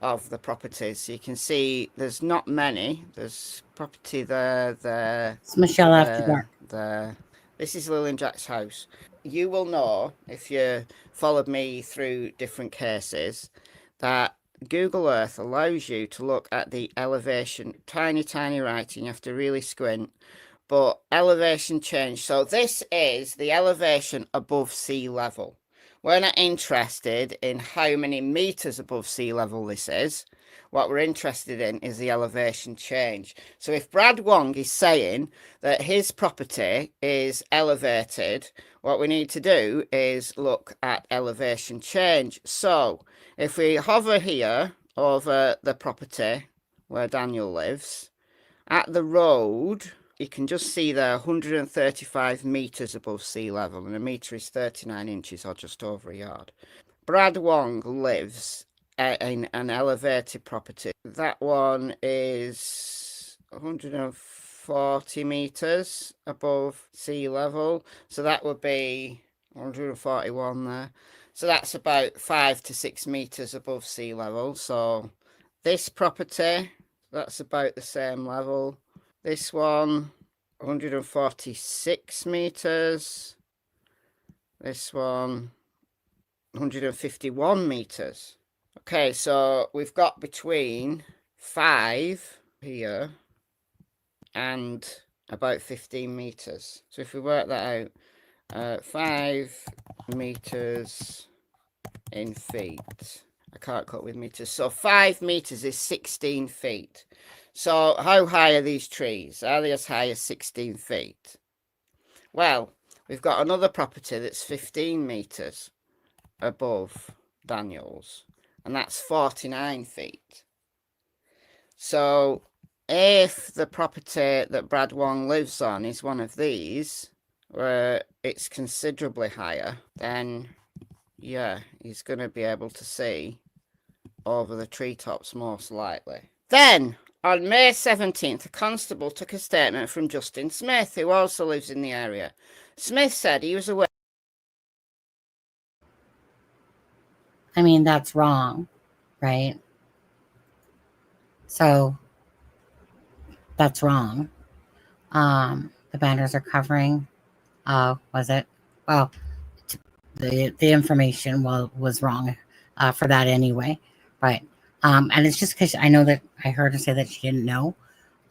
of the properties. So you can see there's not many. There's property there. It's Michelle after dark. There. This is Lily and Jack's house. You will know, if you followed me through different cases, that Google Earth allows you to look at the elevation, tiny writing. You have to really squint. But elevation change. So this is the elevation above sea level. We're not interested in how many meters above sea level this is. What we're interested in is the elevation change. So if Brad Wong is saying that his property is elevated, what we need to do is look at elevation change. So if we hover here over the property where Daniel lives, at the road, you can just see there 135 metres above sea level, and a metre is 39 inches or just over a yard. Brad Wong lives in an elevated property. That one is 140 metres above sea level, so that would be 141 there. So that's about 5 to 6 metres above sea level. So this property, that's about the same level. This one, 146 metres. This one, 151 metres. Okay, so we've got between 5 here and about 15 metres. So if we work that out, 5 metres in feet. I can't cut with meters. So 5 meters is 16 feet. So how high are these trees? Are they as high as 16 feet? Well, we've got another property that's 15 meters above Daniel's, and that's 49 feet. So if the property that Brad Wong lives on is one of these, where it's considerably higher, then yeah, he's going to be able to see over the treetops most likely. Then, on May 17th, a constable took a statement from Justin Smith, who also lives in the area. Smith said he was aware. I mean, that's wrong, right? So that's wrong. The banners are covering. Was it? Well, the information was wrong for that anyway, but and it's just because I know that I heard her say that she didn't know.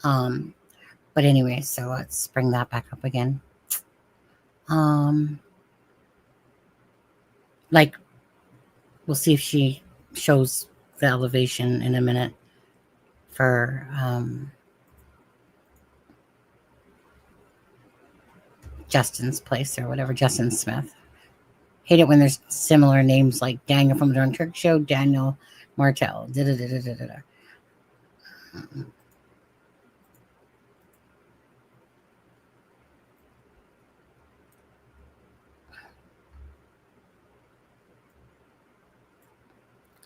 But anyway, so let's bring that back up again. Like, we'll see if she shows the elevation in a minute for Justin's place or whatever, Justin Smith. Hate it when there's similar names like Daniel from the Darn Turk Show, Daniel Martell.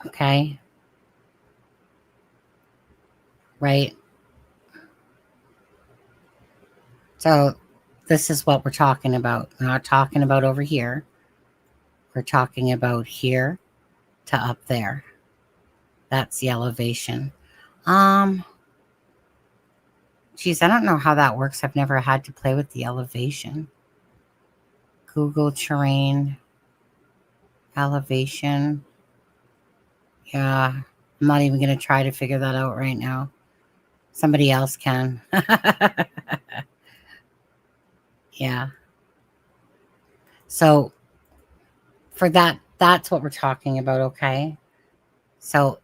Okay. Right. So this is what we're talking about. We're not talking about over here. We're talking about here to up there. That's the elevation. Geez, I don't know how that works. I've never had to play with the elevation. Google terrain, elevation. Yeah, I'm not even going to try to figure that out right now. Somebody else can. Yeah. So for that, that's what we're talking about, okay? So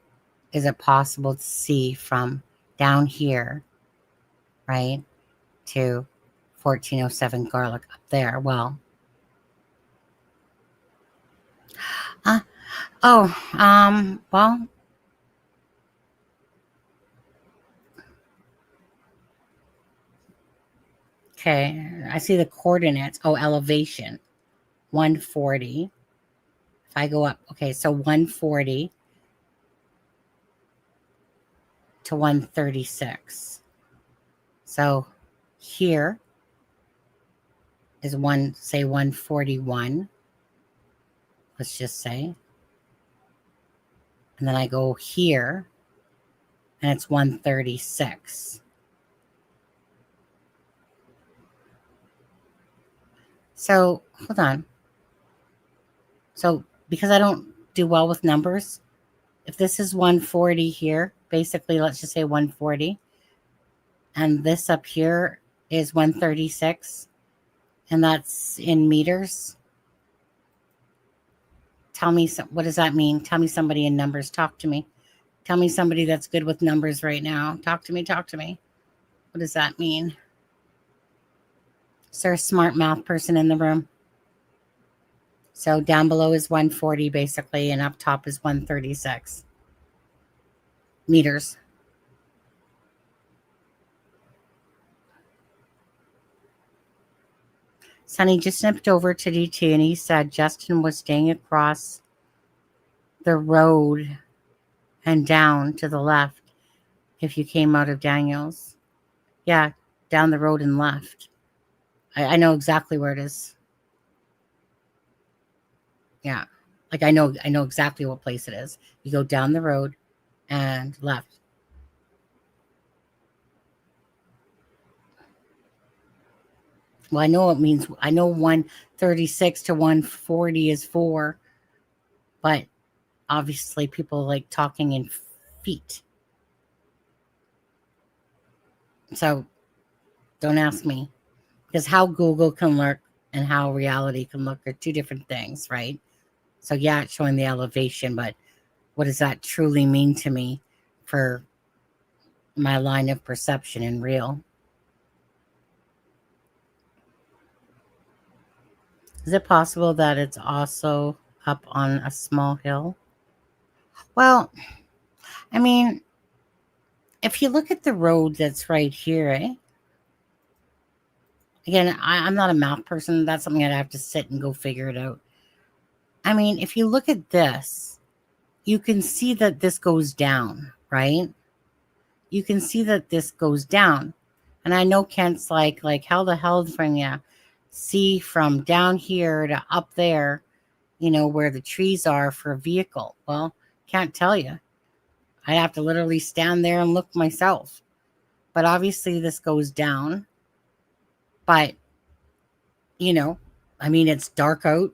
is it possible to see from down here, right, to 1407 Gairloch up there? Well, well, okay, I see the coordinates. Oh, elevation, 140. If I go up, okay, so 140 to 136. So here is say 141. Let's just say. And then I go here and it's 136. So hold on. So because I don't do well with numbers, if this is 140 here, basically let's just say 140, and this up here is 136, and that's in meters. Tell me what does that mean? Tell me somebody in numbers. Talk to me. Tell me somebody that's good with numbers right now. Talk to me. Talk to me. What does that mean? Is there a smart math person in the room? So down below is 140 basically, and up top is 136 meters. Sonny just snipped over to D2 and he said Justin was staying across the road and down to the left if you came out of Daniels. Yeah, down the road and left. I know exactly where it is. Yeah, like I know exactly what place it is. You go down the road and left. Well, I know it means, I know 136 to 140 is 4, but obviously people like talking in feet. So don't ask me, because how Google can look and how reality can look are two different things, right? So yeah, it's showing the elevation, but what does that truly mean to me for my line of perception and real? Is it possible that it's also up on a small hill? Well, I mean, if you look at the road that's right here, Again, I'm not a math person. That's something I'd have to sit and go figure it out. I mean, if you look at this, you can see that this goes down, right? You can see that this goes down. And I know Kent's like how the hell can you see from down here to up there, where the trees are for a vehicle? Well, can't tell you. I'd have to literally stand there and look myself. But obviously this goes down. But, it's dark out.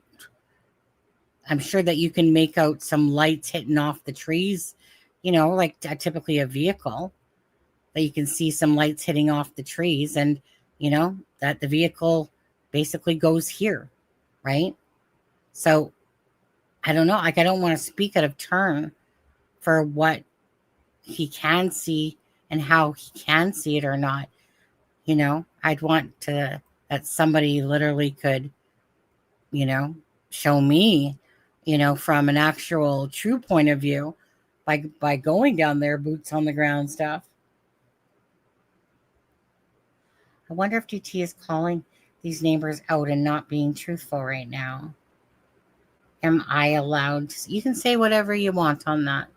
I'm sure that you can make out some lights hitting off the trees, like typically a vehicle, that you can see some lights hitting off the trees, and, that the vehicle basically goes here, right? So I don't know. Like, I don't want to speak out of turn for what he can see and how he can see it or not. I'd want that somebody literally could, show me, from an actual true point of view by going down there, boots on the ground stuff. I wonder if DT is calling these neighbors out and not being truthful right now. Am I allowed to? You can say whatever you want on that.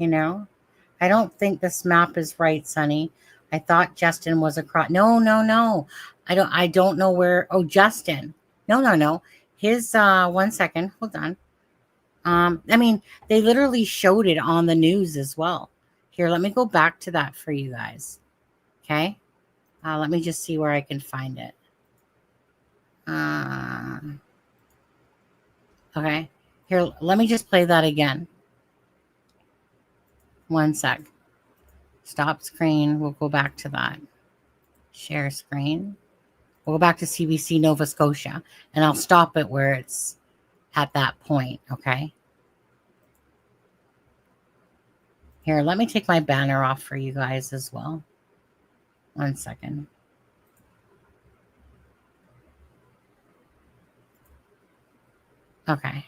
I don't think this map is right, Sonny. I thought Justin was across. No. I don't know where. Oh, Justin. No. His, 1 second. Hold on. They literally showed it on the news as well. Here, let me go back to that for you guys. Okay. Let me just see where I can find it. Okay. Here, let me just play that again. 1 sec. Stop screen. We'll go back to that. Share screen. We'll go back to CBC Nova Scotia, and I'll stop it where it's at that point, okay? Here, let me take my banner off for you guys as well. 1 second. Okay.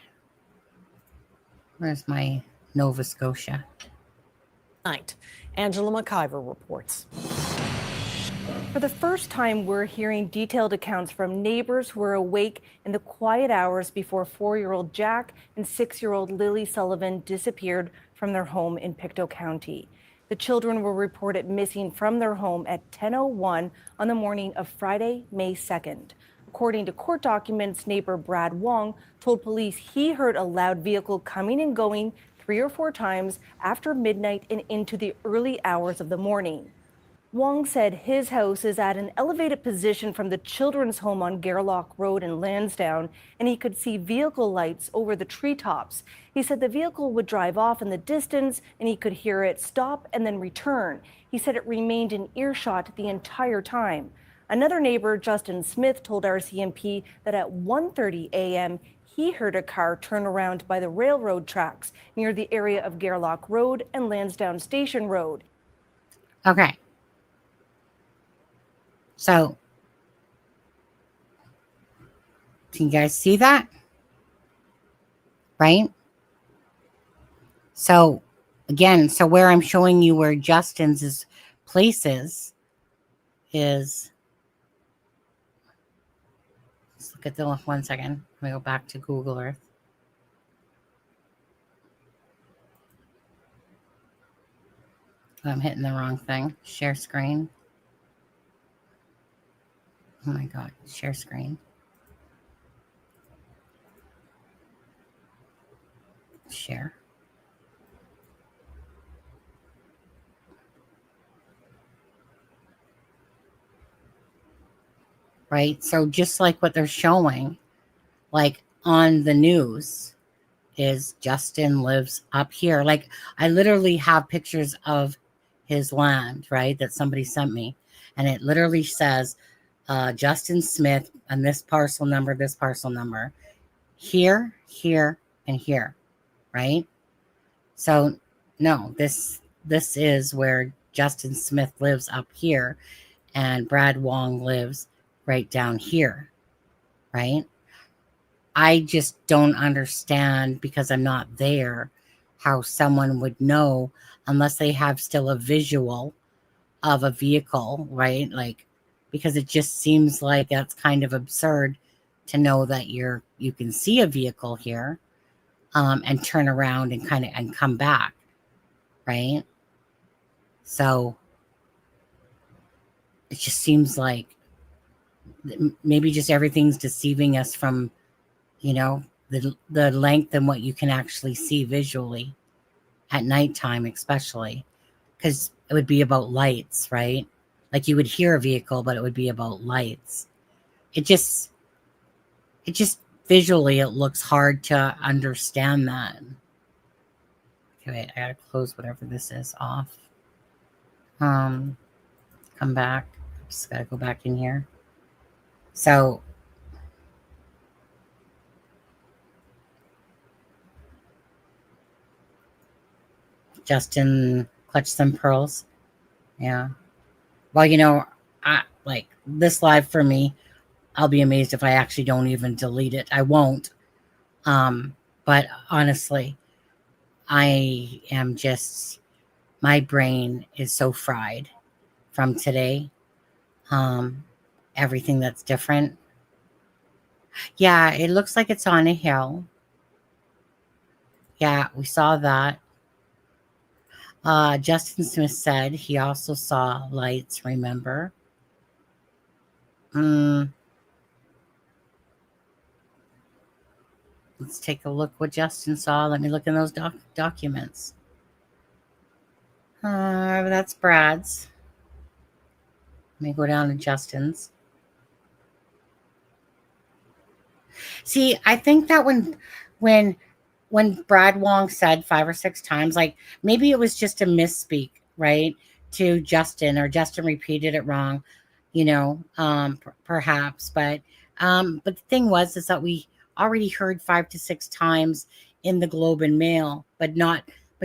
Where's my Nova Scotia? Night. Angela McIver reports. For the first time, we're hearing detailed accounts from neighbors who were awake in the quiet hours before 4-year-old Jack and 6-year-old Lily Sullivan disappeared from their home in Pictou County. The children were reported missing from their home at 10:01 on the morning of Friday, May 2nd. According to court documents, neighbor Brad Wong told police he heard a loud vehicle coming and going 3 or 4 times after midnight and into the early hours of the morning. Wong said his house is at an elevated position from the children's home on Gairloch Road in Lansdowne, and he could see vehicle lights over the treetops. He said the vehicle would drive off in the distance, and he could hear it stop and then return. He said it remained in earshot the entire time. Another neighbor, Justin Smith, told RCMP that at 1:30 a.m., he heard a car turn around by the railroad tracks near the area of Gairloch Road and Lansdowne Station Road. Okay. So, can you guys see that? Right? So, again, so where I'm showing you where Justin's places is, let's look at the 1 second. Let me go back to Google Earth. I'm hitting the wrong thing. Share screen. Oh my God, share screen. Share. Right? So just like what they're showing, like on the news, is Justin lives up here. Like I literally have pictures of his land, right? That somebody sent me. And it literally says Justin Smith and this parcel number, here, here, and here, right? So no, this is where Justin Smith lives up here and Brad Wong lives right down here, right? I just don't understand, because I'm not there, how someone would know unless they have still a visual of a vehicle, right? Like, because it just seems like that's kind of absurd to know that you can see a vehicle here and turn around and come back, right? So it just seems like maybe just everything's deceiving us from, you know, the length and what you can actually see visually at nighttime, especially because it would be about lights, right? Like you would hear a vehicle, but it would be about lights. It just visually, it looks hard to understand that. Okay, wait, I gotta close whatever this is off. Come back. Just gotta go back in here. So Justin clutched some pearls. Yeah. Well, you know, I like this live for me. I'll be amazed if I actually don't even delete it. I won't. But honestly, I am just, my brain is so fried from today. Everything that's different. Yeah, it looks like it's on a hill. Yeah, we saw that. Justin Smith said he also saw lights, remember? Let's take a look what Justin saw. Let me look in those documents. That's Brad's. Let me go down to Justin's. See, I think that when Brad Wong said 5 or 6 times, like maybe it was just a misspeak, right, to Justin, or Justin repeated it wrong, you know, perhaps. But the thing is that we already heard 5 to 6 times in the Globe and Mail, but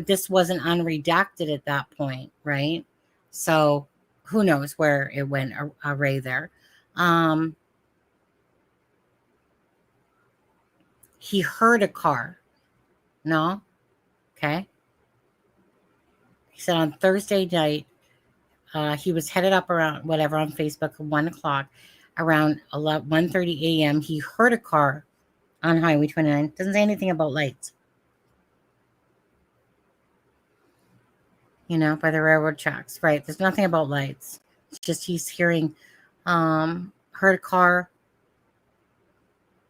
this wasn't unredacted at that point, right? So who knows where it went array there. He heard a car. No? Okay. He said on Thursday night, he was headed up around whatever on Facebook at 1 o'clock. Around 1:30 a.m., he heard a car on Highway 29. Doesn't say anything about lights. You know, by the railroad tracks. Right. There's nothing about lights. It's just he's hearing, heard a car,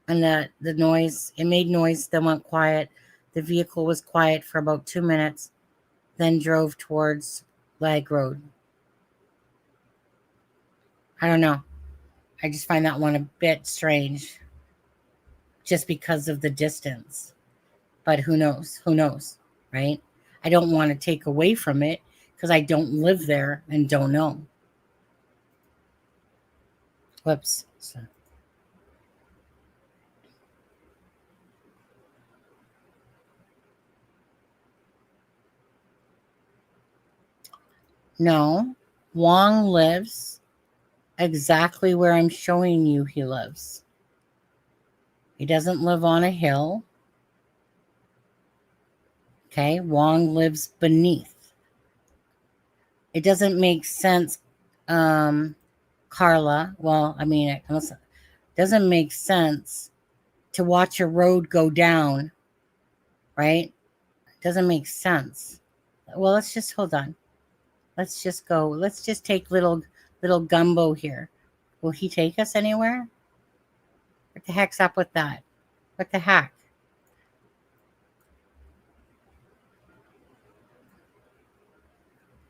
and the noise, it made noise, then went quiet. The vehicle was quiet for about 2 minutes, then drove towards Lag Road. I don't know. I just find that one a bit strange, just because of the distance. But who knows? Who knows, right? I don't want to take away from it because I don't live there and don't know. Whoops. So. No, Wong lives exactly where I'm showing you he lives. He doesn't live on a hill. Okay, Wong lives beneath. It doesn't make sense, Carla. Well, I mean, it doesn't make sense to watch a road go down, right? It doesn't make sense. Well, let's just hold on. Let's just go. Let's just take little Gumbo here. Will he take us anywhere? What the heck's up with that? What the heck?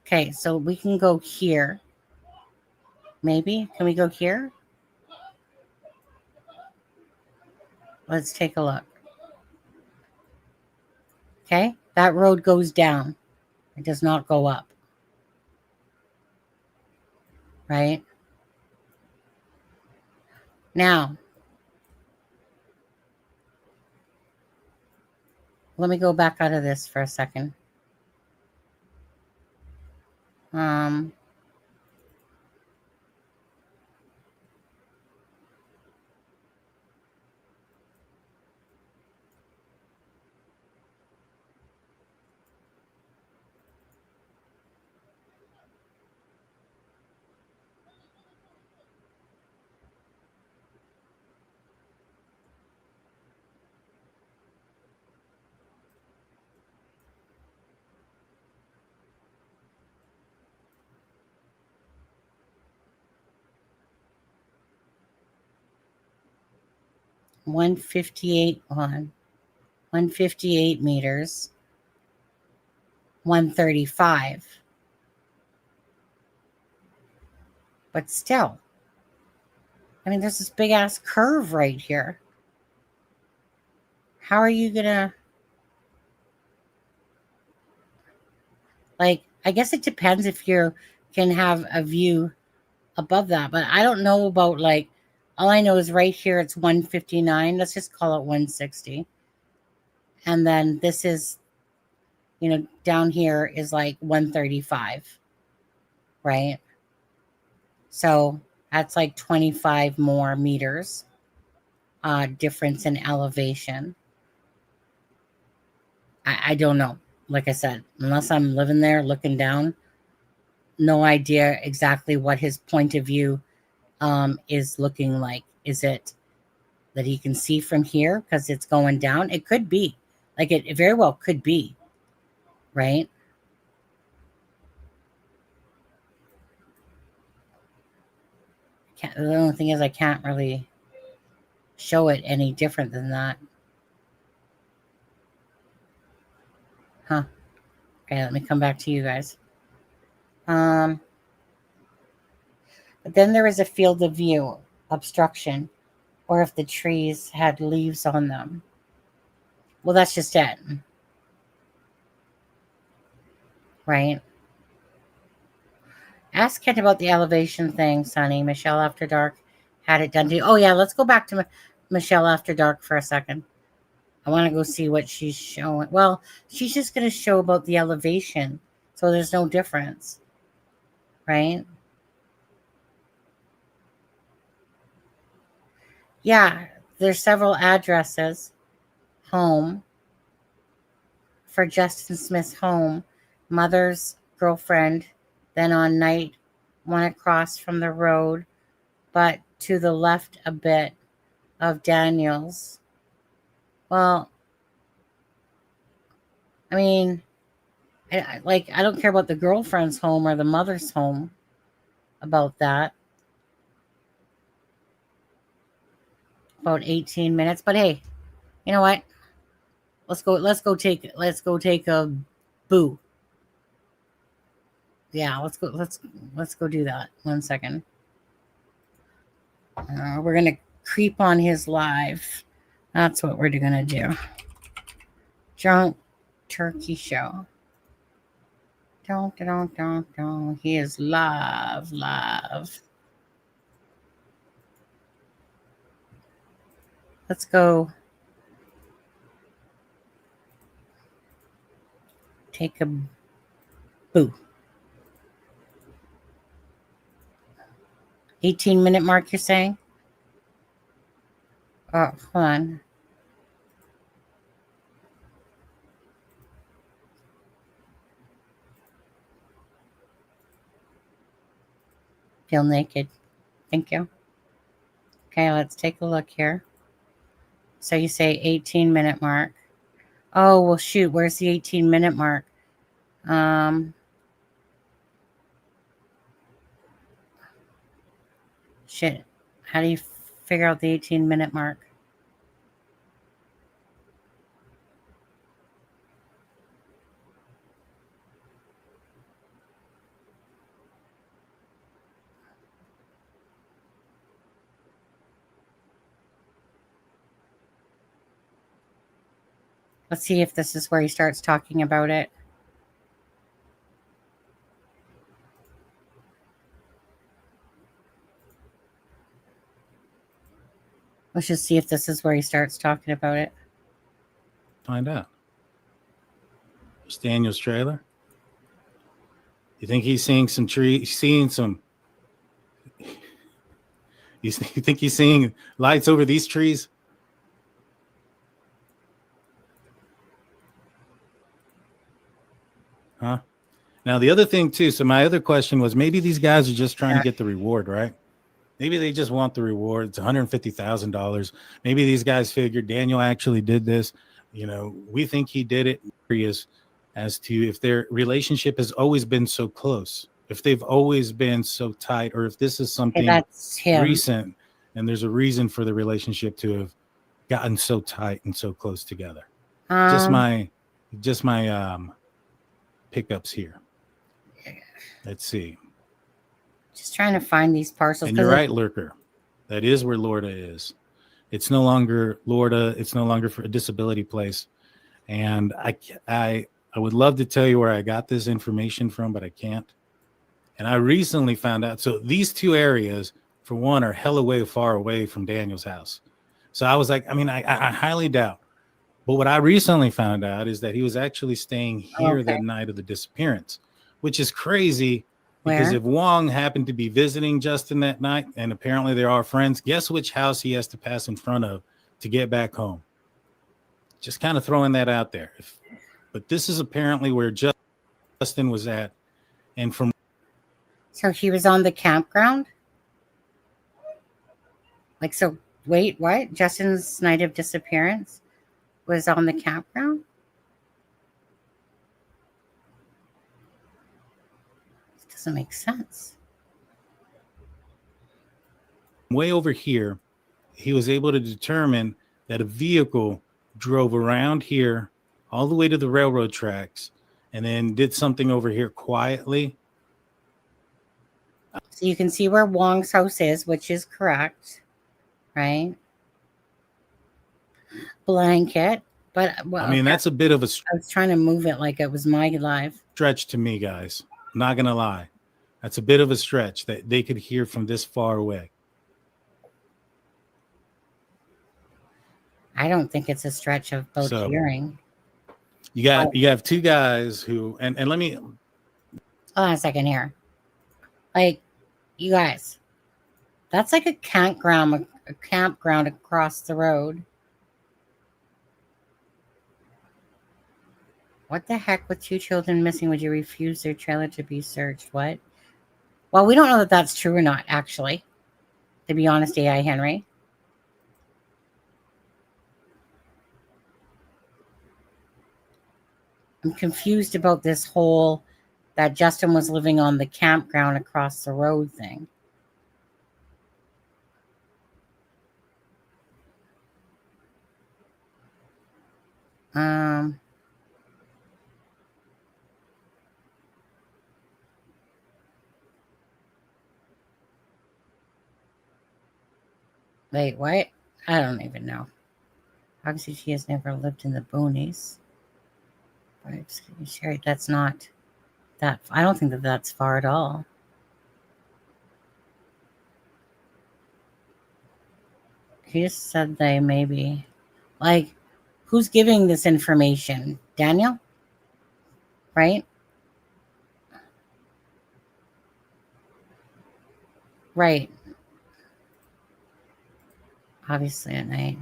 Okay, so we can go here. Maybe. Can we go here? Let's take a look. Okay, that road goes down. It does not go up. Right? Now, let me go back out of this for a second. 158 meters, 135. But still, I mean, there's this big ass curve right here. How are you gonna, like, I guess it depends if you can have a view above that, but I don't know about, like, all I know is right here it's 159. Let's just call it 160. And then this is, down here is like 135, right? So that's like 25 more meters difference in elevation. I don't know. Like I said, unless I'm living there looking down, no idea exactly what his point of view is looking like. Is it that he can see from here because it's going down? It could be. Like, it very well could be, right? The only thing is I can't really show it any different than that. Huh. Okay, let me come back to you guys. But then there is a field of view obstruction, or if the trees had leaves on them. Well, that's just it. Right? Ask Kent about the elevation thing, Sonny. Michelle After Dark had it done too. Oh, yeah, let's go back to Michelle After Dark for a second. I want to go see what she's showing. Well, she's just going to show about the elevation, so there's no difference. Right? Yeah, there's several addresses. Home. For Justin Smith's home. Mother's girlfriend. Then on night, one across from the road, but to the left a bit of Daniel's. Well, I mean, I don't care about the girlfriend's home or the mother's home about that. About 18 minutes. But hey, you know what? Let's go take a boo. Yeah, let's go do that. 1 second. We're gonna creep on his live. That's what we're gonna do. Drunk turkey show. Don't. He is live. Let's go take a boo. 18-minute mark, you're saying? Oh, hold on. Feel naked. Thank you. Okay, let's take a look here. So you say 18-minute mark. Oh, well, shoot. Where's the 18-minute mark? Shit. How do you figure out the 18-minute mark? Let's see if this is where he starts talking about it. Let's just see if this is where he starts talking about it. Find out. It's Daniel's trailer. You think he's seeing some trees? Seeing some? You think he's seeing lights over these trees? Huh? Now the other thing too. So my other question was, maybe these guys are just trying to get the reward, right? Maybe they just want the reward. It's $150,000. Maybe these guys figured Daniel actually did this. You know, we think he did it. Curious as to if their relationship has always been so close, if they've always been so tight, or if this is something That's him. recent and there's a reason for the relationship to have gotten so tight and so close together. Just my pickups here. Let's see. Just trying to find these parcels. And you're right, Lurker. That is where Lorda is. It's no longer Lorda. It's no longer for a disability place. And I would love to tell you where I got this information from, but I can't. And I recently found out. So these two areas, for one, are hella way far away from Daniel's house. So I was like, I highly doubt. But what I recently found out is that he was actually staying here the night of the disappearance, which is crazy. Because if Wong happened to be visiting Justin that night, and apparently they are friends, guess which house he has to pass in front of to get back home? Just kind of throwing that out there. But this is apparently where Justin was at. And from... So he was on the campground? Like, so, wait, what? Justin's night of disappearance was on the campground? Doesn't make sense. Way over here, he was able to determine that a vehicle drove around here all the way to the railroad tracks and then did something over here quietly. So you can see where Wong's house is, which is correct, right? Blanket, but well, that's a bit of a I was trying to move it like it was my life. Stretch to me, guys. I'm not gonna lie. That's a bit of a stretch that they could hear from this far away. I don't think it's a stretch of both hearing. You have two guys who and let me hold on a second here. Like, you guys, that's like a campground across the road. What the heck? With two children missing, would you refuse their trailer to be searched? What? Well, we don't know that that's true or not, actually. To be honest, AI Henry. I'm confused about this whole that Justin was living on the campground across the road thing. Wait, what? I don't even know. Obviously, she has never lived in the boonies. Sherry, that's not that. I don't think that that's far at all. He just said they maybe. Like, who's giving this information? Daniel? Right? Right. Obviously at night.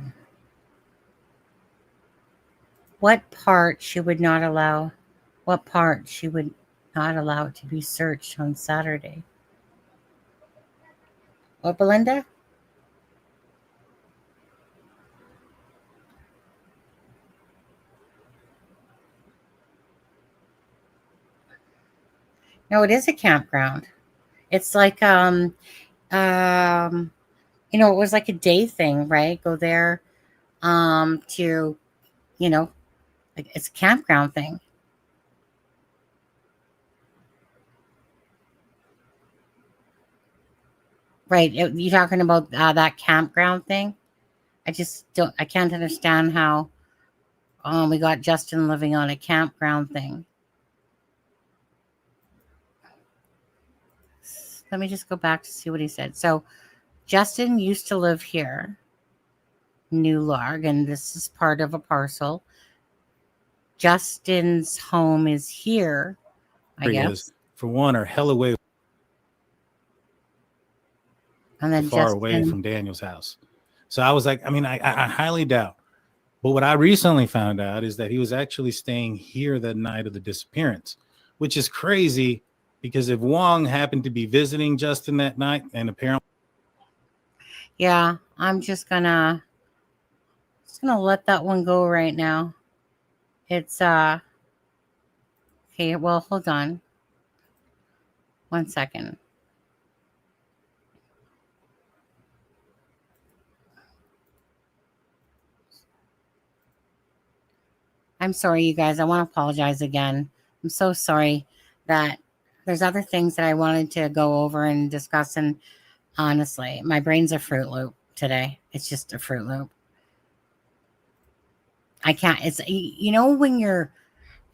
What part she would not allow? What part she would not allow to be searched on Saturday? What, Belinda? No, it is a campground. It's like it was like a day thing, right? Go there to, like it's a campground thing. Right. You talking about that campground thing? I can't understand how we got Justin living on a campground thing. Let me just go back to see what he said. So Justin used to live here, New Larg, and this is part of a parcel. Justin's home is here, I guess. For one, are hella way And then far Justin, away from Daniel's house. So I was like, I highly doubt. But what I recently found out is that he was actually staying here that night of the disappearance, which is crazy because if Wong happened to be visiting Justin that night and apparently. Yeah, I'm just gonna let that one go right now. It's okay, well, hold on. 1 second. I'm sorry, you guys. I want to apologize again. I'm so sorry that there's other things that I wanted to go over and discuss. And honestly, my brain's a Fruit Loop today. It's just a Fruit Loop. I can't. It's, when you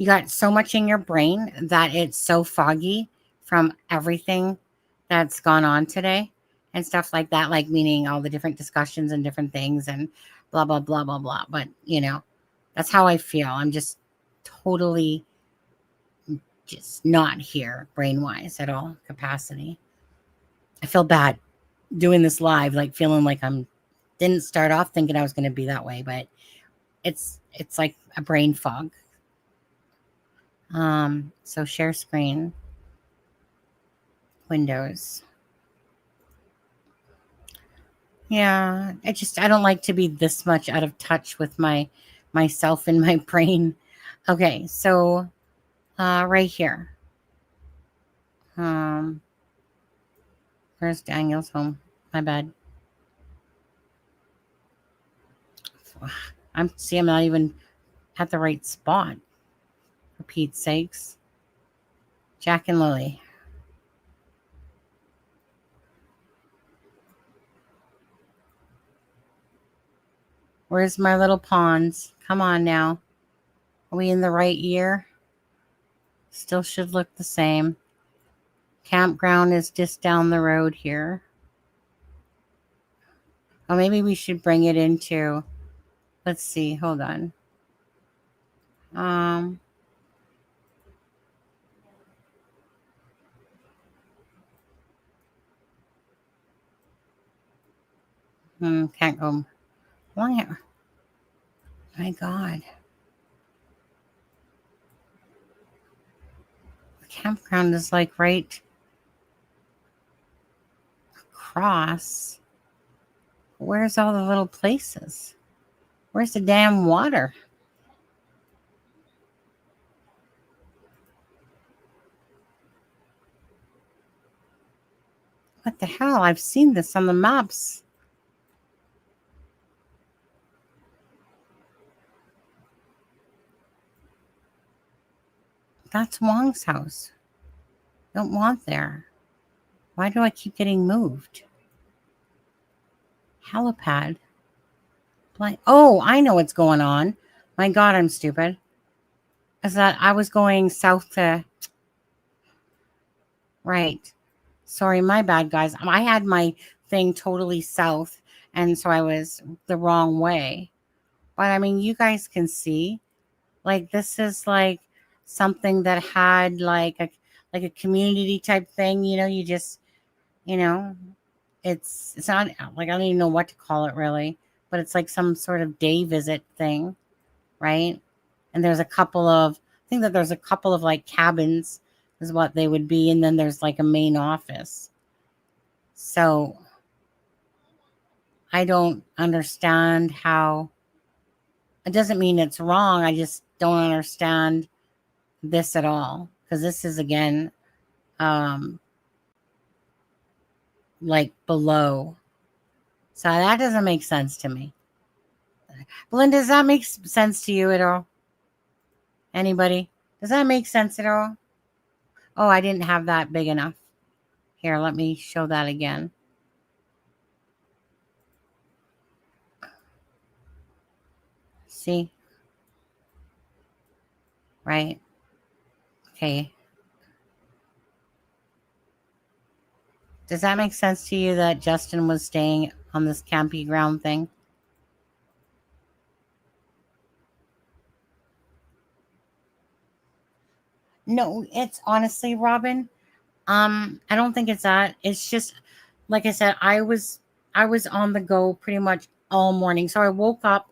got so much in your brain that it's so foggy from everything that's gone on today and stuff like that, like meaning all the different discussions and different things and blah, blah, blah, blah, blah. But, that's how I feel. I'm just totally just not here brain-wise at all capacity. I feel bad doing this live, like feeling like didn't start off thinking I was going to be that way, but it's like a brain fog. So share screen, Windows. Yeah, I don't like to be this much out of touch with myself and my brain. Okay, so right here. Where's Daniel's home? My bad. I'm not even at the right spot. For Pete's sakes. Jack and Lily. Where's my little pawns? Come on now. Are we in the right year? Still should look the same. Campground is just down the road here. Oh, maybe we should bring it into, let's see, hold on. Can't go. Why? My God. The campground is like right across. Where's all the little places? Where's the damn water? What the hell? I've seen this on the maps. That's Wong's house. Don't want there. Why do I keep getting moved? Helipad. Oh, I know what's going on. My God, I'm stupid. Is that I was going south to... Right. Sorry, my bad, guys. I had my thing totally south, and so I was the wrong way. But, you guys can see. Like, this is, like, something that had, like a community type thing. You just, it's not like, I don't even know what to call it really, but it's like some sort of day visit thing, right? And there's a couple of, I think that there's a couple of like cabins is what they would be, and then there's like a main office. So I don't understand how, it doesn't mean it's wrong. I just don't understand this at all, because this is again like below. So that doesn't make sense to me. Belinda, does that make sense to you at all? Anybody? Does that make sense at all? Oh, I didn't have that big enough. Here, let me show that again. See? Right? Okay. Does that make sense to you that Justin was staying on this campy ground thing? No, it's honestly, Robin, I don't think it's that. It's just, like I said, I was on the go pretty much all morning. So I woke up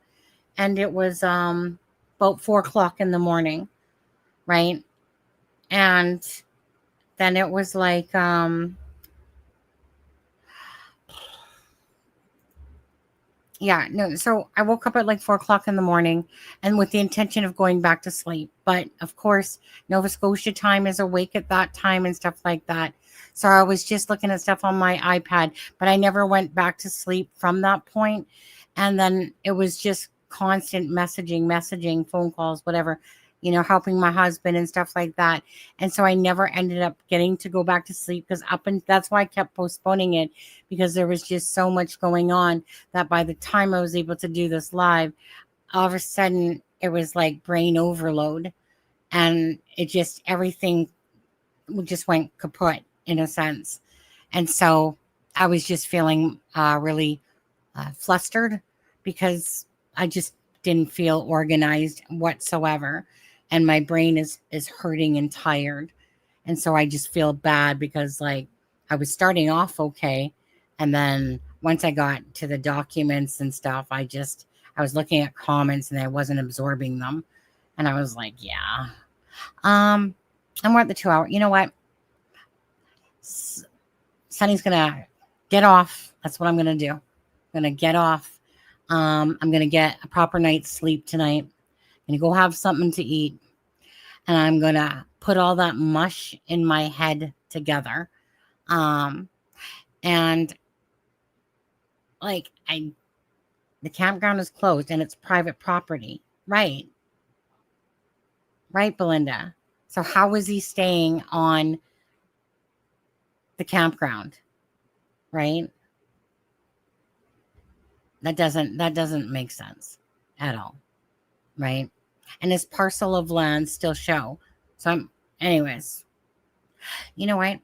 and it was about 4 o'clock in the morning, right? And then it was like yeah, no. So I woke up at like 4 o'clock in the morning and with the intention of going back to sleep. But of course, Nova Scotia time is awake at that time and stuff like that. So I was just looking at stuff on my iPad, but I never went back to sleep from that point. And then it was just constant messaging, phone calls, whatever, helping my husband and stuff like that. And so I never ended up getting to go back to sleep because that's why I kept postponing it, because there was just so much going on that by the time I was able to do this live, all of a sudden it was like brain overload, and it just, everything just went kaput in a sense. And so I was just feeling really flustered because I just didn't feel organized whatsoever. And my brain is hurting and tired. And so I just feel bad because like I was starting off okay. And then once I got to the documents and stuff, I was looking at comments and I wasn't absorbing them. And I was like, yeah. And we're at the 2 hour. You know what? Sunny's gonna get off. That's what I'm gonna do. I'm gonna get off. I'm gonna get a proper night's sleep tonight. I'm gonna go have something to eat. And I'm gonna put all that mush in my head together. And like the campground is closed and it's private property. Right. Right, Belinda. So how was he staying on the campground? Right? That doesn't make sense at all. Right? And his parcel of land still show. So anyways, you know what?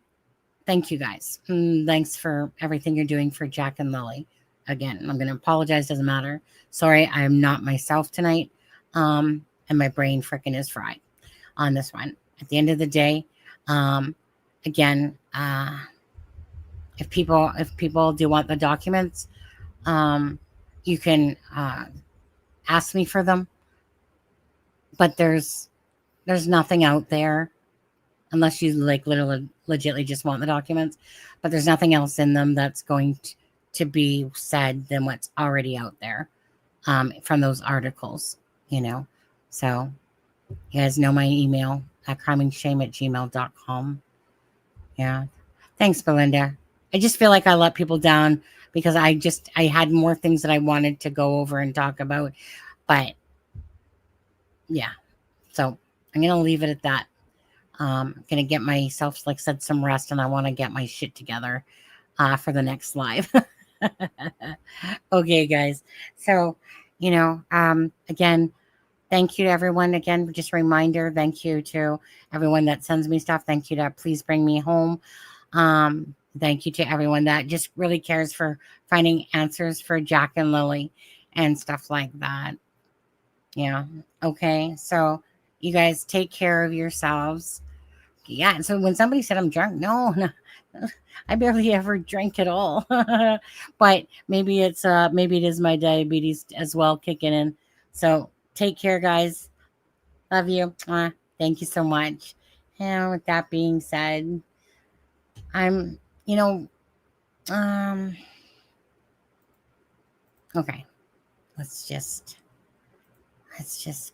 Thank you guys. Thanks for everything you're doing for Jack and Lily. Again, I'm going to apologize. Doesn't matter. Sorry, I am not myself tonight. And my brain freaking is fried on this one. At the end of the day, again, if people do want the documents, you can ask me for them. But there's nothing out there unless you like literally legitimately just want the documents, but there's nothing else in them that's going to be said than what's already out there from those articles, So you guys know my email at crimingshame@gmail.com. Yeah. Thanks, Belinda. I just feel like I let people down because I had more things that I wanted to go over and talk about, but yeah. So I'm going to leave it at that. I'm going to get myself, like I said, some rest, and I want to get my shit together for the next live. Okay, guys. So, again, thank you to everyone. Again, just a reminder, thank you to everyone that sends me stuff. Thank you to Please Bring Me Home. Thank you to everyone that just really cares for finding answers for Jack and Lily and stuff like that. Yeah. Okay. So you guys take care of yourselves. Yeah. So when somebody said I'm drunk, no, I barely ever drink at all. But maybe it is my diabetes as well kicking in. So take care, guys. Love you. Thank you so much. And with that being said, I'm, okay. Let's just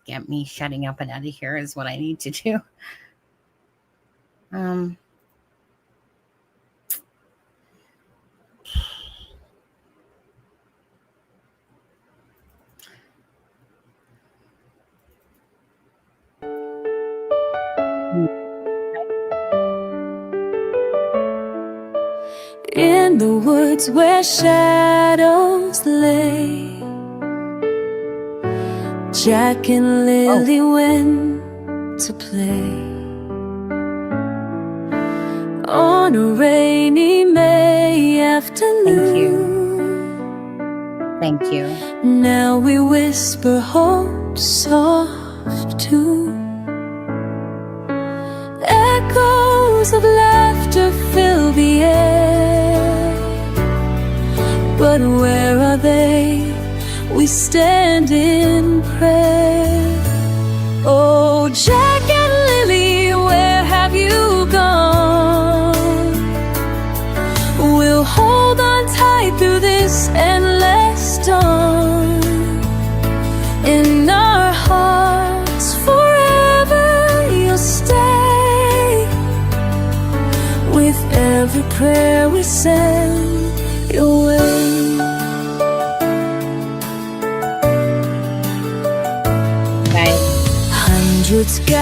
get me shutting up and out of here is what I need to do. In the woods where shadows lay, Jack and Lily went to play. On a rainy May afternoon. Thank you. Now we whisper hope soft too. Echoes of laughter fill the air, but where are they? We stand in prayer. Oh, Jack and Lily, where have you gone? We'll hold on tight through this endless dawn. In our hearts forever you'll stay. With every prayer we send your way. Bye. Hundreds gather